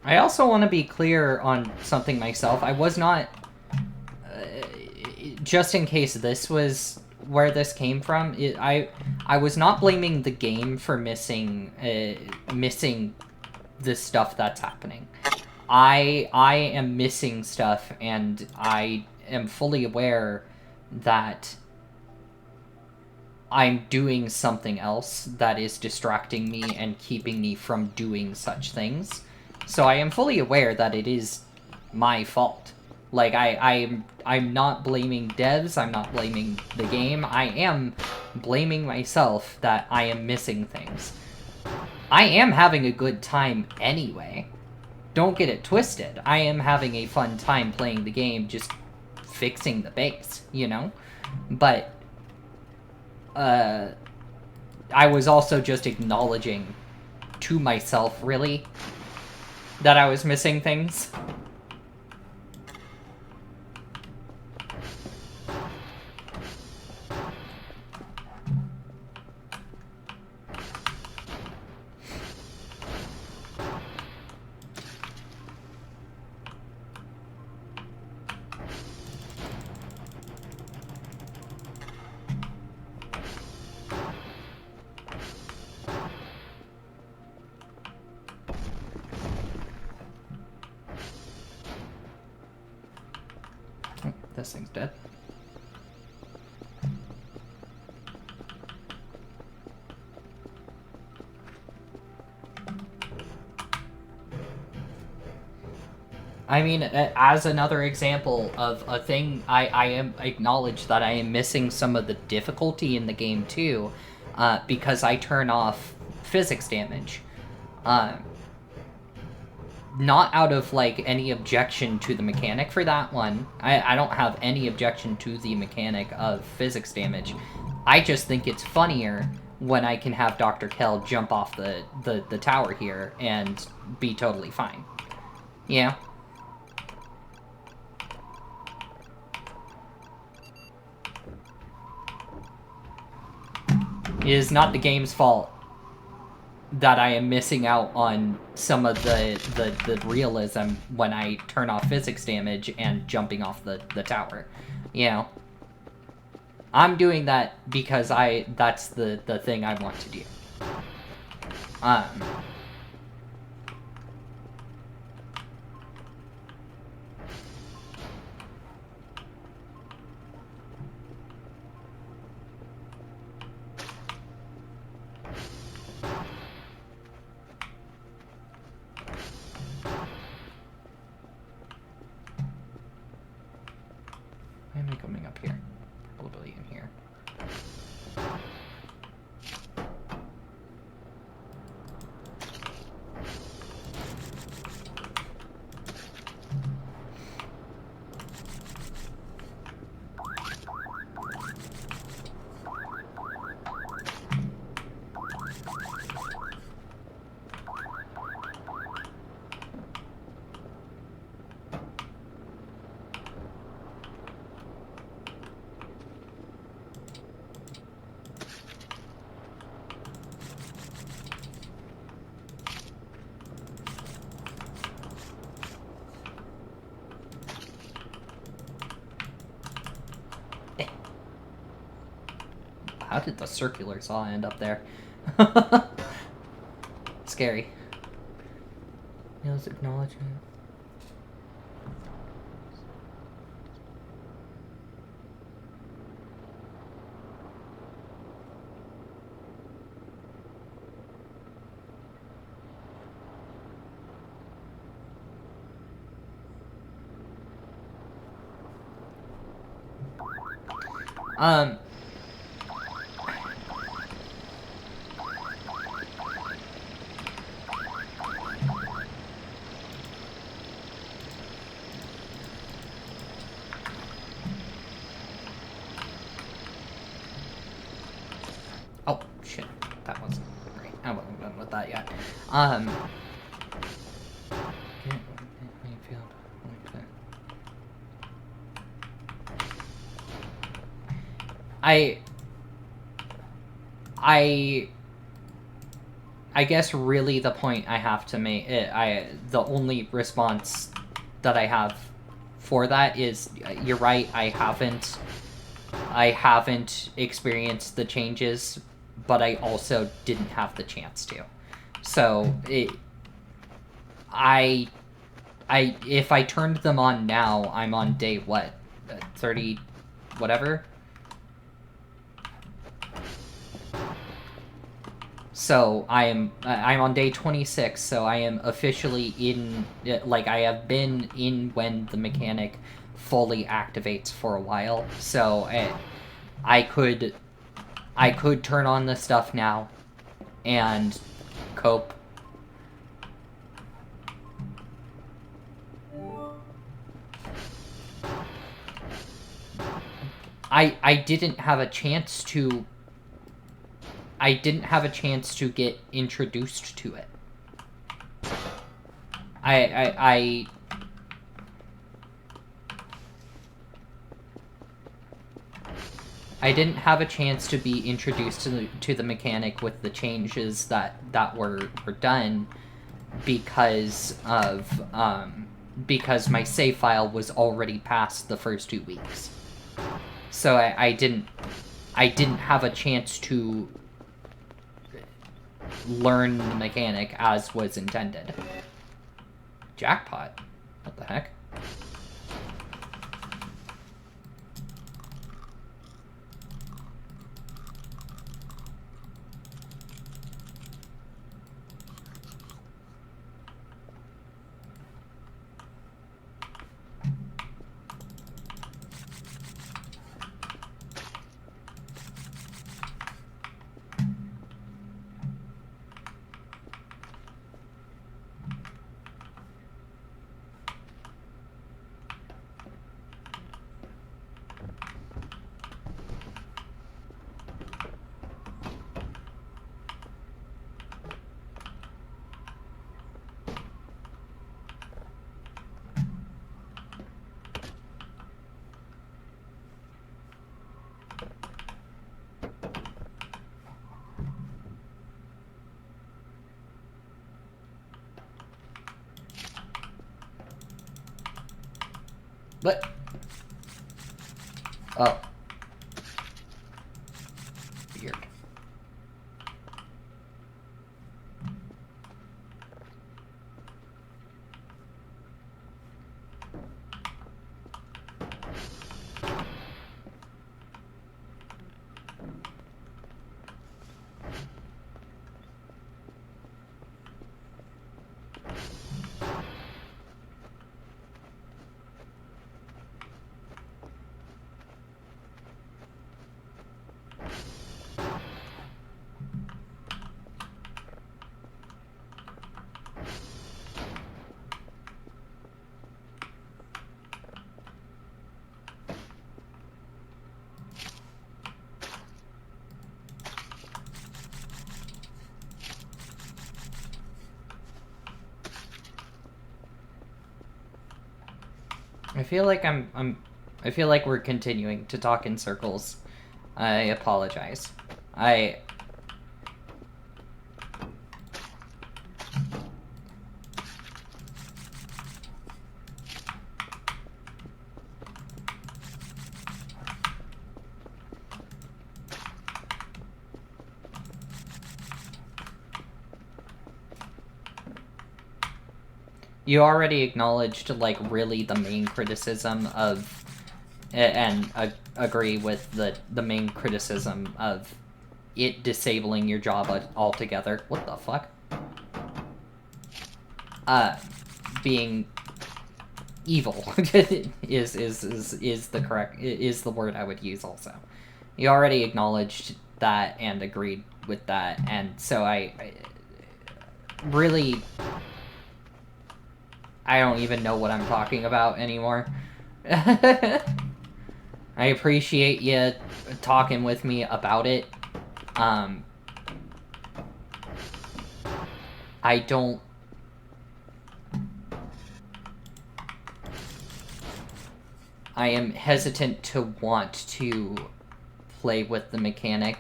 I also want to be clear on something myself. I was not... just in case this was where this came from, I was not blaming the game for missing the stuff that's happening. I am missing stuff, and I am fully aware that I'm doing something else that is distracting me and keeping me from doing such things. So I am fully aware that it is my fault. Like, I'm not blaming devs, I'm not blaming the game, I am blaming myself that I am missing things. I am having a good time anyway. Don't get it twisted. I am having a fun time playing the game, just fixing the base, you know? But, I was also just acknowledging to myself, really, that I was missing things. This thing's dead. I mean, as another example of a thing, I am acknowledge that I am missing some of the difficulty in the game too, because I turn off physics damage. Not out of, like, any objection to the mechanic for that one. I don't have any objection to the mechanic of physics damage. I just think it's funnier when I can have Dr. Kell jump off the tower here and be totally fine. Yeah. It is not the game's fault that I am missing out on some of the realism when I turn off physics damage and jumping off the tower. You know? I'm doing that because that's the thing I want to do. Why am I coming up here? Probably in here. How did the circular saw end up there? Scary. Neil's acknowledgement. Oh, shit. That wasn't great. I wasn't done with that yet. I guess really the point I have to make, the only response that I have for that is, you're right, I haven't experienced the changes, but I also didn't have the chance to. So, if I turned them on now, I'm on day, what, 30, whatever? So, I'm on day 26, so I am officially in, like, I have been in when the mechanic fully activates for a while, so I could turn on the stuff now and cope. I didn't have a chance to get introduced to it. I didn't have a chance to be introduced to the mechanic with the changes that were done because of because my save file was already past the first 2 weeks. So I didn't have a chance to learn the mechanic as was intended. Jackpot. What the heck? What? Oh. Weird. I feel like I feel like we're continuing to talk in circles. I apologize. You already acknowledged, like, really the main criticism of, and agree with the main criticism of it disabling your job altogether. What the fuck? Being evil is the word I would use also. You already acknowledged that and agreed with that, and so I really... I don't even know what I'm talking about anymore. I appreciate you talking with me about it. I don't... I am hesitant to want to play with the mechanic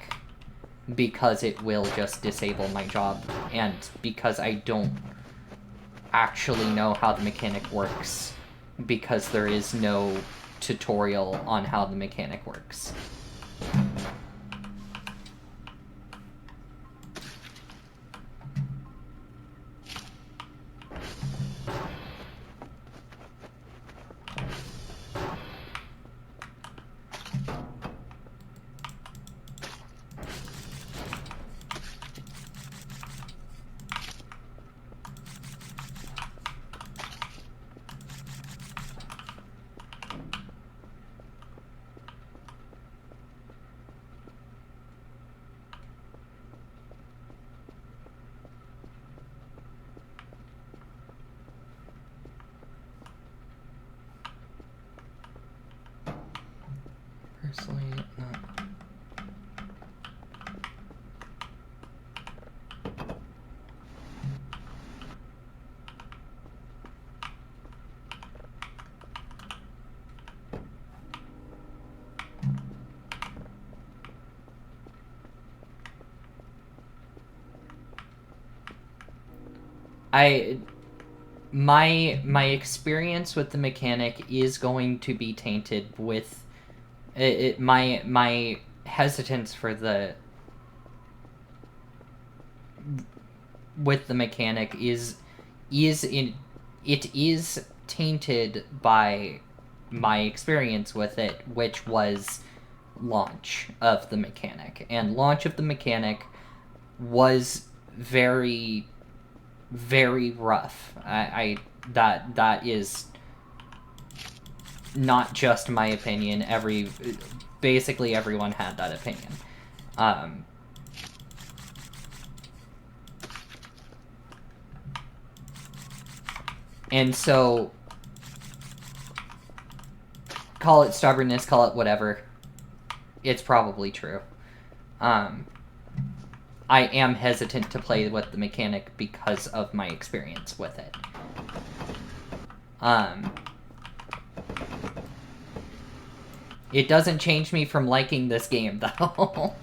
because it will just disable my job, and because I don't actually know how the mechanic works, because there is no tutorial on how the mechanic works. Personally, not. my experience with the mechanic is going to be tainted with my hesitance for the with the mechanic is tainted by my experience with it, which was launch of the mechanic. And launch of the mechanic was very, very rough. That is not just my opinion. Basically everyone had that opinion. And so, call it stubbornness, call it whatever. It's probably true. I am hesitant to play with the mechanic because of my experience with it. It doesn't change me from liking this game, though.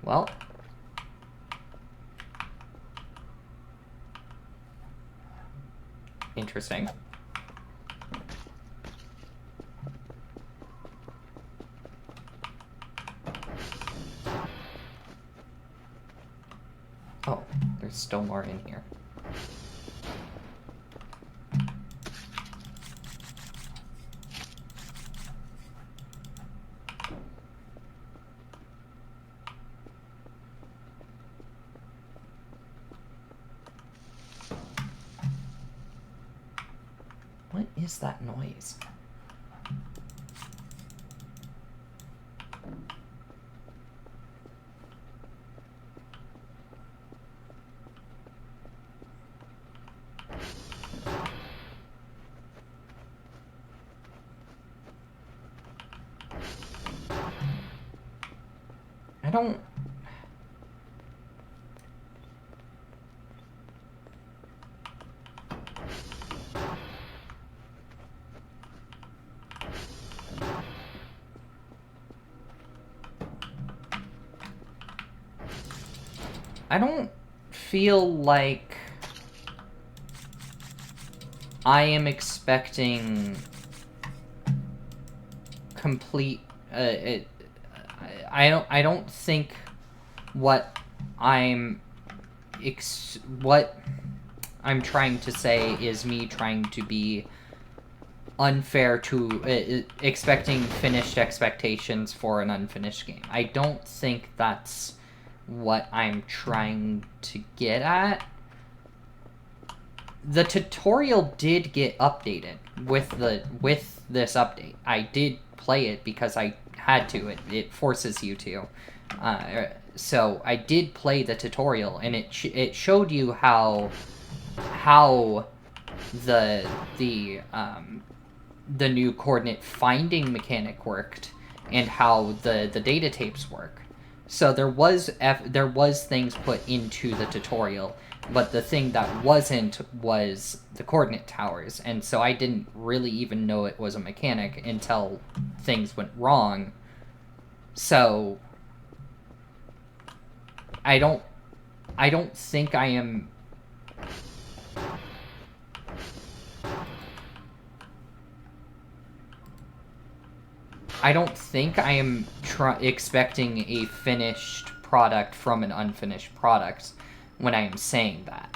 Well, interesting. Oh, there's still more in here. What is that noise? I don't... I don't feel like I am expecting complete... I don't think what I'm trying to say is me trying to be unfair to expecting finished expectations for an unfinished game. I don't think that's what I'm trying to get at. The tutorial did get updated with this update. I did play it because I had to. It forces you to. So I did play the tutorial, and it showed you how the new coordinate finding mechanic worked and how the data tapes work. So there was things put into the tutorial, but the thing that wasn't was the coordinate towers. And so I didn't really even know it was a mechanic until things went wrong. So I don't think I am... I don't think I am expecting a finished product from an unfinished product when I am saying that.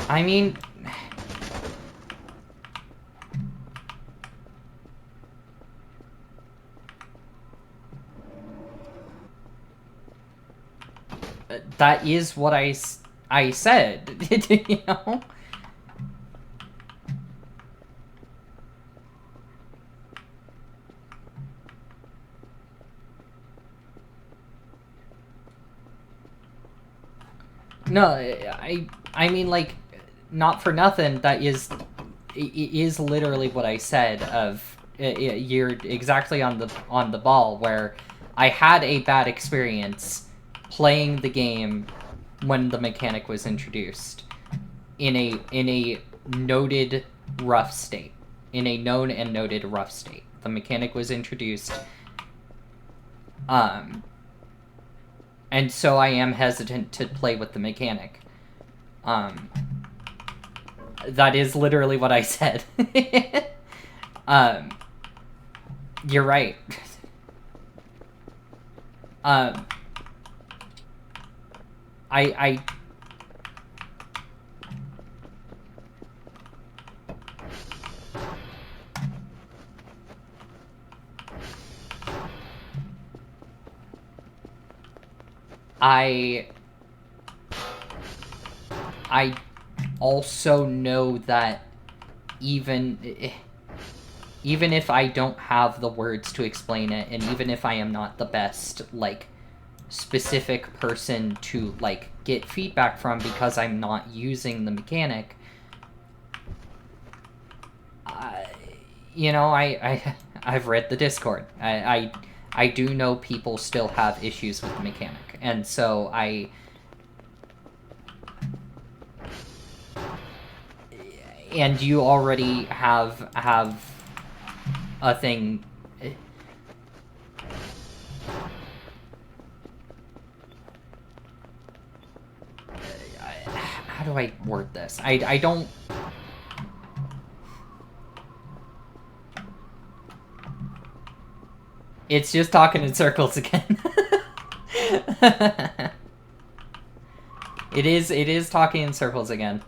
I mean... that is what I said, you know? No, I mean, like, not for nothing, that is... It is literally what I said of... You're exactly on the ball, where I had a bad experience playing the game when the mechanic was introduced in a noted rough state. In a known and noted rough state. The mechanic was introduced. And so I am hesitant to play with the mechanic. That is literally what I said. You're right. I also know that even if I don't have the words to explain it, and even if I am not the best, like, specific person to, like, get feedback from because I'm not using the mechanic, you know, I've read the Discord. I do know people still have issues with the mechanic, and so and you already have a thing. How do I word this? I don't... It's just talking in circles again. It is talking in circles again.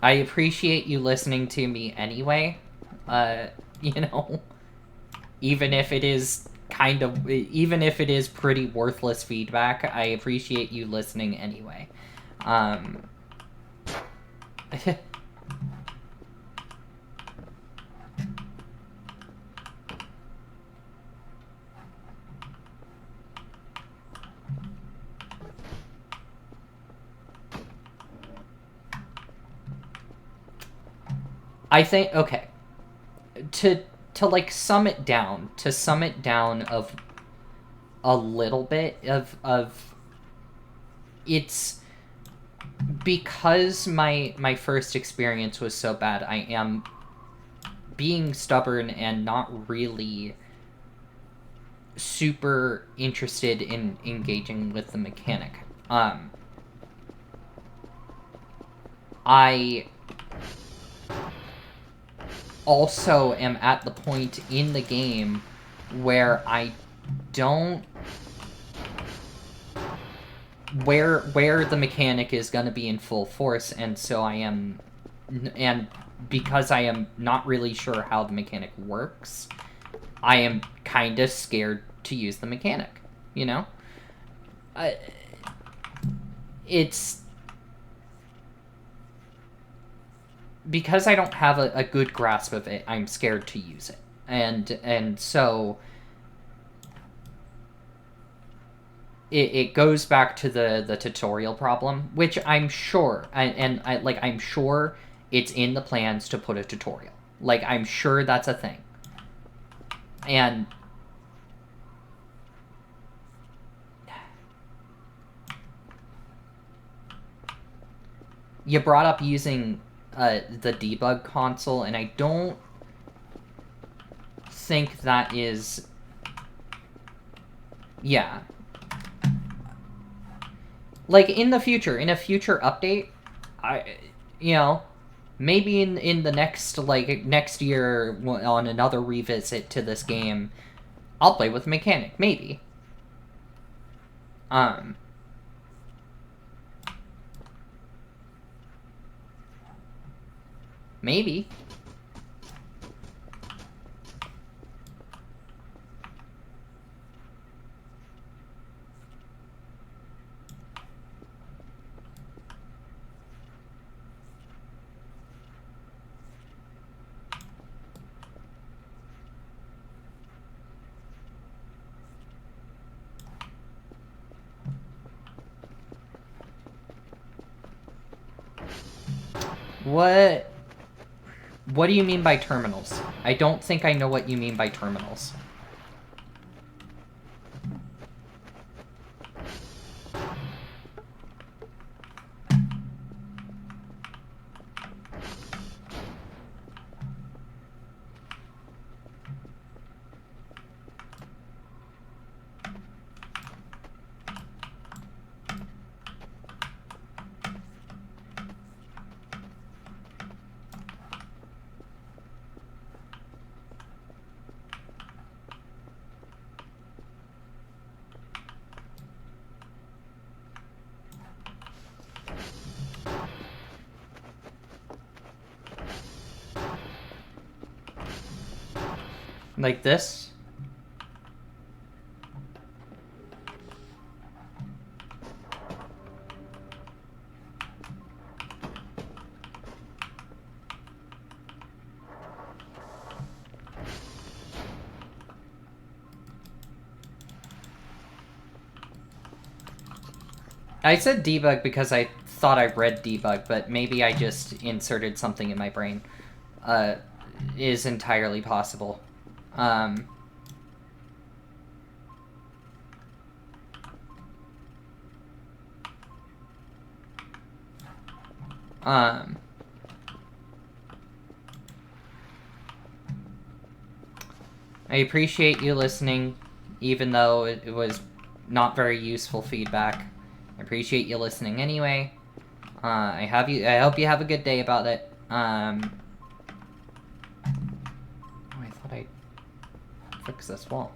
I appreciate you listening to me anyway. You know, even if it is pretty worthless feedback, I appreciate you listening anyway. I think, okay, to like sum it down of a little bit of it's because my first experience was so bad. I am being stubborn and not really super interested in engaging with the mechanic. I also am at the point in the game where I don't... where the mechanic is going to be in full force, and so I am... and because I am not really sure how the mechanic works, I am kind of scared to use the mechanic, you know? It's... because I don't have a good grasp of it, I'm scared to use it. And so... It goes back to the tutorial problem, which I'm sure, I'm sure it's in the plans to put a tutorial. Like, I'm sure that's a thing. And... you brought up using the debug console, and I don't think that is... yeah. like in the future, in a future update, you know, maybe in the next next year on another revisit to this game, I'll play with a mechanic, maybe. Maybe. What do you mean by terminals? I don't think I know what you mean by terminals. Like this? I said debug because I thought I read debug, but maybe I just inserted something in my brain. Is entirely possible. I appreciate you listening, even though it was not very useful feedback. I appreciate you listening anyway. I hope you have a good day about it. Oh, I thought I'd fix this wall.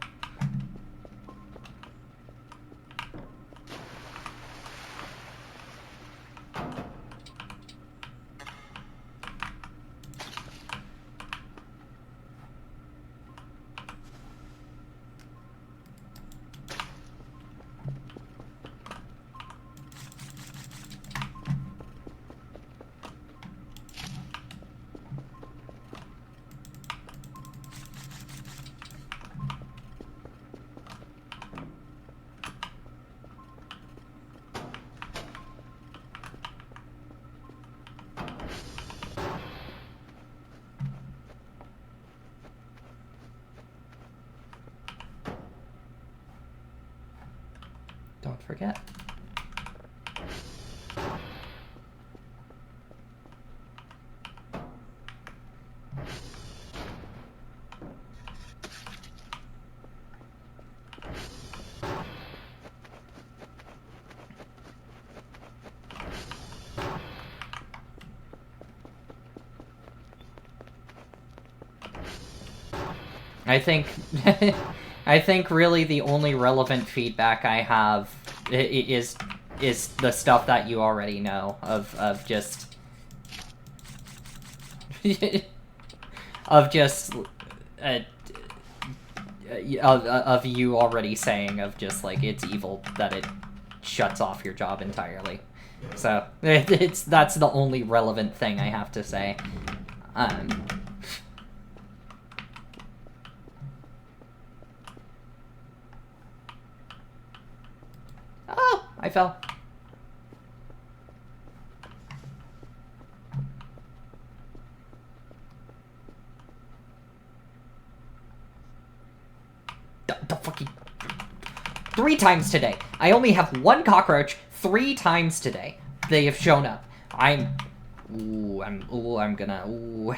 Don't forget. I think I think really the only relevant feedback I have is the stuff that you already know of just of just of you already saying of just like it's evil that it shuts off your job entirely. So that's the only relevant thing I have to say. Oh, I fell. The fucking 3 times today. I only have 1 cockroach 3 times today. They have shown up. I'm gonna.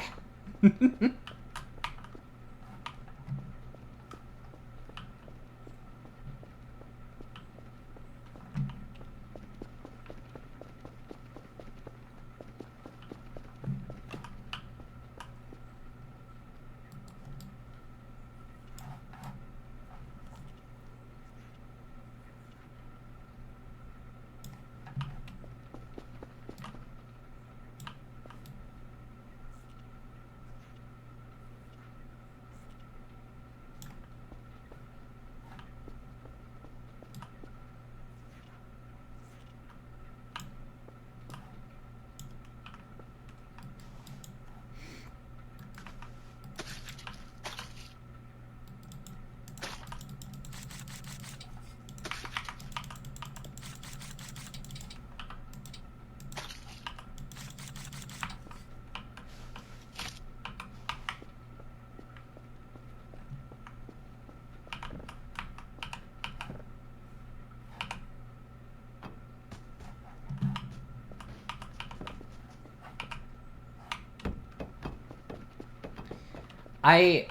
I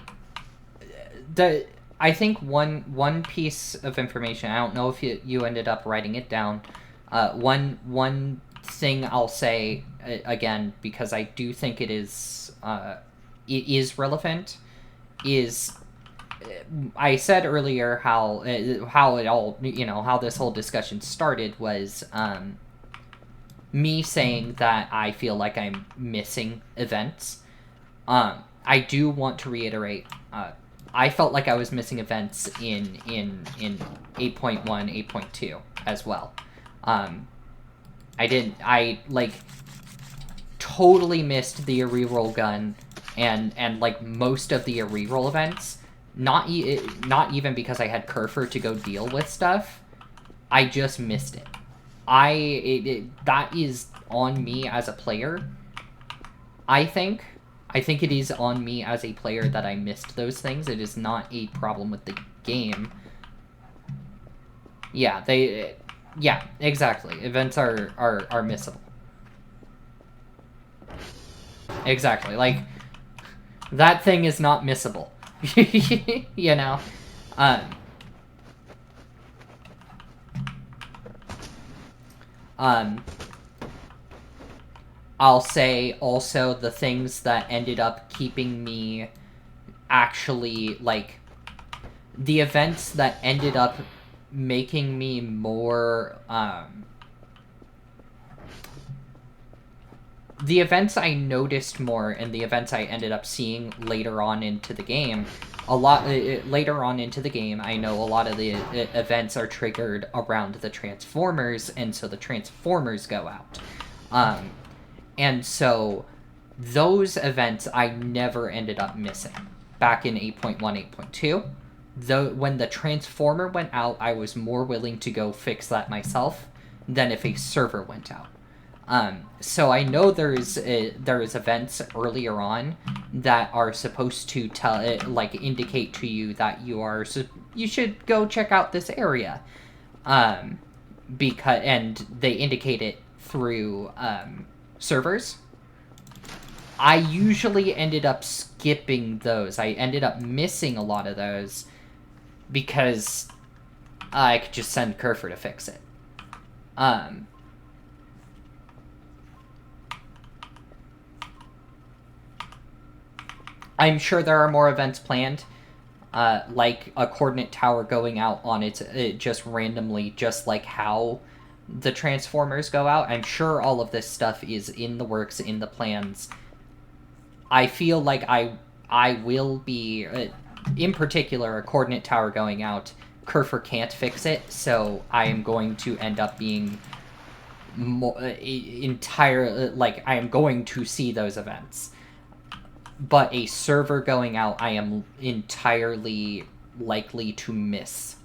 I think one piece of information, I don't know if you ended up writing it down. One thing I'll say again, because I do think it is relevant, is I said earlier how it all, how this whole discussion started was me saying that I feel like I'm missing events. I do want to reiterate, I felt like I was missing events in 8.1, 8.2 as well. I totally missed the reroll gun and like most of the reroll events. Not even because I had Kerfur to go deal with stuff. I just missed it. That is on me as a player. I think it is on me as a player that I missed those things. It is not a problem with the game. Yeah, yeah, exactly. Events are missable. Exactly. Like, that thing is not missable. You know? I'll say also the things that ended up keeping me actually, like, the events that ended up making me more, the events I noticed more and the events I ended up seeing later on into the game, later on into the game, I know a lot of the events are triggered around the Transformers, and so the Transformers go out. And so those events I never ended up missing back in 8.1, 8.2. When the Transformer went out, I was more willing to go fix that myself than if a server went out. So I know there's events earlier on that are supposed to indicate to you that you should go check out this area, and they indicate it through servers. I usually ended up skipping those. I ended up missing a lot of those because I could just send Kerfur to fix it. I'm sure there are more events planned, like a coordinate tower going out on it just randomly, just like how the Transformers go out. I'm sure all of this stuff is in the works, in the plans. I feel like I will be, in particular, a coordinate tower going out. Kerfur can't fix it, so I am going to end up being I am going to see those events. But a server going out, I am entirely likely to miss.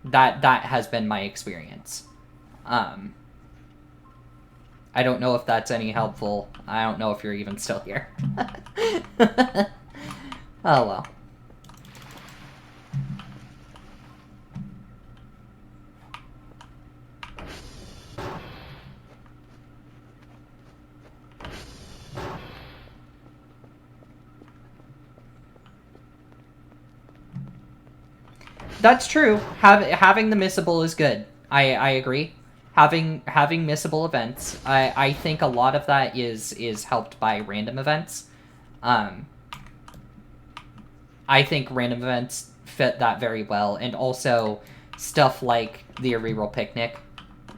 That has been my experience. I don't know if that's any helpful. I don't know if you're even still here. Oh, well. That's true. Having the missable is good. I agree. Having missable events, I think a lot of that is helped by random events. I think random events fit that very well, and also stuff like the reroll picnic.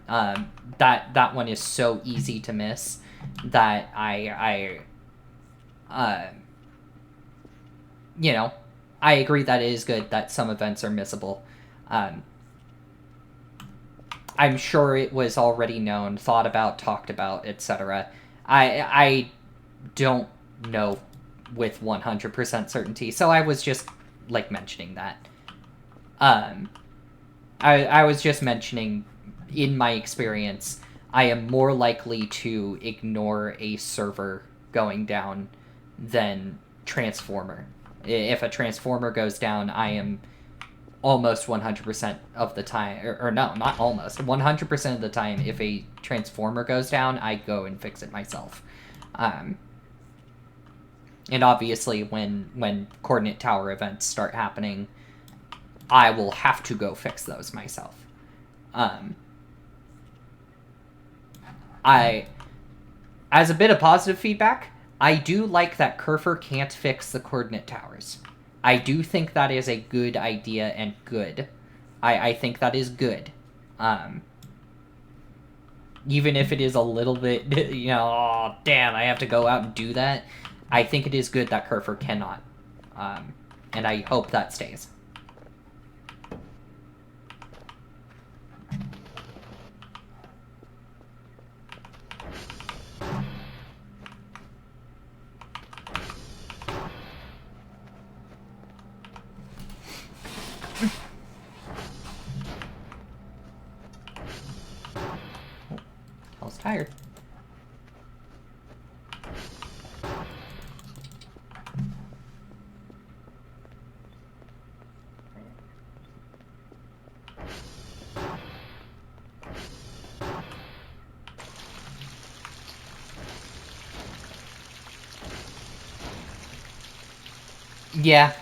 That one is so easy to miss that I agree that it is good that some events are missable. I'm sure it was already known, thought about, talked about, etc. I don't know with 100% certainty, so I was just, mentioning that. I was just mentioning, in my experience, I am more likely to ignore a server going down than Transformer. If a Transformer goes down, I am almost 100% of the time, or no, not almost, 100% of the time, if a Transformer goes down, I go and fix it myself. And obviously, when coordinate tower events start happening, I will have to go fix those myself. As a bit of positive feedback, I do like that Kerfer can't fix the coordinate towers. I do think that is a good idea and good. I think that is good. Even if it is a little bit, oh, damn, I have to go out and do that. I think it is good that Kerfer cannot. And I hope that stays. I was tired. Yeah.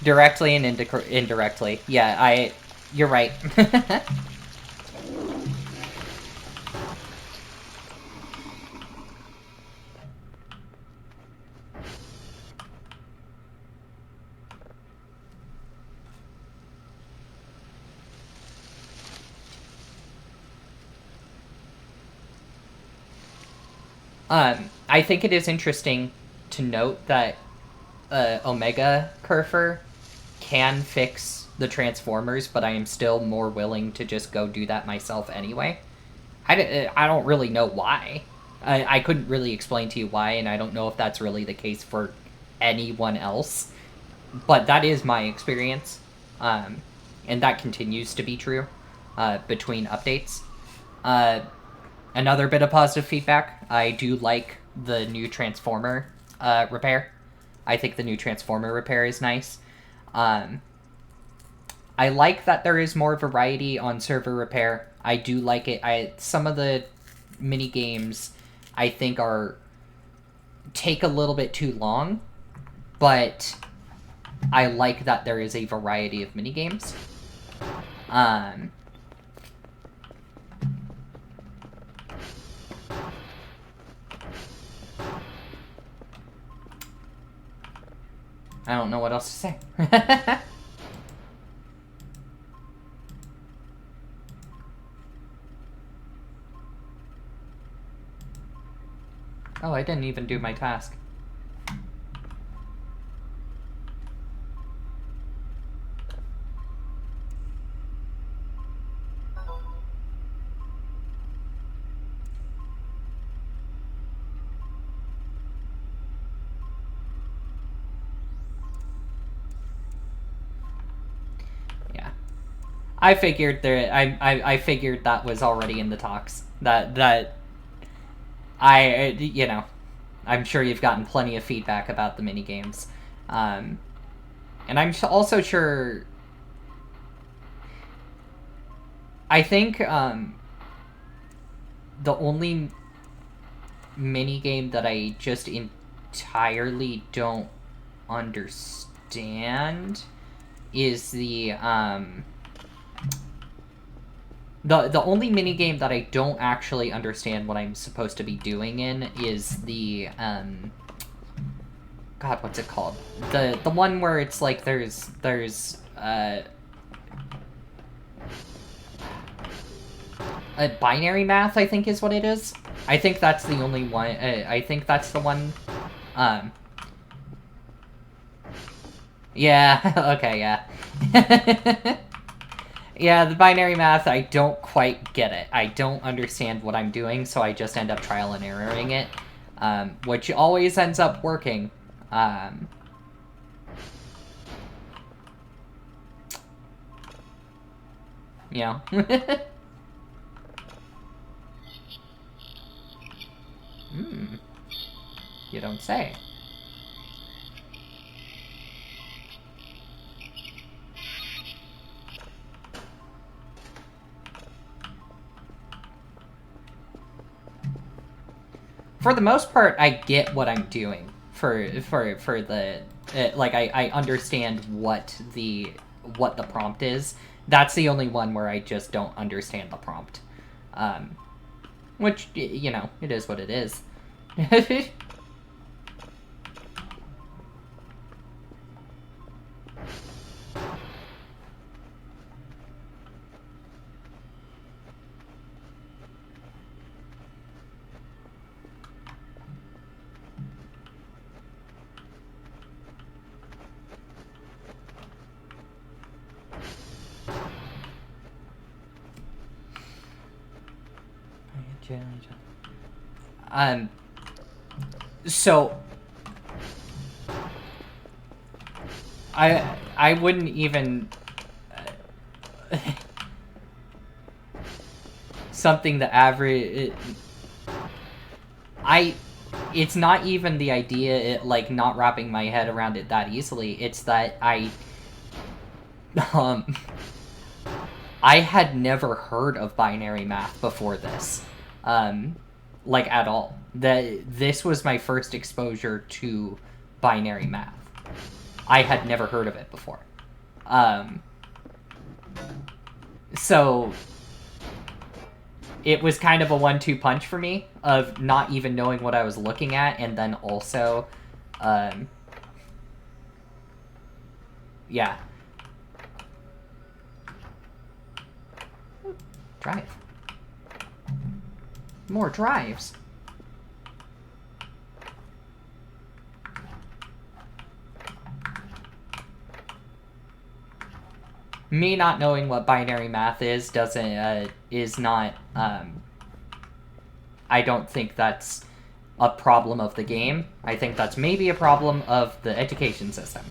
Directly and indirectly. Yeah, you're right. I think it is interesting to note that Omega Kerfer can fix the Transformers, but I am still more willing to just go do that myself anyway. I don't really know why. I couldn't really explain to you why, and I don't know if that's really the case for anyone else. But that is my experience, and that continues to be true between updates. Another bit of positive feedback, I do like the new Transformer repair. I think the new Transformer repair is nice. I like that there is more variety on server repair. I do like it. Some of the mini games I think take a little bit too long, but I like that there is a variety of mini games. I don't know what else to say. Oh, I didn't even do my task. Yeah. I figured I figured that was already in the talks. I'm sure you've gotten plenty of feedback about the minigames. And I'm also sure... I think the only minigame that I just entirely don't understand is the only minigame that I don't actually understand what I'm supposed to be doing in is the God, what's it called? The one where it's like there's a binary math, I think is what it is. I think that's the only one. I think that's the one. Yeah. Okay. Yeah. Yeah, the binary math, I don't quite get it. I don't understand what I'm doing, so I just end up trial and erroring it, which always ends up working. You know. You don't say. for the most part, I get what I'm doing for the like I understand what the prompt is. That's the only one where I just don't understand the prompt. Which, you know, it is what it is. So I wouldn't even something the average it's not even the idea like not wrapping my head around it that easily. It's that I had never heard of binary math before this. Like at all. This was my first exposure to binary math. I had never heard of it before. So it was kind of a 1-2 punch for me of not even knowing what I was looking at, and then also, yeah. Drive. More drives. Me not knowing what binary math is is not, I don't think that's a problem of the game. I think that's maybe a problem of the education system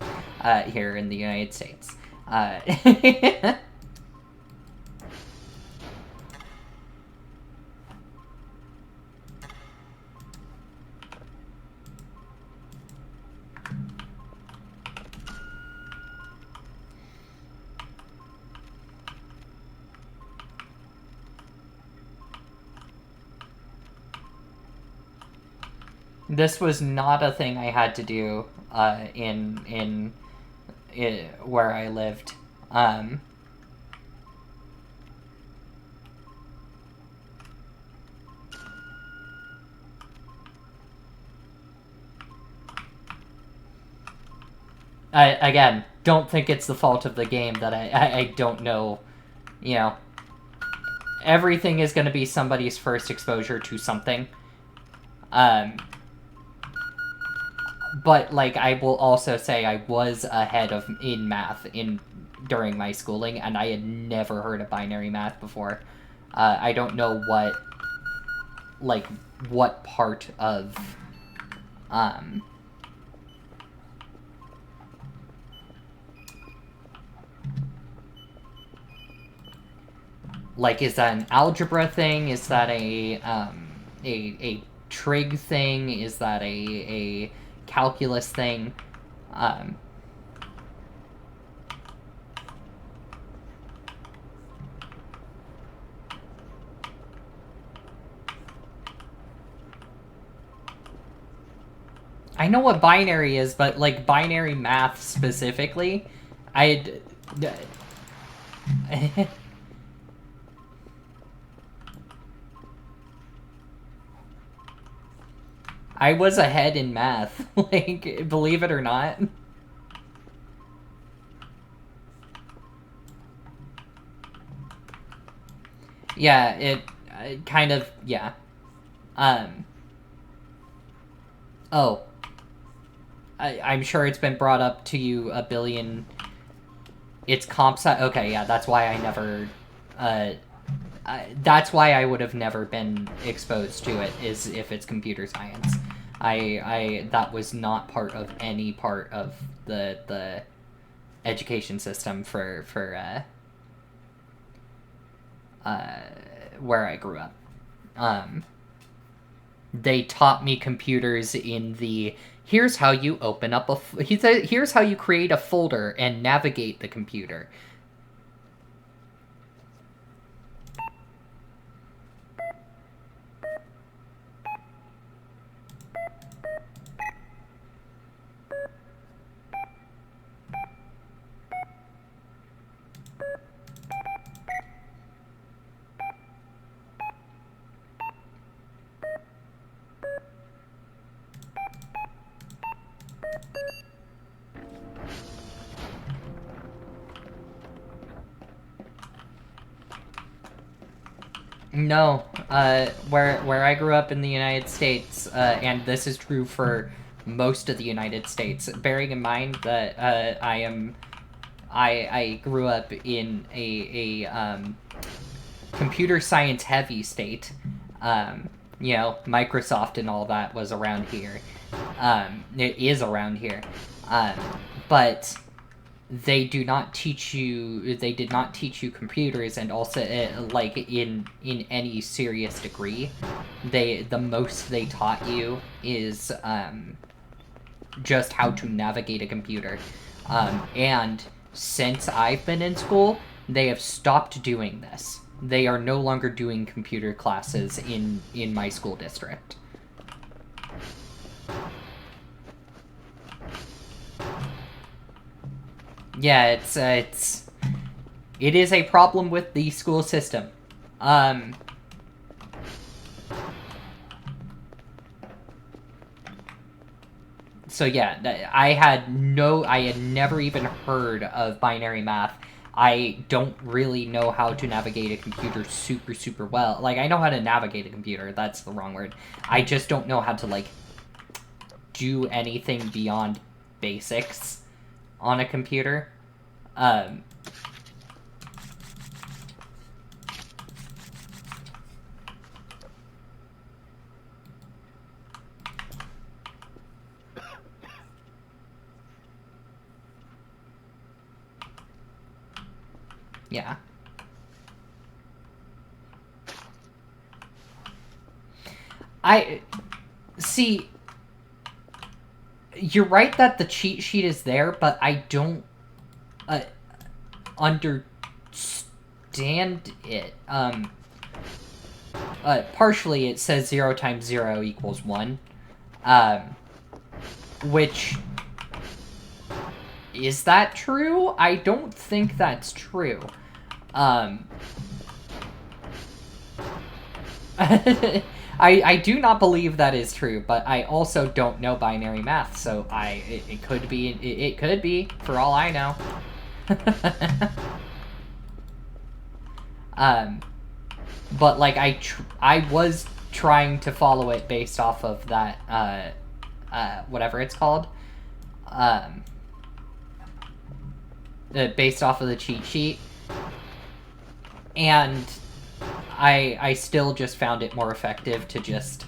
here in the United States. This was not a thing I had to do in where I lived. I again don't think it's the fault of the game that I don't know, you know. Everything is going to be somebody's first exposure to something. But like I will also say I was ahead of in math during my schooling, and I had never heard of binary math before. I don't know what part of like, is that an algebra thing? Is that a trig thing? Is that a calculus thing? I know what binary is, but like binary math specifically, I was ahead in math, like, believe it or not. Yeah, it kind of, yeah. Oh. I'm sure it's been brought up to you a billion. It's comp sci. Okay, yeah, that's why I never. That's why I would have never been exposed to it. Is if it's computer science. That was not part of any part of the education system for where I grew up. They taught me computers in the here's how you open up here's how you create a folder and navigate the computer. No, where I grew up in the United States, and this is true for most of the United States, bearing in mind that I grew up in a computer science heavy state. You know, Microsoft and all that was around here. It is around here. But they do not teach you, they did not teach you computers, and also like in any serious degree. The most they taught you is just how to navigate a computer. And since I've been in school, they have stopped doing this. They are no longer doing computer classes in my school district. Yeah, it is a problem with the school system. So yeah, I had never even heard of binary math. I don't really know how to navigate a computer super, super well. Like, I know how to navigate a computer, that's the wrong word. I just don't know how to, like, do anything beyond basics on a computer. Yeah. See, you're right that the cheat sheet is there, but I don't understand it. Partially it says 0 times 0 equals 1. Which... Is that true? I don't think that's true. I do not believe that is true, but I also don't know binary math, so it could be, it could be, for all I know. But like I was trying to follow it based off of that whatever it's called, based off of the cheat sheet, and I still just found it more effective to just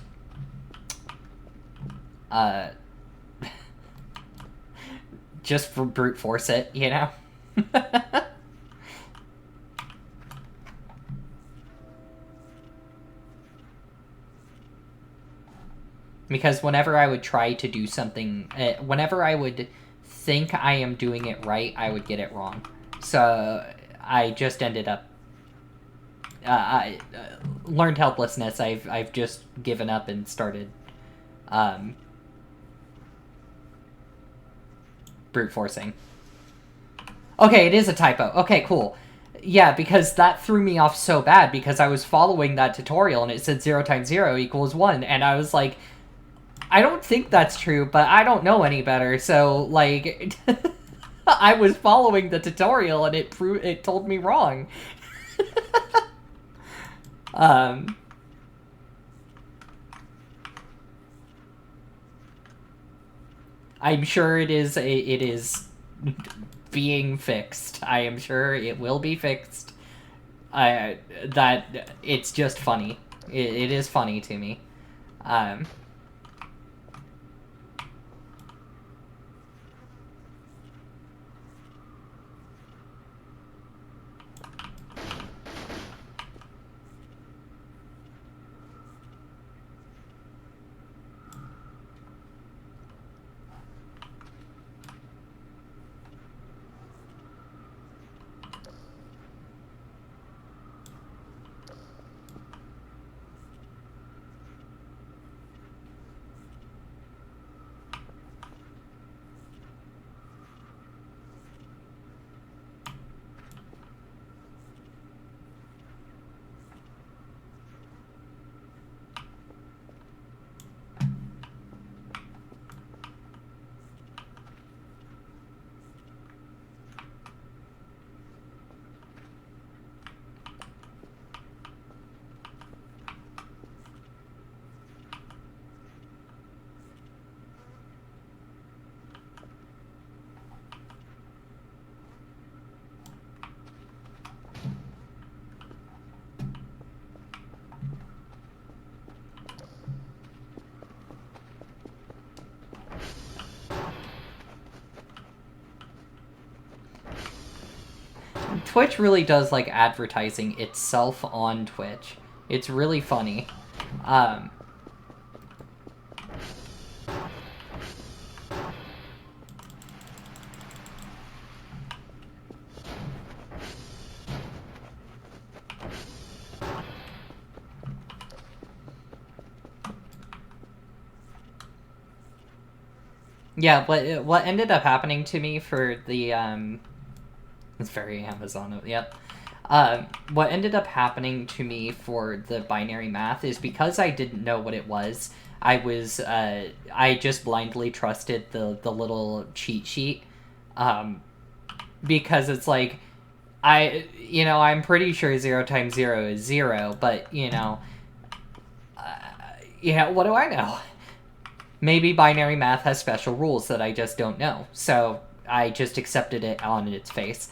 just for brute force it, you know? Because whenever I would try to do something, whenever I would think I am doing it right, I would get it wrong. So I just ended up, I learned helplessness. I've just given up and started brute forcing. Okay, it is a typo. Okay, cool. Yeah, because that threw me off so bad, because I was following that tutorial and it said 0 times 0 equals 1, and I was like, I don't think that's true, but I don't know any better, so, like, I was following the tutorial and it told me wrong. I'm sure it is being fixed. I am sure it will be fixed. That it's just funny. It is funny to me. Twitch really does like advertising itself on Twitch. It's really funny. Yeah, what ended up happening to me for the it's very Amazon. Yep. What ended up happening to me for the binary math is because I didn't know what it was. I just blindly trusted the little cheat sheet, because it's like I'm pretty sure 0 times 0 is 0, but what do I know? Maybe binary math has special rules that I just don't know. So I just accepted it on its face.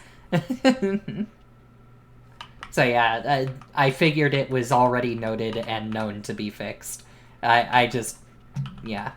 So yeah, I figured it was already noted and known to be fixed. I just, yeah.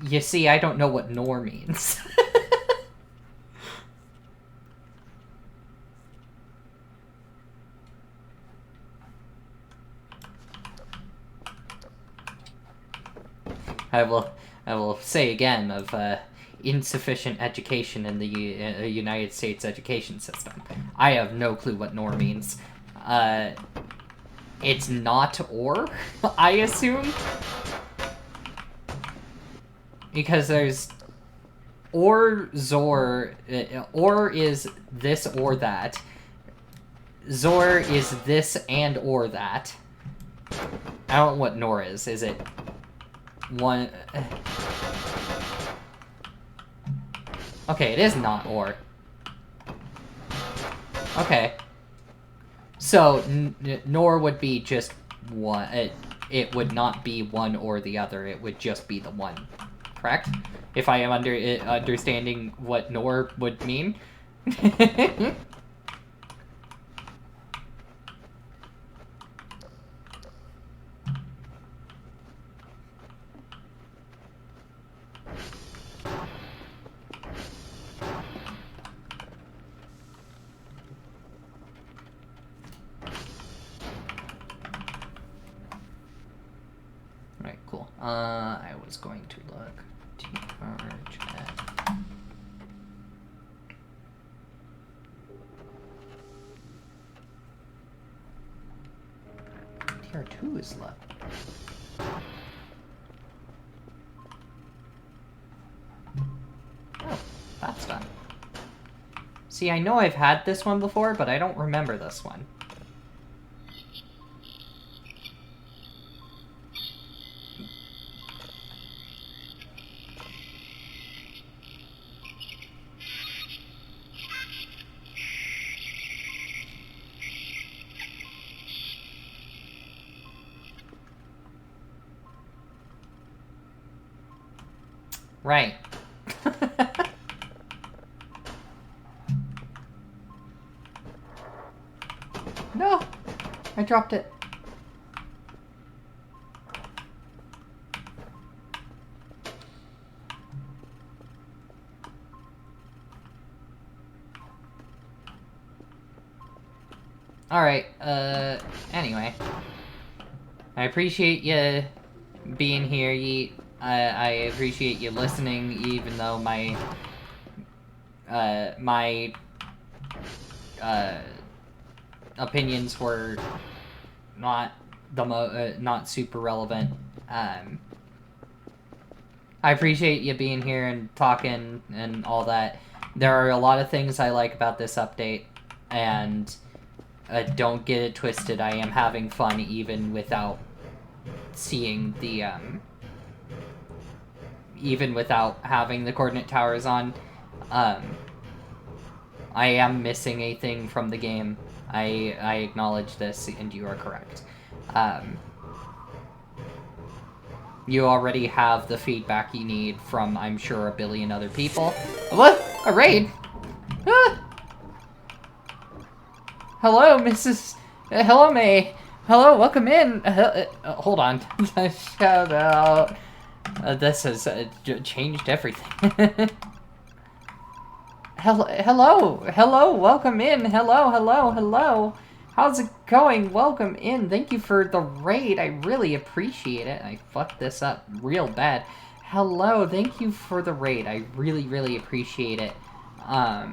You see, I don't know what nor means. I will say again of insufficient education in the United States education system. I have no clue what nor means. It's not or, I assume. Because there's or Zor, or is this or that. Zor is this and or that. I don't know what nor is. Is it one? Okay, it is not or. Okay. So, nor would be just one. It would not be one or the other. It would just be the one. Correct? If I am understanding what nor would mean. Right, cool. I was going to look. TRJ. TR2 is left. Oh, that's done. See, I know I've had this one before, but I don't remember this one. Right. No! I dropped it. Alright, anyway. I appreciate you being here, Yeet. I appreciate you listening, even though my opinions were not not super relevant. I appreciate you being here and talking and all that. There are a lot of things I like about this update, and don't get it twisted, I am having fun even without seeing the, even without having the coordinate towers on. I am missing a thing from the game. I acknowledge this, and you are correct. You already have the feedback you need from, I'm sure, a billion other people. What? A raid? Ah! Hello, Mrs. Hello, May. Hello, welcome in. Hold on. Shout out. This has changed everything. Hello, welcome in. Hello. How's it going? Welcome in. Thank you for the raid. I really appreciate it. I fucked this up real bad. Hello, thank you for the raid. I really appreciate it. I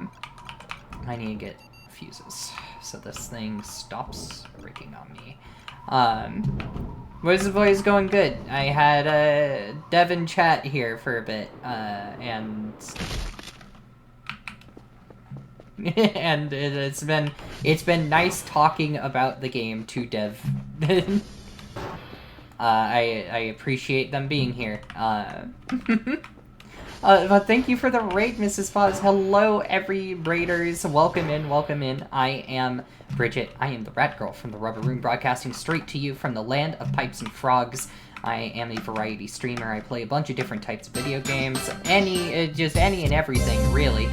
need to get fuses so this thing stops breaking on me. Voice of Voice going good. I had Devin chat here for a bit, and and it's been nice talking about the game to Dev. I appreciate them being here. But thank you for the raid, Mrs. Foz. Hello, every raiders. Welcome in. I am Bridget. I am the Rat Girl from the Rubber Room, broadcasting straight to you from the land of pipes and frogs. I am a variety streamer. I play a bunch of different types of video games. Just any and everything, really.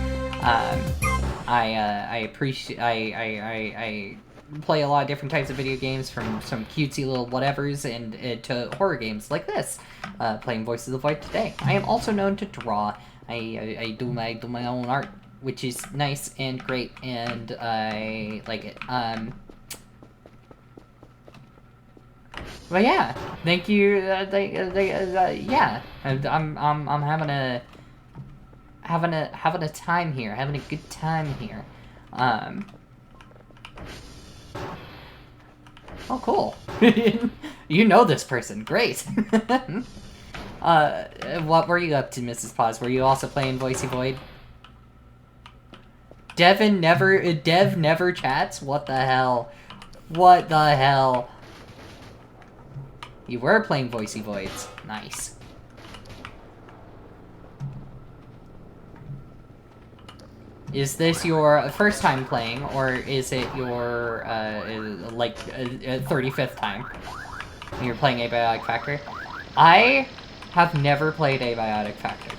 I play a lot of different types of video games, from some cutesy little whatevers and to horror games like this. Playing Voice of the Void today. I am also known to draw. I do my own art, which is nice and great, and I like it. But yeah, thank you. Yeah, I'm having a time here, having a good time here. Oh, cool. You know this person. Great. What were you up to, Mrs. Paws? Were you also playing Voicey Void? Dev never chats? What the hell? What the hell? You were playing Voicey Voids. Nice. Is this your first time playing, or is it your, 35th time you're playing Abiotic Factor? I have never played Abiotic Factor.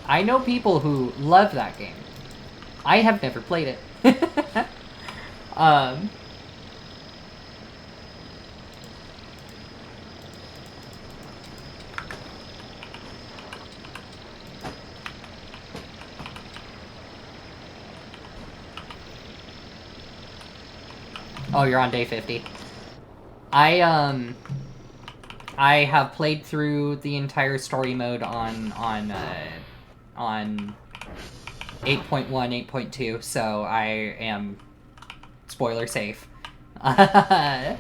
I know people who love that game. I have never played it. Oh, you're on day 50. I have played through the entire story mode on 8.1, 8.2, so I am spoiler safe. I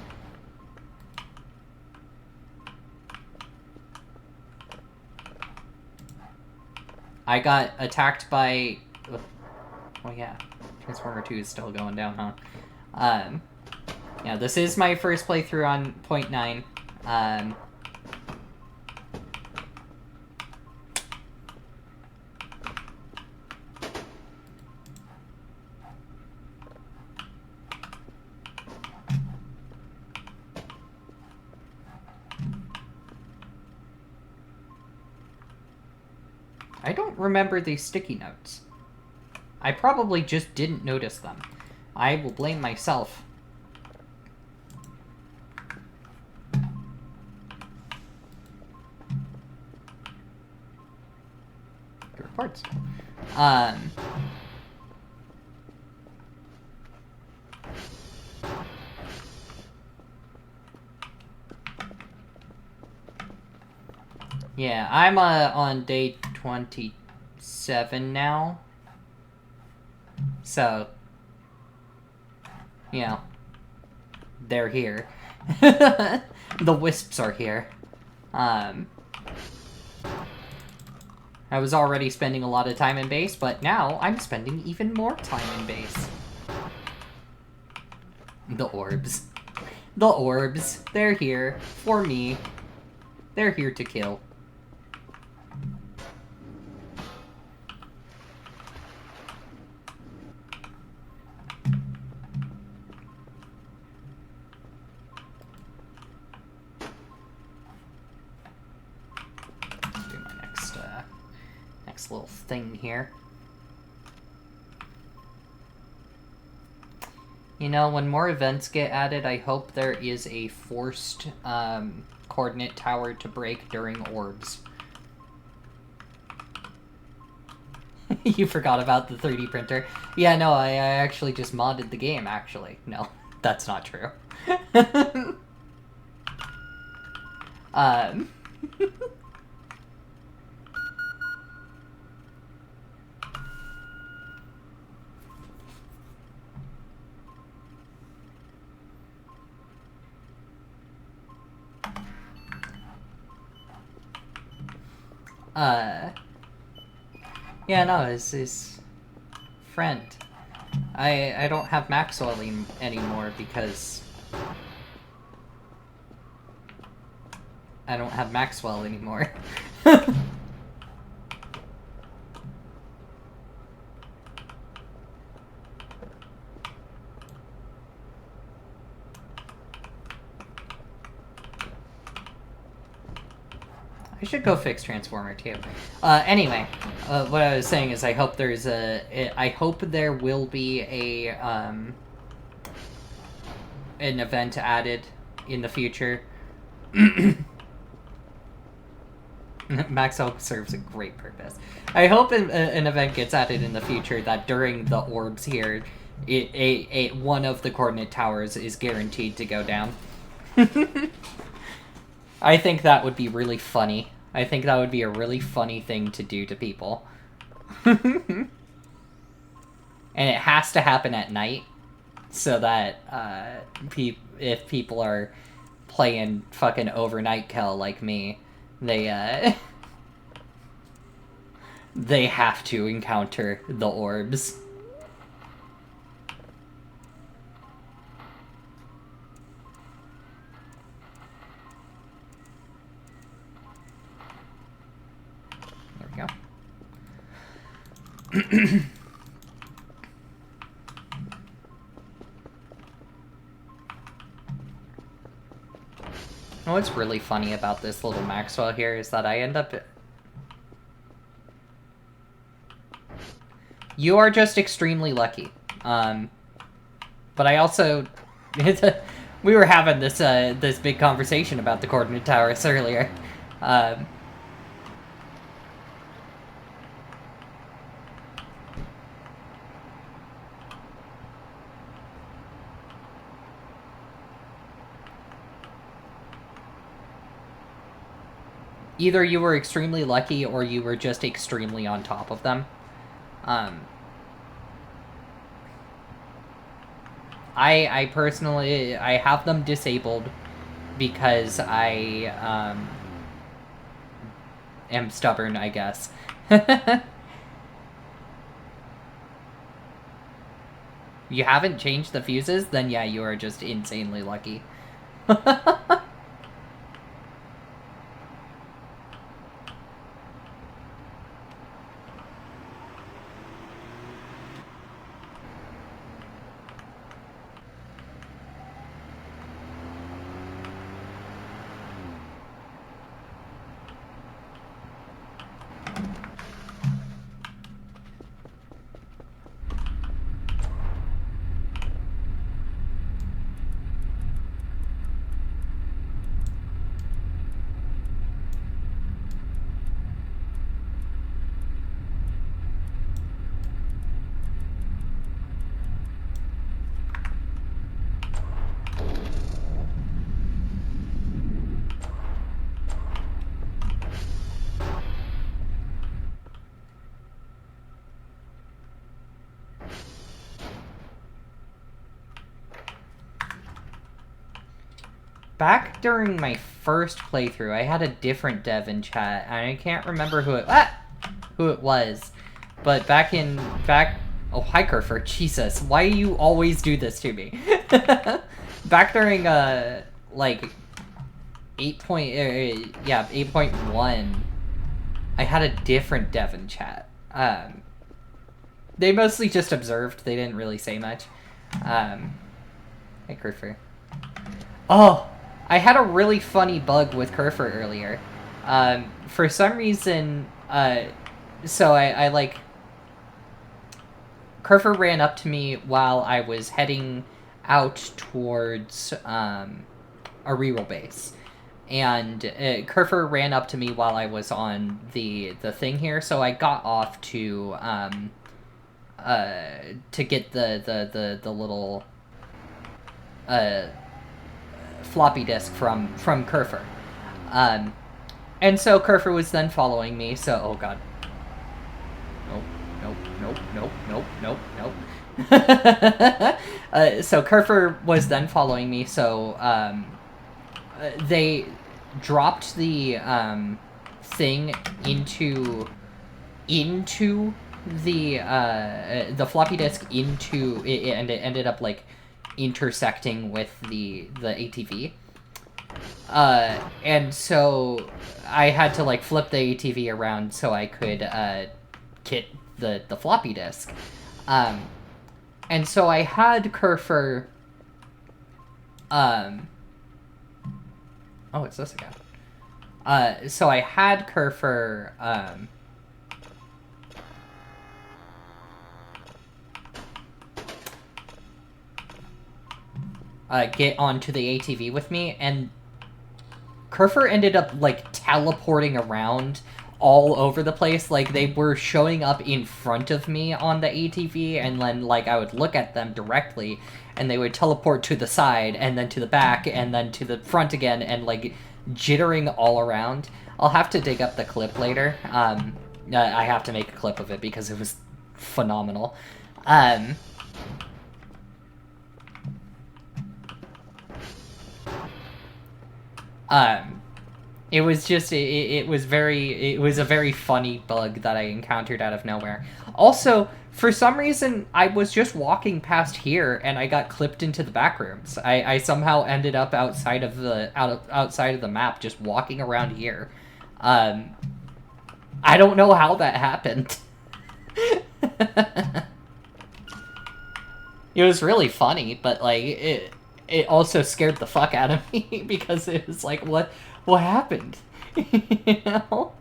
got attacked by... Oh yeah, Transformer 2 is still going down, huh? Yeah, this is my first playthrough on 0.9. I don't remember these sticky notes. I probably just didn't notice them. I will blame myself. Good reports. Yeah, I'm on day 27 now. So, you know, they're here. The wisps are here. I was already spending a lot of time in base, but now I'm spending even more time in base. The orbs. The orbs. They're here. For me. They're here to kill. Little thing here. You know, when more events get added, I hope there is a forced coordinate tower to break during orbs. You forgot about the 3D printer. Yeah, no, I actually just modded the game, actually. No, that's not true. Yeah, no, his friend. I don't have Maxwell anymore because I don't have Maxwell anymore. I should go fix Transformer too. Anyway, what I was saying is I hope there's I hope there will be a an event added in the future. Maxwell serves a great purpose. I hope an event gets added in the future that during the orbs here, one of the coordinate towers is guaranteed to go down. I think that would be really funny. I think that would be a really funny thing to do to people. And it has to happen at night, so that if people are playing fucking overnight kill like me, they have to encounter the orbs. There we go. What's really funny about this little Maxwell here is that I end up... You are just extremely lucky. But I also... we were having this this big conversation about the coordinate towers earlier. Either you were extremely lucky or you were just extremely on top of them. I personally, I have them disabled because I am stubborn, I guess. You haven't changed the fuses? Then yeah, you are just insanely lucky. Back during my first playthrough, I had a different dev in chat, and I can't remember who it... Ah! who it was, but back. Oh, hi, Kerfer. Jesus, why do you always do this to me? Back during like 8.1, I had a different dev in chat. They mostly just observed. They didn't really say much. Hey, Kerfer. Oh, I had a really funny bug with Kerfer earlier. For some reason, so I like... Kerfer ran up to me while I was heading out towards a reroll base. And Kerfer ran up to me while I was on the thing here, so I got off to get the little floppy disk from Kerfer. And so Kerfer was then following me, so... Oh, God. Nope. So Kerfer was then following me, so they dropped the thing into the floppy disk into it, and it ended up like intersecting with the ATV. And so I had to like flip the ATV around so I could kit the floppy disk. And so I had Kerfer... Oh, it's this again. So I had Kerfer... get onto the ATV with me, and Kerfer ended up, like, teleporting around all over the place. Like, they were showing up in front of me on the ATV, and then, like, I would look at them directly, and they would teleport to the side, and then to the back, and then to the front again, and, like, jittering all around. I'll have to dig up the clip later. I have to make a clip of it because it was phenomenal. It was just, it was a very funny bug that I encountered out of nowhere. Also, for some reason, I was just walking past here and I got clipped into the back rooms. I somehow ended up outside of the map, just walking around here. I don't know how that happened. It was really funny, but like it also scared the fuck out of me because it was like, what happened? You know?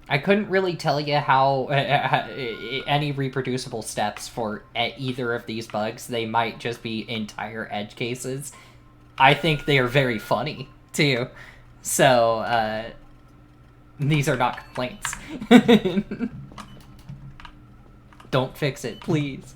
I couldn't really tell you how any reproducible steps for either of these bugs. They might just be entire edge cases. I think they are very funny, too. So, these are not complaints. Don't fix it, please.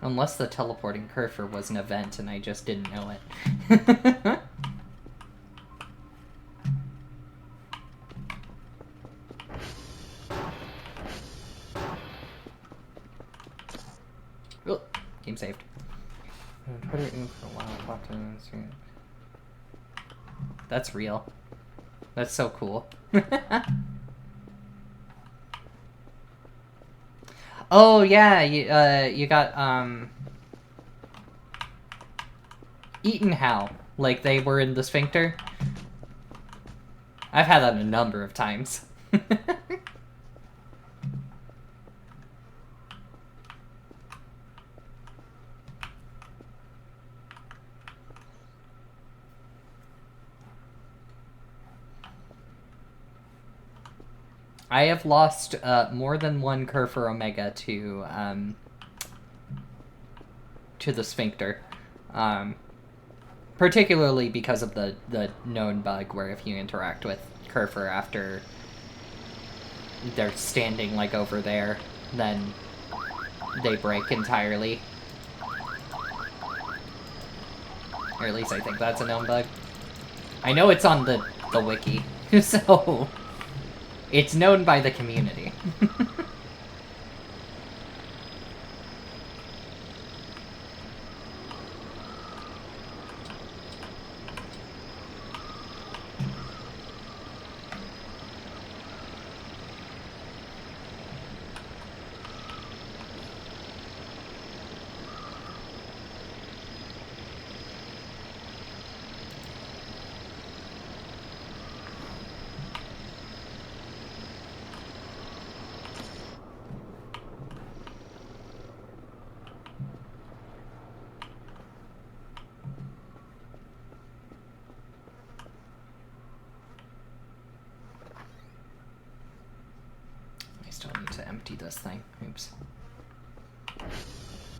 Unless the teleporting Kerfer was an event and I just didn't know it. Oh, game saved. Put it in for a while. Talk to them. That's real. That's so cool. Oh yeah, you got eaten how? Like they were in the sphincter? I've had that a number of times. I have lost more than one Kerfur Omega to the sphincter. Particularly because of the known bug where if you interact with Kerfur after they're standing like over there, then they break entirely. Or at least I think that's a known bug. I know it's on the wiki, so it's known by the community. This thing. Oops.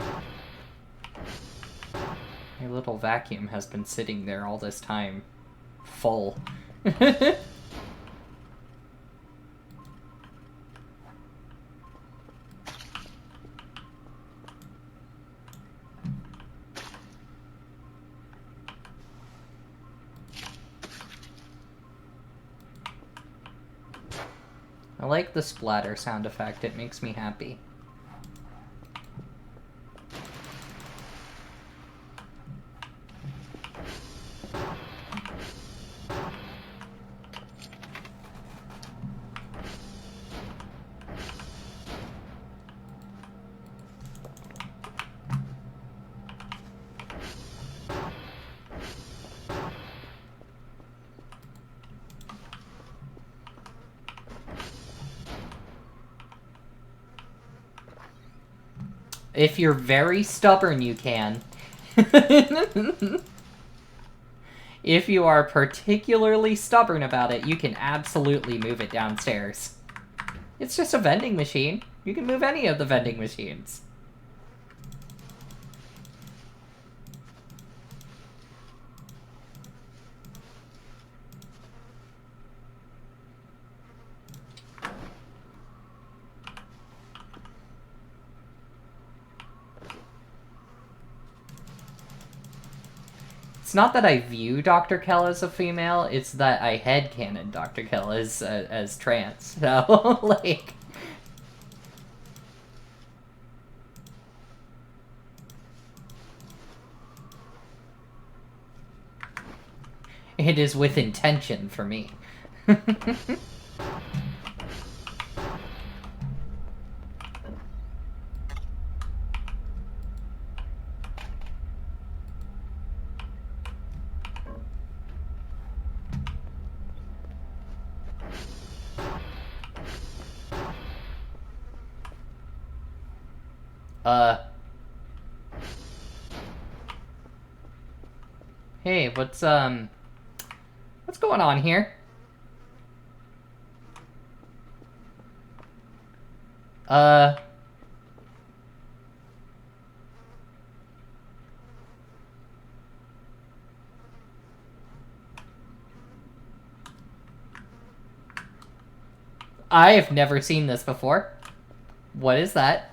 My little vacuum has been sitting there all this time. Full. I like the splatter sound effect, it makes me happy. If you're very stubborn, you can. If you are particularly stubborn about it, you can absolutely move it downstairs. It's just a vending machine. You can move any of the vending machines. It's not that I view Dr. Kell as a female, it's that I headcanon Dr. Kell as trans. So, like... It is with intention for me. Hey, what's going on here? I have never seen this before. What is that?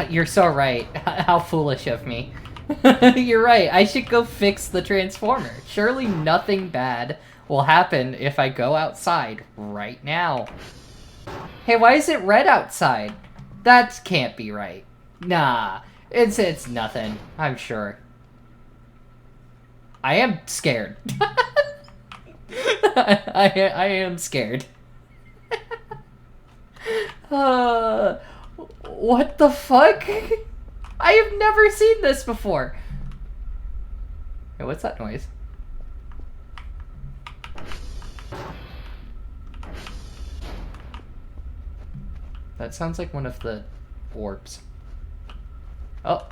You're so right. How foolish of me. You're right. I should go fix the Transformer. Surely nothing bad will happen if I go outside right now. Hey, why is it red outside? That can't be right. Nah, it's nothing, I'm sure. I am scared. I am scared. What the fuck? I have never seen this before. Hey, what's that noise? That sounds like one of the orbs. Oh.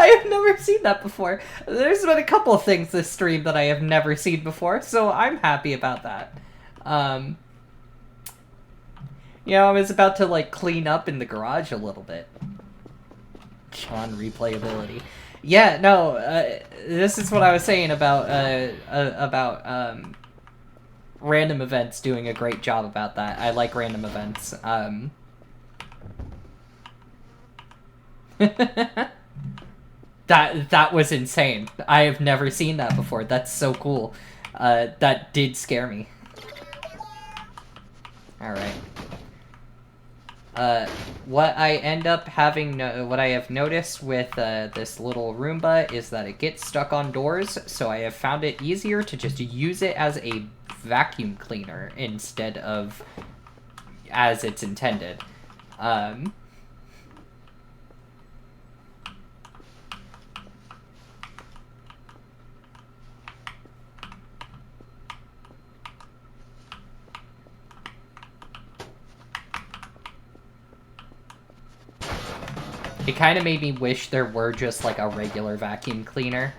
I have never seen that before. There's been a couple of things this stream that I have never seen before, so I'm happy about that. You know, I was about to, like, clean up in the garage a little bit. On replayability. Yeah, no, this is what I was saying about random events doing a great job about that. I like random events. That was insane. I have never seen that before. That's so cool. That did scare me. Alright. What I end up having, what I have noticed with this little Roomba is that it gets stuck on doors, so I have found it easier to just use it as a vacuum cleaner instead of as it's intended. It kind of made me wish there were just, like, a regular vacuum cleaner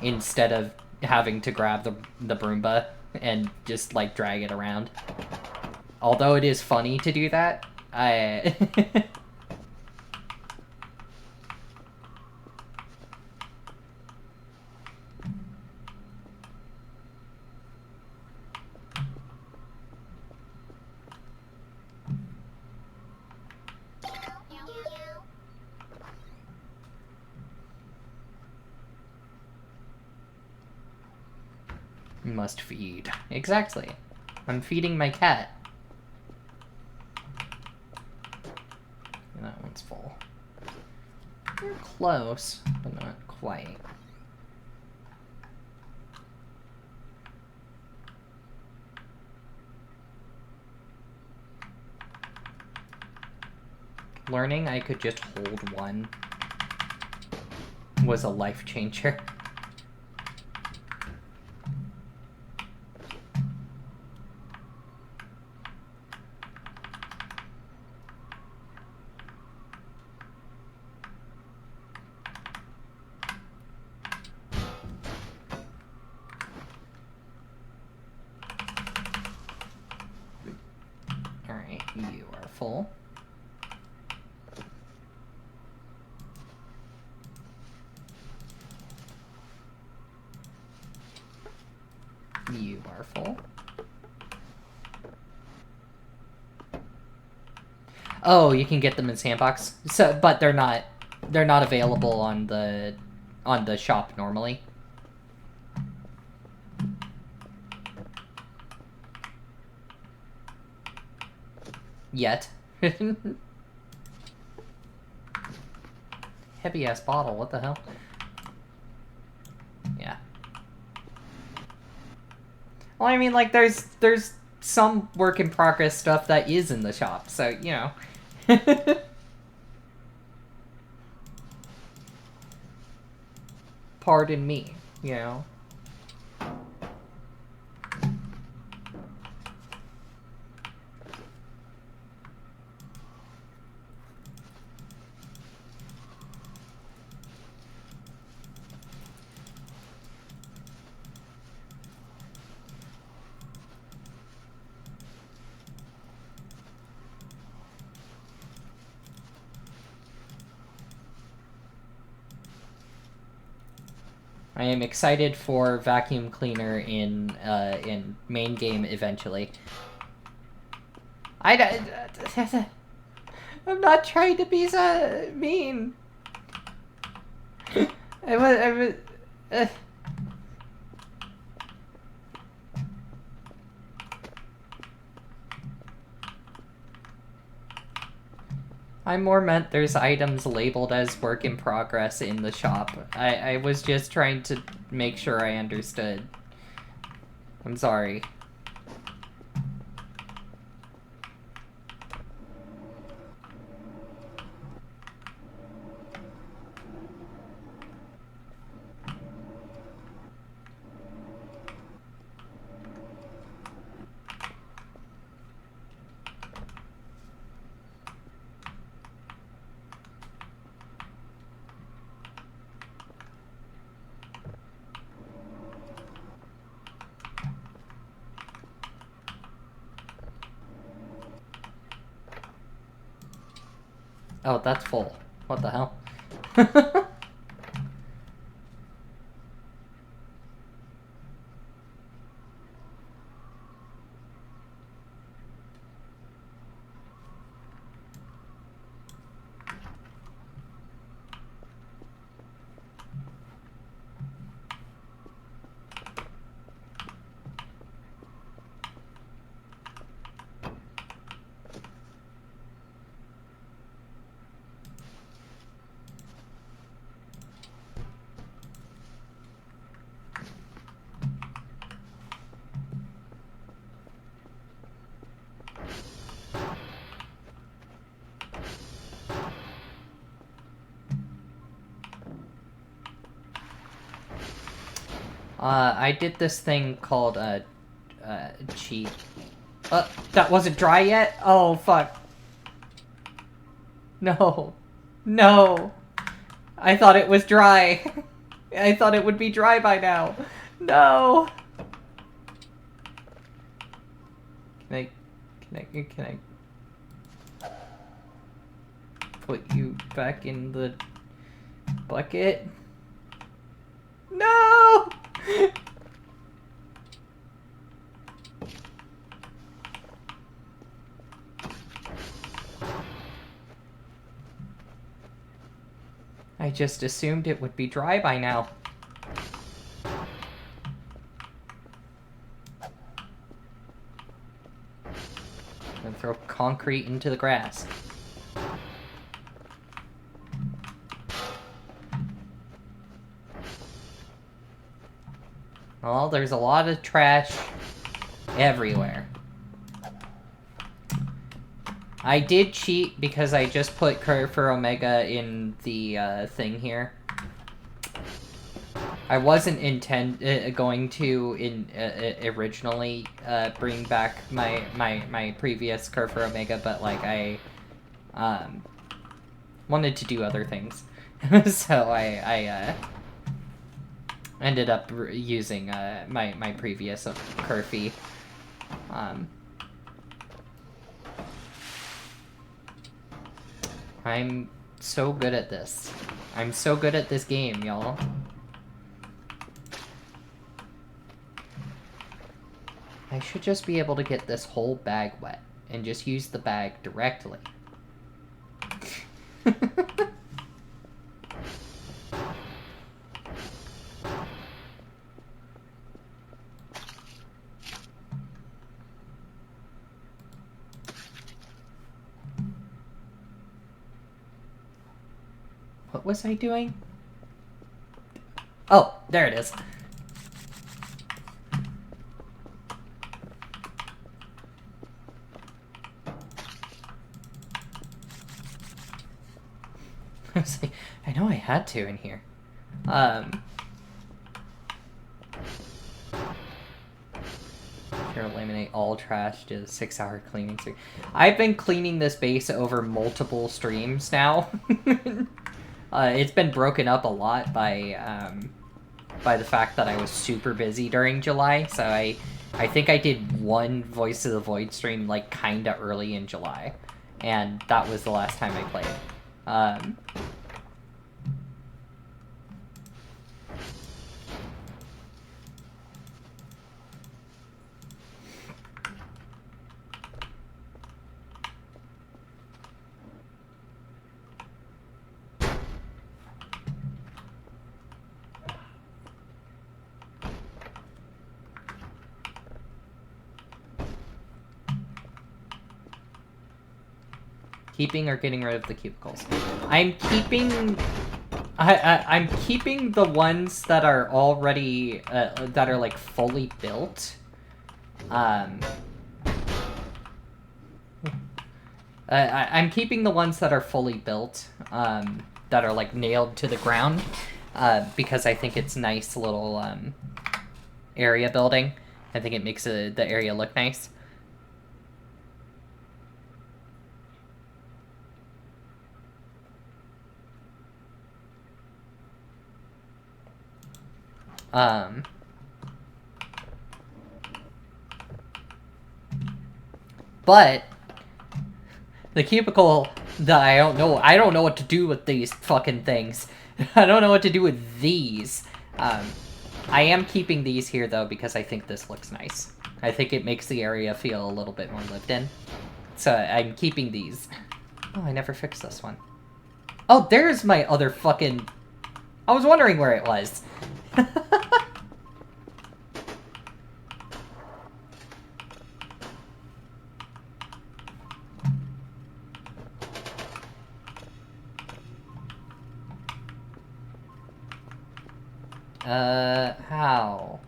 instead of having to grab the Broomba and just, like, drag it around. Although it is funny to do that, I... Must feed. Exactly. I'm feeding my cat. That one's full. You're close, but not quite. Learning I could just hold one was a life changer. Alright, you are full. You are full. Oh, you can get them in Sandbox. So, but they're not available on the shop normally. Yet. Heavy ass bottle, what the hell? Yeah. Well, I mean, like, there's some work in progress stuff that is in the shop, so, you know. Pardon me, you know. I am excited for vacuum cleaner in main game eventually. I'm not trying to be so mean. I more meant there's items labeled as work in progress in the shop. I was just trying to make sure I understood. I'm sorry. Oh, that's full. What the hell? I did this thing called, cheat. That wasn't dry yet? Oh, fuck. No. No. I thought it was dry. I thought it would be dry by now. No. Can I put you back in the bucket? No! I just assumed it would be dry by now. And throw concrete into the grass. Well, there's a lot of trash everywhere. I did cheat because I just put Curve for Omega in the thing here. I wasn't going to originally bring back my previous Curve for Omega, but like I wanted to do other things, so I ended up using my previous Curfy. I'm so good at this. I'm so good at this game, y'all. I should just be able to get this whole bag wet and just use the bag directly. What was I doing? Oh, there it is. I was like, I know I had to in here. Here, eliminate all trash to 6-hour cleaning stream. I've been cleaning this base over multiple streams now. It's been broken up a lot by the fact that I was super busy during July, so I think I did one Voice of the Void stream, like, kinda early in July, and that was the last time I played. Keeping or getting rid of the cubicles? I'm keeping... I'm keeping the ones that are already... that are, like, fully built. I'm keeping the ones that are fully built, that are, like, nailed to the ground, because I think it's nice little, area building. I think it makes the area look nice. But the cubicle that I don't know what to do with these fucking things. I don't know what to do with these. I am keeping these here, though, because I think this looks nice. I think it makes the area feel a little bit more lived in. So I'm keeping these. Oh, I never fixed this one. Oh, there's my other fucking... I was wondering where it was. How?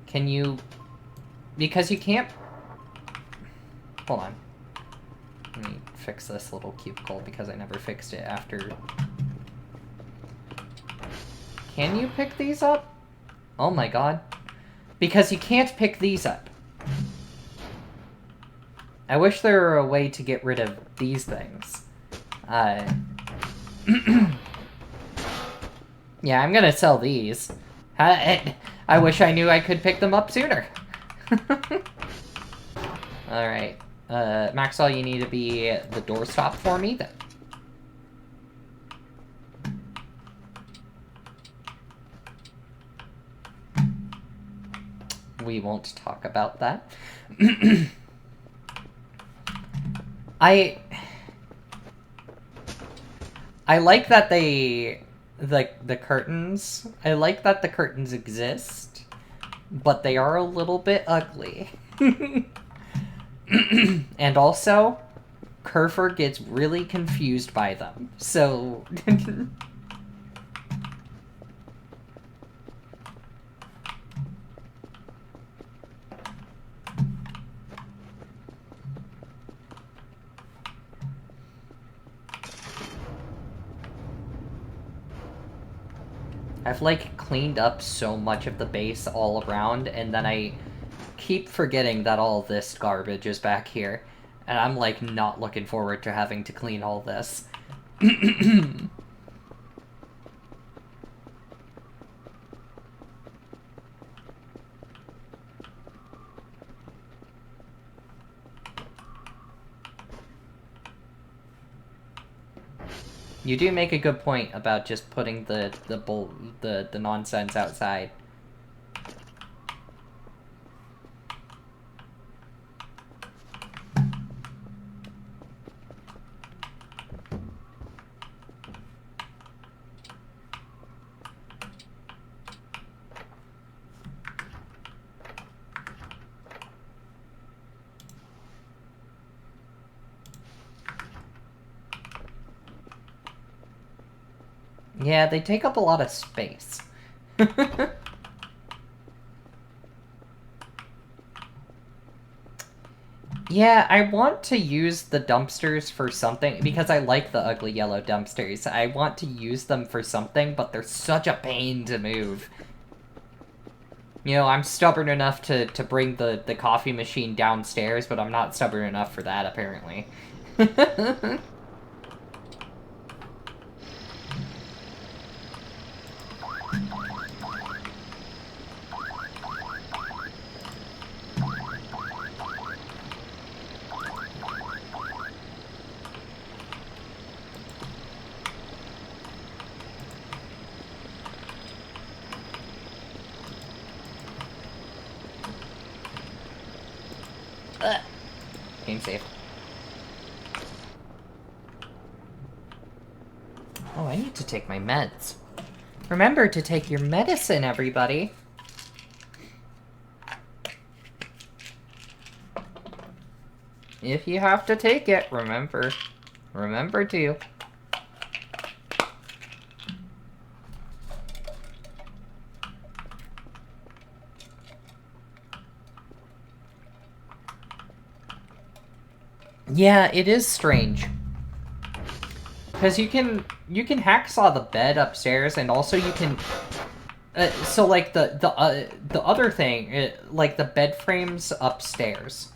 Can you... Because you can't... Hold on. Let me fix this little cubicle because I never fixed it after... Can you pick these up? Oh my god. Because you can't pick these up. I wish there were a way to get rid of these things. Yeah, I'm gonna sell these. I wish I knew I could pick them up sooner. Alright. Maxwell, you need to be the doorstop for me, then. We won't talk about that. I like that they... The curtains. I like that the curtains exist, but they are a little bit ugly. And also, Kerfer gets really confused by them, so... I've, like, cleaned up so much of the base all around, and then I keep forgetting that all this garbage is back here. And I'm, like, not looking forward to having to clean all this. You do make a good point about just putting the nonsense outside. Yeah, they take up a lot of space. Yeah, I want to use the dumpsters for something, because I like the ugly yellow dumpsters. I want to use them for something, but they're such a pain to move. You know, I'm stubborn enough to bring the coffee machine downstairs, but I'm not stubborn enough for that, apparently. Game save. Oh, I need to take my meds. Remember to take your medicine, everybody. If you have to take it, remember. Remember to. Yeah, it is strange. Because you can hacksaw the bed upstairs, and also you can... so, like, the other thing, like, the bed frames upstairs,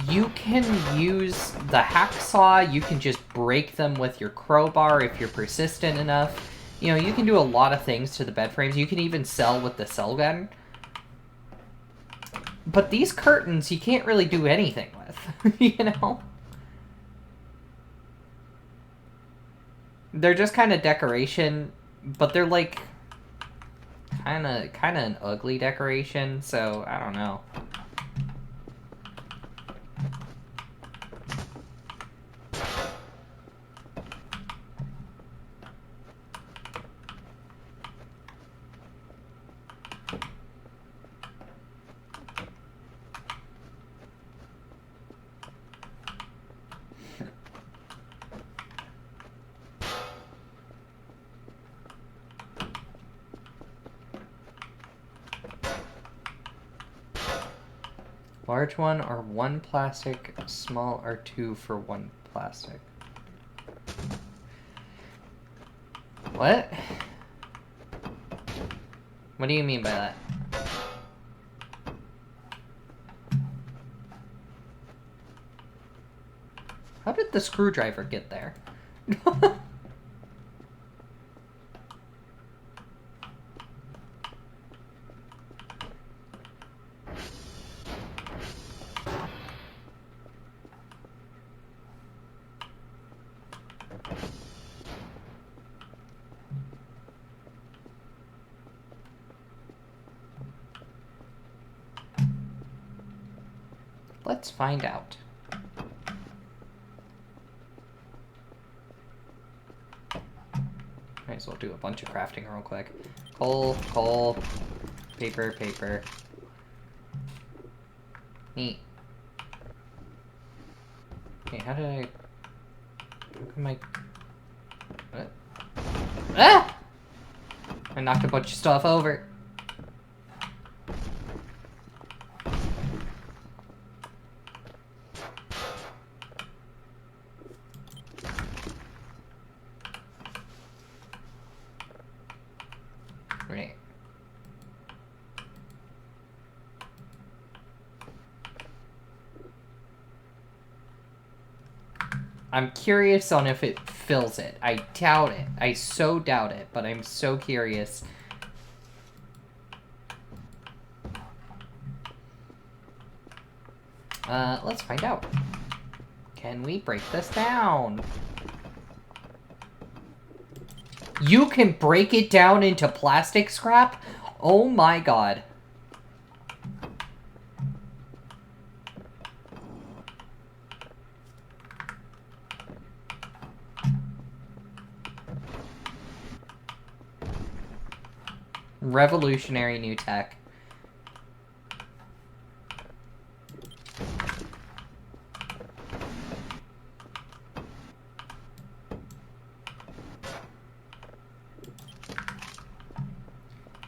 you can use the hacksaw, you can just break them with your crowbar if you're persistent enough. You know, you can do a lot of things to the bed frames. You can even sell with the cell gun. But these curtains, you can't really do anything with, you know? They're just kind of decoration, but they're like kind of an ugly decoration, so I don't know. Large one or one plastic, small or two for one plastic. What? What do you mean by that? How did the screwdriver get there? Let's find out. Might as well do a bunch of crafting real quick. Coal, paper. Neat. Okay, how come I... What? Ah! I knocked a bunch of stuff over. Right. I'm curious on if it fills it. I doubt it. I so doubt it, but I'm so curious. Let's find out. Can we break this down? You can break it down into plastic scrap? Oh my god. Revolutionary new tech.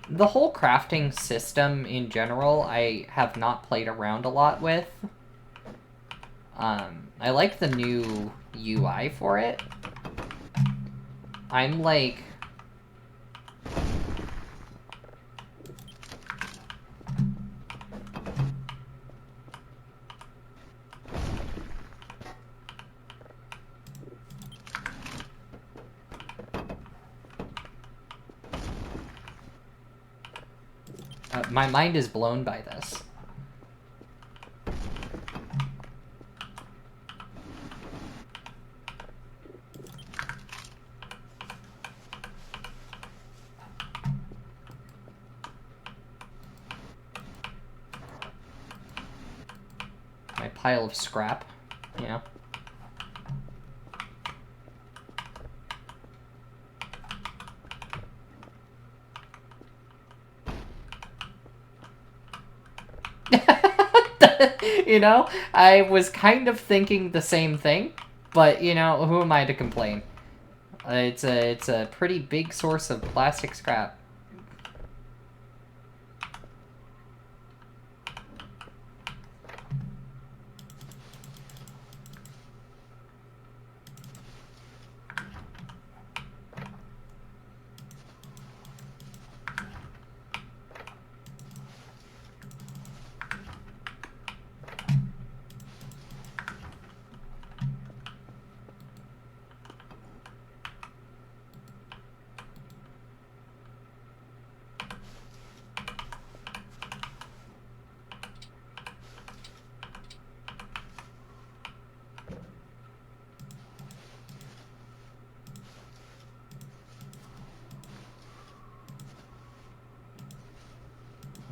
The whole crafting system in general, I have not played around a lot with. I like the new UI for it. I'm like... my mind is blown by this. My pile of scrap, you know? You know, I was kind of thinking the same thing, but you know, who am I to complain? It's a pretty big source of plastic scrap.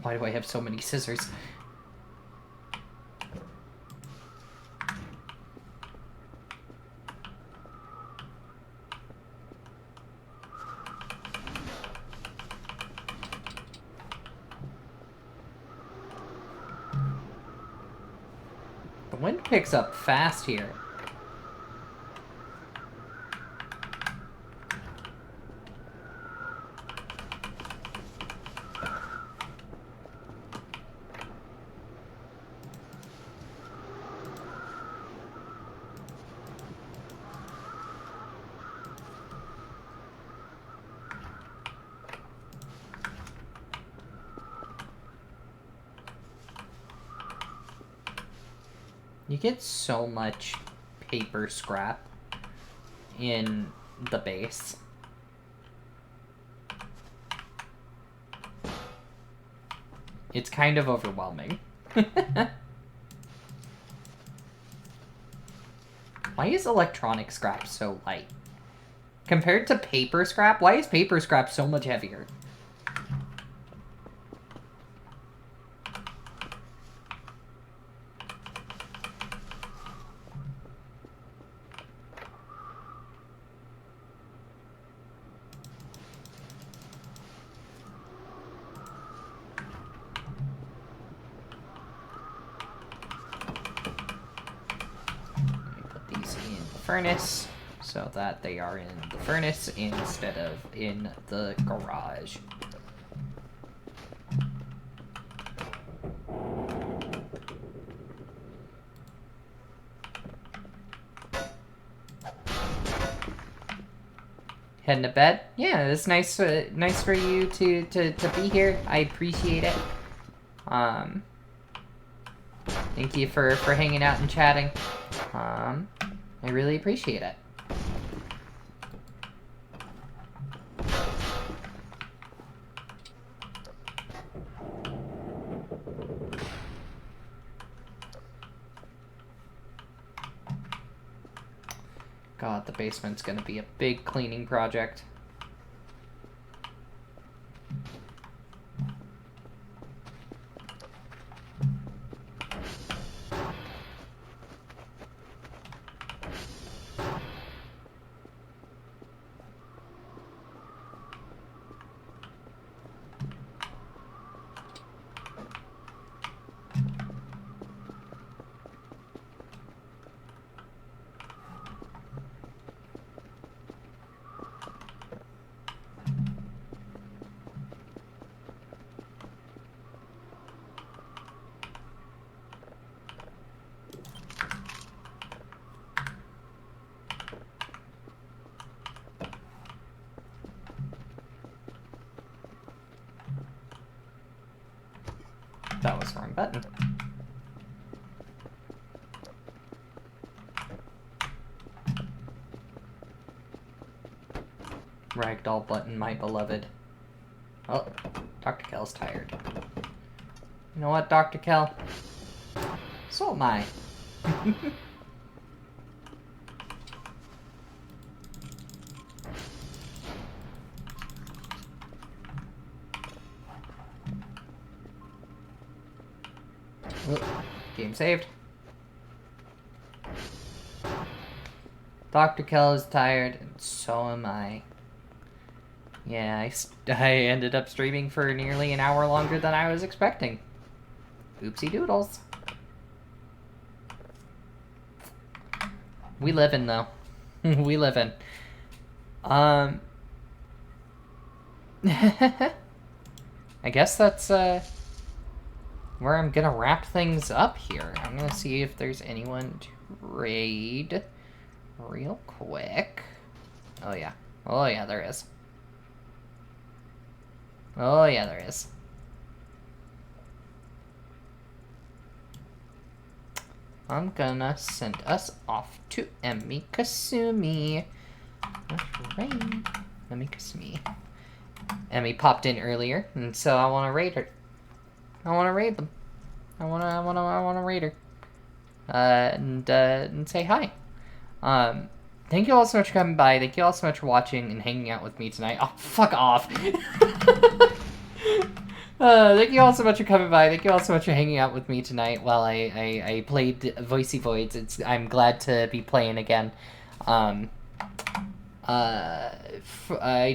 Why do I have so many scissors? The wind picks up fast here. You get so much paper scrap in the base. It's kind of overwhelming. Why is electronic scrap so light? Compared to paper scrap, why is paper scrap so much heavier? Furnace so that they are in the furnace instead of in the garage. Heading to bed? Yeah, it's nice nice for you to be here. I appreciate it. Thank you for hanging out and chatting. I really appreciate it. God, the basement's gonna be a big cleaning project. That was the wrong button. Ragdoll button, my beloved. Oh, Dr. Kell's tired. You know what, Dr. Kell? So am I. Game saved. Dr. Kell is tired, and so am I. Yeah, I ended up streaming for nearly an hour longer than I was expecting. Oopsie doodles. We live in, though. We live in. I guess that's, where I'm gonna wrap things up here. I'm gonna see if there's anyone to raid real quick. Oh, yeah. Oh, yeah, there is. Oh, yeah, there is. I'm gonna send us off to Emmy Kasumi. Raid. Emmy Kasumi. Emmy popped in earlier, and so I want to raid her. I want to raid them. I want to raid her. And say hi. Thank you all so much for coming by. Thank you all so much for watching and hanging out with me tonight. Oh, fuck off. Thank you all so much for coming by. Thank you all so much for hanging out with me tonight while I played Voicey Voids. I'm glad to be playing again. I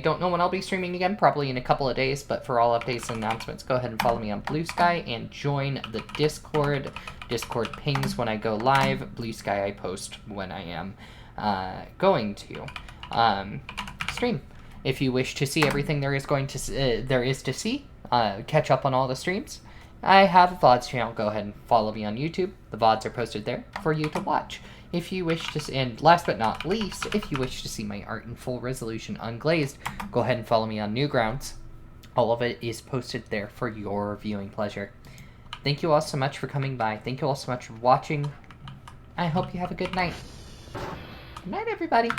don't know when I'll be streaming again, probably in a couple of days, but for all updates and announcements, go ahead and follow me on Blue Sky and join the Discord. Discord pings when I go live. Blue Sky I post when I am going to stream. If you wish to see everything there is to see, catch up on all the streams, I have a VODs channel. Go ahead and follow me on YouTube. The VODs are posted there for you to watch. If you wish to, and last but not least, if you wish to see my art in full resolution unglazed, go ahead and follow me on Newgrounds. All of it is posted there for your viewing pleasure. Thank you all so much for coming by. Thank you all so much for watching. I hope you have a good night. Good night, everybody.